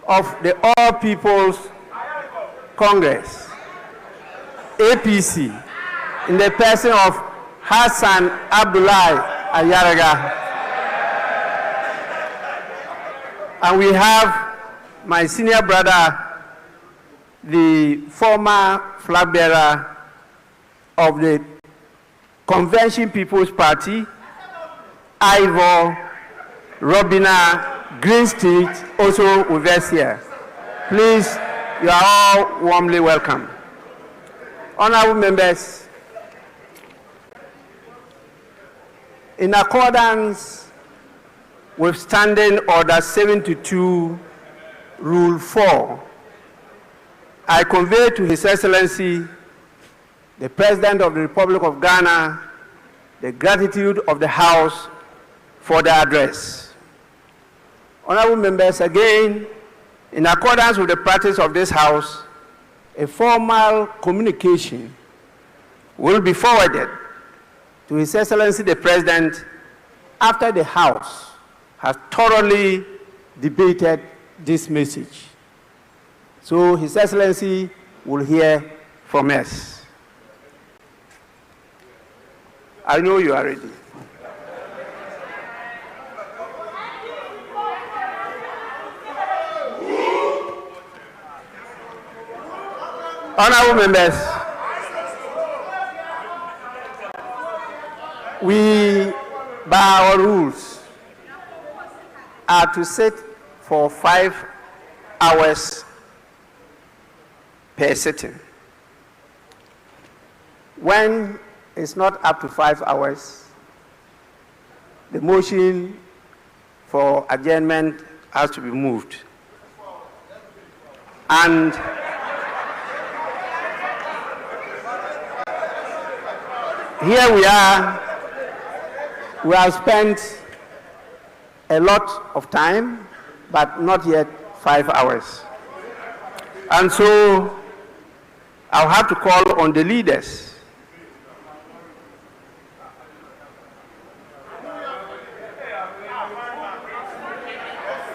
of the All People's Congress, APC, in the person of Hassan Abdullahi Ayaraga. And we have my senior brother, the former flag bearer of the Convention People's Party, Ivor Robina Greenstreet, also with us here. Please, you are all warmly welcome. Honorable members, in accordance with Standing Order 72, Rule 4, I convey to His Excellency, the President of the Republic of Ghana, the gratitude of the House for the address. Honorable members, again, in accordance with the practice of this House, a formal communication will be forwarded to His Excellency the President after the House has thoroughly debated this message. So His Excellency will hear from us. I know you are ready. Honorable members, we, by our rules, are to sit for 5 hours per sitting. When it's not up to 5 hours, the motion for adjournment has to be moved. And here we are. We have spent a lot of time, but not yet 5 hours. And so I'll have to call on the leaders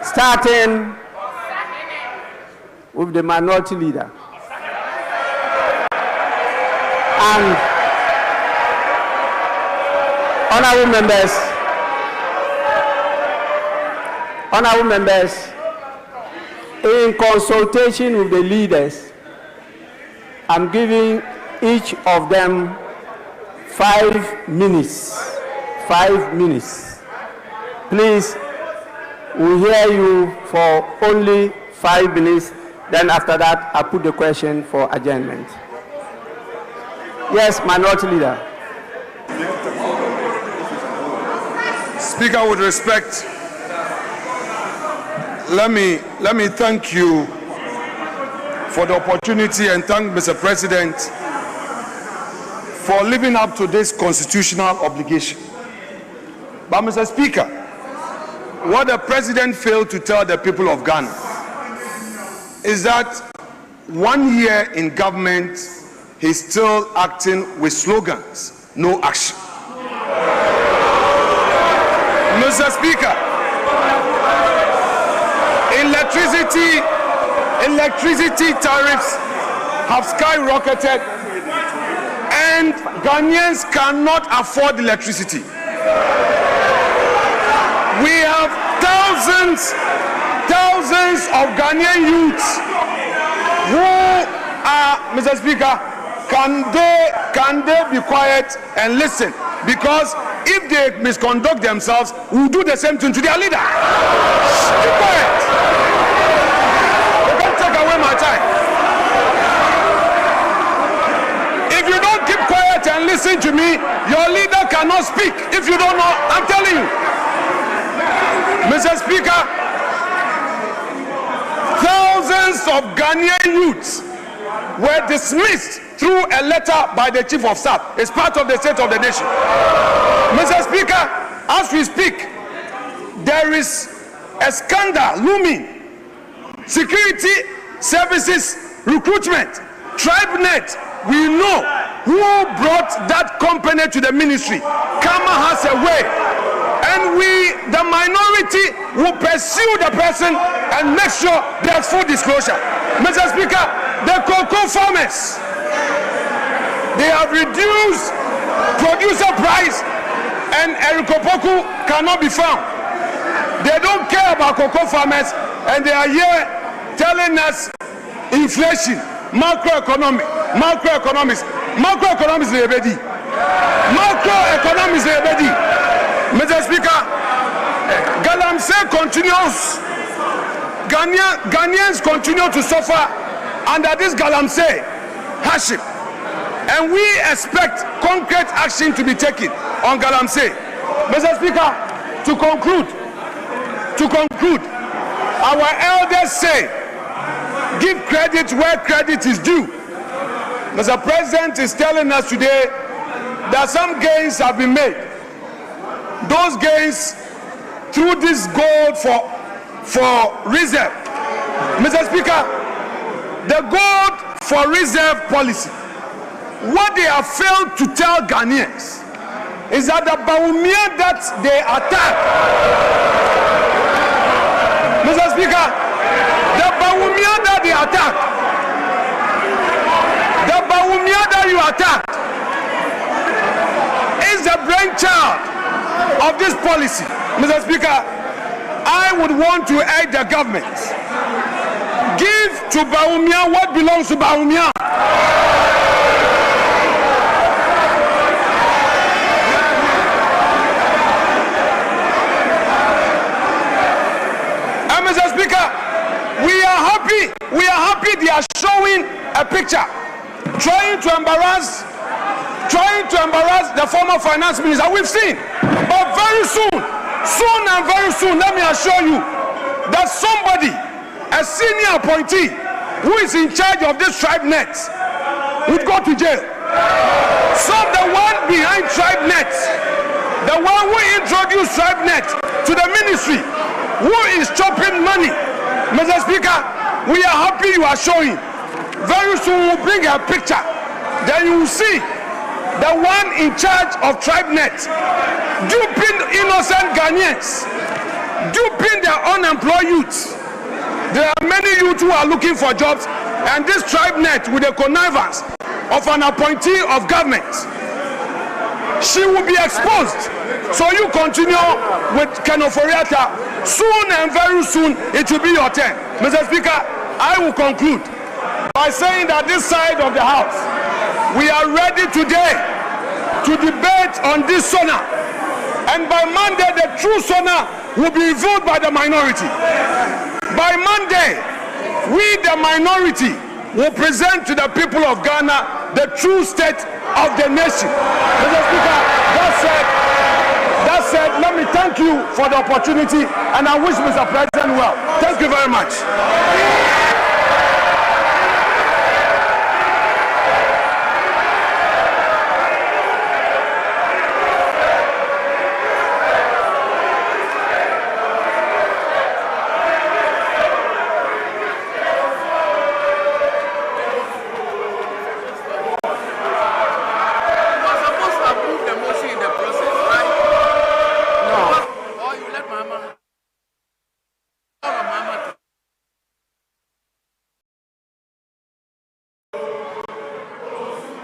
starting with the minority leader. And honorable members, in consultation with the leaders, I'm giving each of them 5 minutes. 5 minutes. Please, we'll hear you for only 5 minutes. Then after that, I'll put the question for adjournment. Yes, minority leader. Speaker, with respect, let me thank you for the opportunity and thank Mr. President for living up to this constitutional obligation. But Mr. Speaker, what the President failed to tell the people of Ghana is that 1 year in government, he's still acting with slogans, no action. Mr. Speaker, electricity tariffs have skyrocketed and Ghanaians cannot afford electricity. We have thousands of Ghanaian youths who are, Mr. Speaker, can they be quiet and listen? Because if they misconduct themselves, we'll do the same thing to their leader. Be quiet. You can't take away my time. If you don't keep quiet and listen to me, your leader cannot speak. If you don't know, I'm telling you. Mr. Speaker, thousands of Ghanaian youths were dismissed through a letter by the Chief of Staff. It's part of the State of the Nation. Mr. Speaker, as we speak, there is a scandal looming. Security services recruitment, TribeNet, we know who brought that company to the ministry. Kama has a way. And we, the minority, will pursue the person and make sure there's full disclosure. Mr. Speaker, the cocoa farmers, they have reduced producer price and Erikopoku cannot be found. They don't care about cocoa farmers and they are here telling us inflation, macroeconomics, Mr. Speaker, Galamsey continues. Ghanaians continue to suffer under this Galamsey hardship. And we expect concrete action to be taken on Galamsey. Mr. Speaker, to conclude, our elders say, give credit where credit is due. Mr. President is telling us today that some gains have been made. Those gains through this gold for reserve. Mr. Speaker, the gold for reserve policy, what they have failed to tell Ghanaians is that the Bawumia that they attack, Mr. Speaker, the Bawumia that they attack, the Bawumia that you attacked is the brainchild of this policy. Mr. Speaker, I would want to urge the government, give to Bawumia what belongs to Bawumia. And Mr. Speaker, we are happy they are showing a picture, trying to embarrass the former finance minister. We've seen. But very soon, let me assure you that somebody, a senior appointee who is in charge of this TribeNet, would go to jail. So the one behind TribeNet, the one who introduced TribeNet to the ministry, who is chopping money, Mr. Speaker, we are happy you are showing. Very soon we'll bring a picture. Then you will see the one in charge of TribeNet duping innocent Ghanaians, duping their unemployed youths. There are many youth who are looking for jobs, and this TribeNet, with the connivance of an appointee of government, she will be exposed. So you continue with Kenoforiata. Soon and very soon it will be your turn. Mr. Speaker, I will conclude by saying that this side of the house, we are ready today to debate on this SONA. And by Monday, the true SONA will be revealed by the minority. By Monday, we, the minority, will present to the people of Ghana the true state of the nation. Mr. Speaker, that said, let me thank you for the opportunity, and I wish Mr. President well. Thank you very much.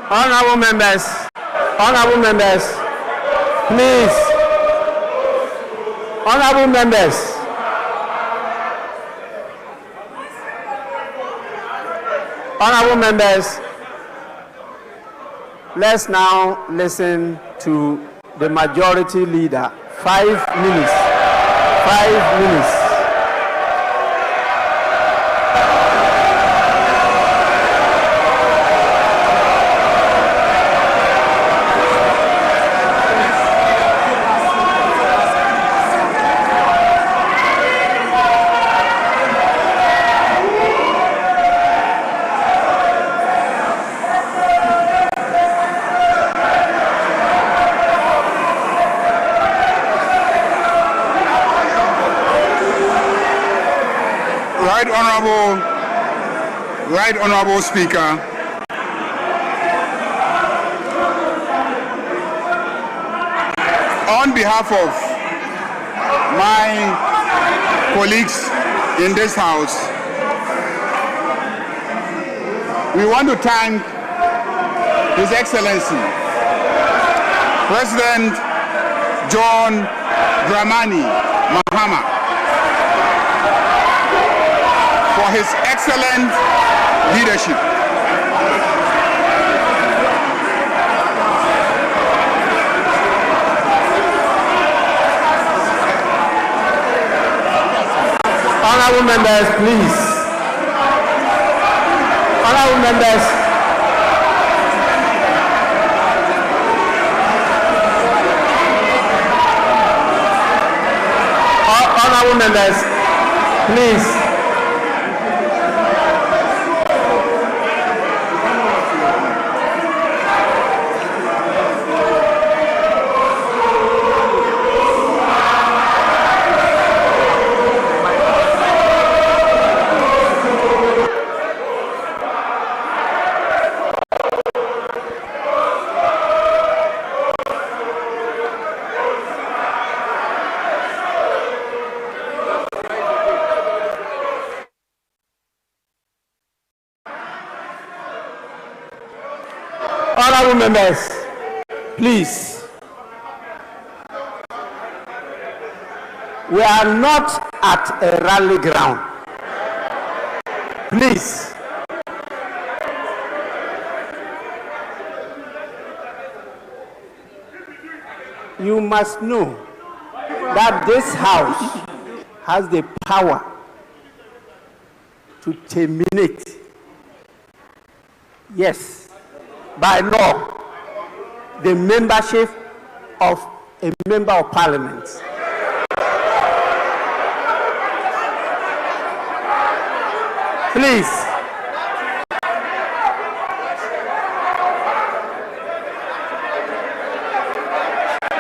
Honorable members, please. Honorable members, let's now listen to the majority leader. 5 minutes. 5 minutes. Right Honorable Speaker, on behalf of my colleagues in this house, we want to thank His Excellency President John Dramani Mahama for his excellent leadership. Honorable members, please. Honorable members. Honorable members, please. Honorable members, please. We are not at a rally ground. Please. You must know that this house has the power to terminate, yes, by law, the membership of a member of parliament. Please.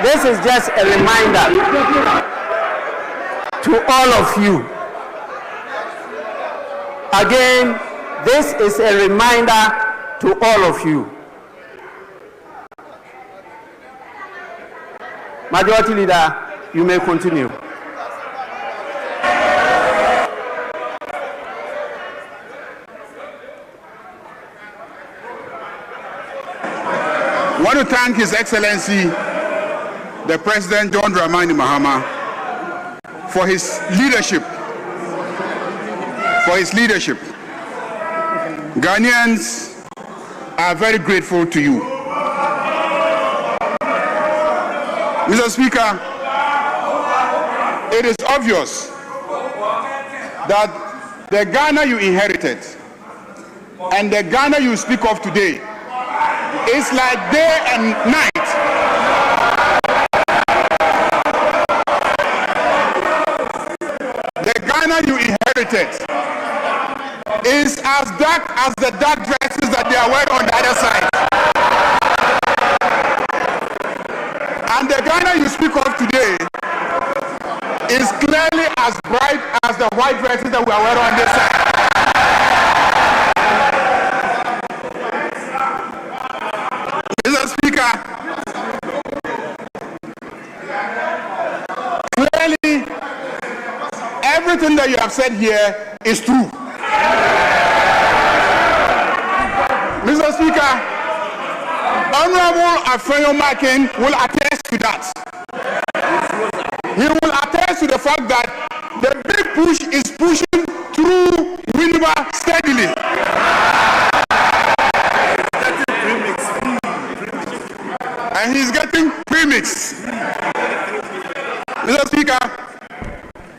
This is just a reminder to all of you. Again, this is a reminder to all of you. Majority Leader, you may continue. I want to thank His Excellency, the President John Dramani Mahama, for his leadership. Ghanaians are very grateful to you. Mr. Speaker, it is obvious that the Ghana you inherited and the Ghana you speak of today is like day and night. The Ghana you inherited is as dark as the dark dresses that they are wearing on the other side. And the Ghana you speak of today is clearly as bright as the white dresses that we are wearing on this side. Mr. Speaker, clearly everything that you have said here is true. Mr. Speaker, Honorable Afenyo Makin will attest to that. He will attest to the fact that the big push is pushing through Winneba steadily. And he's getting premix. Mr. Speaker,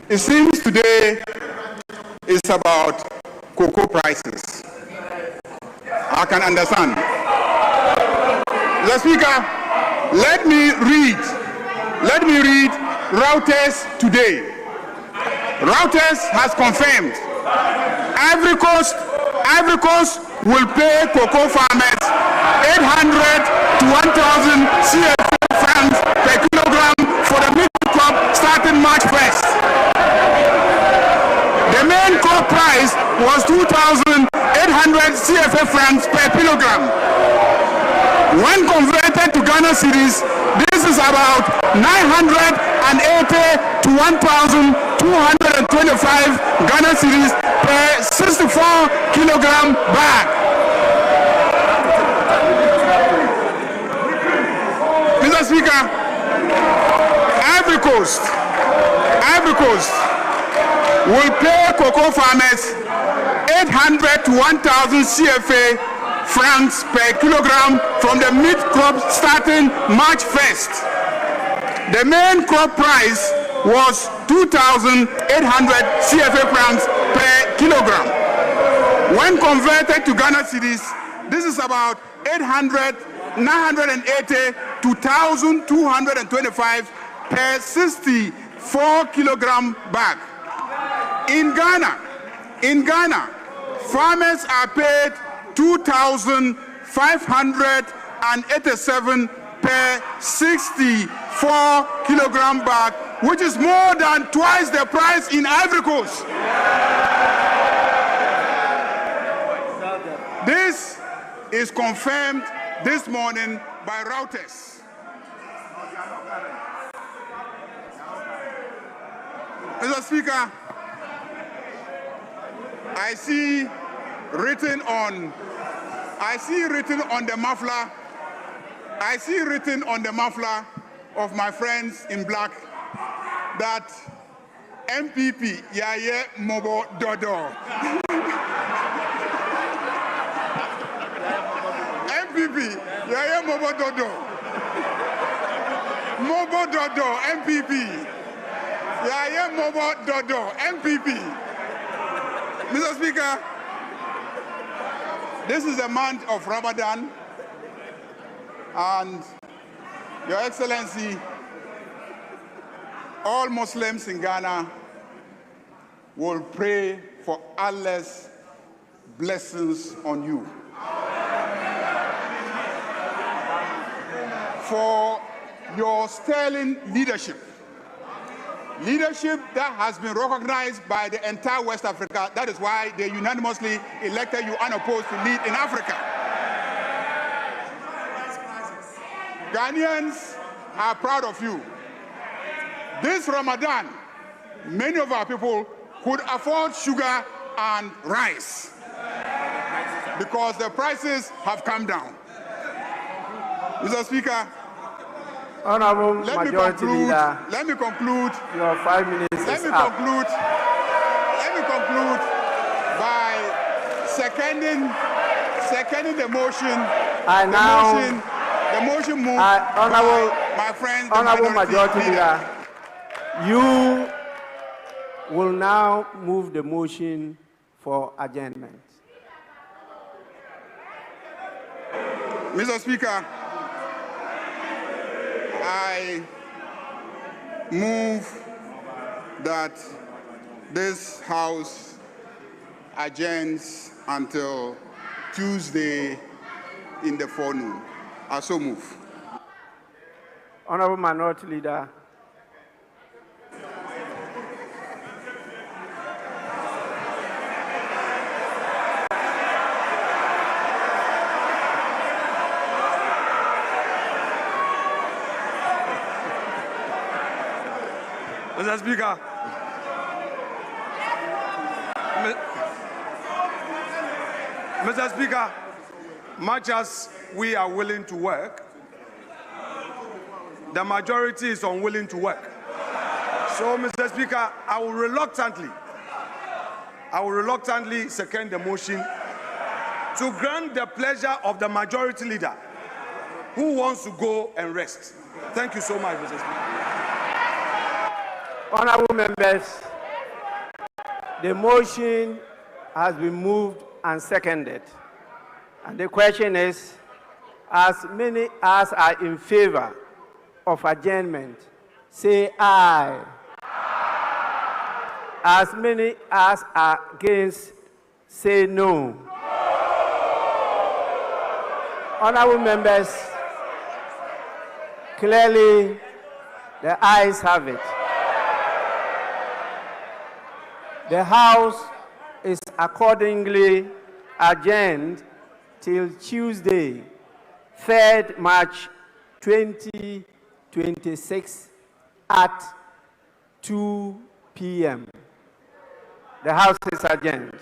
it seems today is about cocoa prices. I can understand. Mr. Speaker, let me read Reuters today. Reuters has confirmed Ivory Coast will pay cocoa farmers 800 to 1,000 CFA francs per kilogram for the mid crop starting March 1st. The main crop price was 2,800 CFA francs per kilogram. When converted to Ghana cedis, this is about 980 to 1,225 Ghana cedis per 64 kilogram bag. Mr. Speaker, Ivory Coast will pay cocoa farmers 800 to 1,000 CFA francs per kilogram from the mid-crop starting March 1st. The main crop price was 2,800 CFA francs per kilogram. When converted to Ghana cedis, this is about 980 to 1,225 per 64 kilogram bag. In Ghana, farmers are paid 2,587 per 64 kilogram bag, which is more than twice the price in Ivory Coast. This is confirmed this morning by Reuters. Mr. Speaker, I see written on the muffler of my friends in black that MPP Yaye Mobo Dodo. MPP Yaye Mobo Dodo. Mobo Dodo MPP. Yaye Mobo Dodo MPP. Mr. Speaker, this is the month of Ramadan, and Your Excellency, all Muslims in Ghana will pray for Allah's blessings on you. For your sterling leadership. Leadership that has been recognized by the entire West Africa. That is why they unanimously elected you unopposed to lead in Africa. Ghanaians are proud of you. This Ramadan, many of our people could afford sugar and rice because the prices have come down. Mr. Speaker, Honorable Majority Leader, let me conclude. Your 5 minutes Let is me up. conclude by seconding the motion. The motion moved by my friend, the Honorable Majority Leader. You will now move the motion for adjournment. Mr. Speaker, I move that this House adjourns until Tuesday in the forenoon. I so move. Honorable Minority Leader. Mr. Speaker, Mr. Speaker, much as we are willing to work, the majority is unwilling to work. So, Mr. Speaker, I will reluctantly second the motion to grant the pleasure of the majority leader who wants to go and rest. Thank you so much, Mr. Speaker. Honorable members, the motion has been moved and seconded. And the question is, as many as are in favor of adjournment, say aye. As many as are against, say no. Honorable members, clearly the ayes have it. The House is accordingly adjourned till Tuesday, 3rd March 2026 at 2 p.m. The House is adjourned.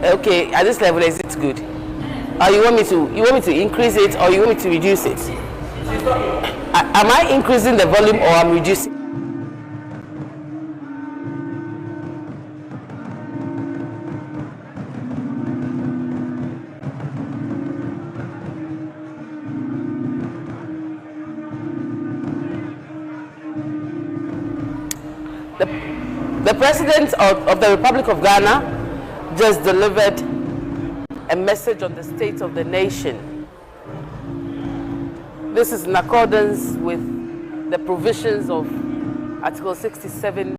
Okay, at this level, is it good? Or you want me to increase it, or you want me to reduce it? Am I increasing the volume, or I'm reducing? The President of the Republic of Ghana just delivered a message on the state of the nation. This is in accordance with the provisions of Article 67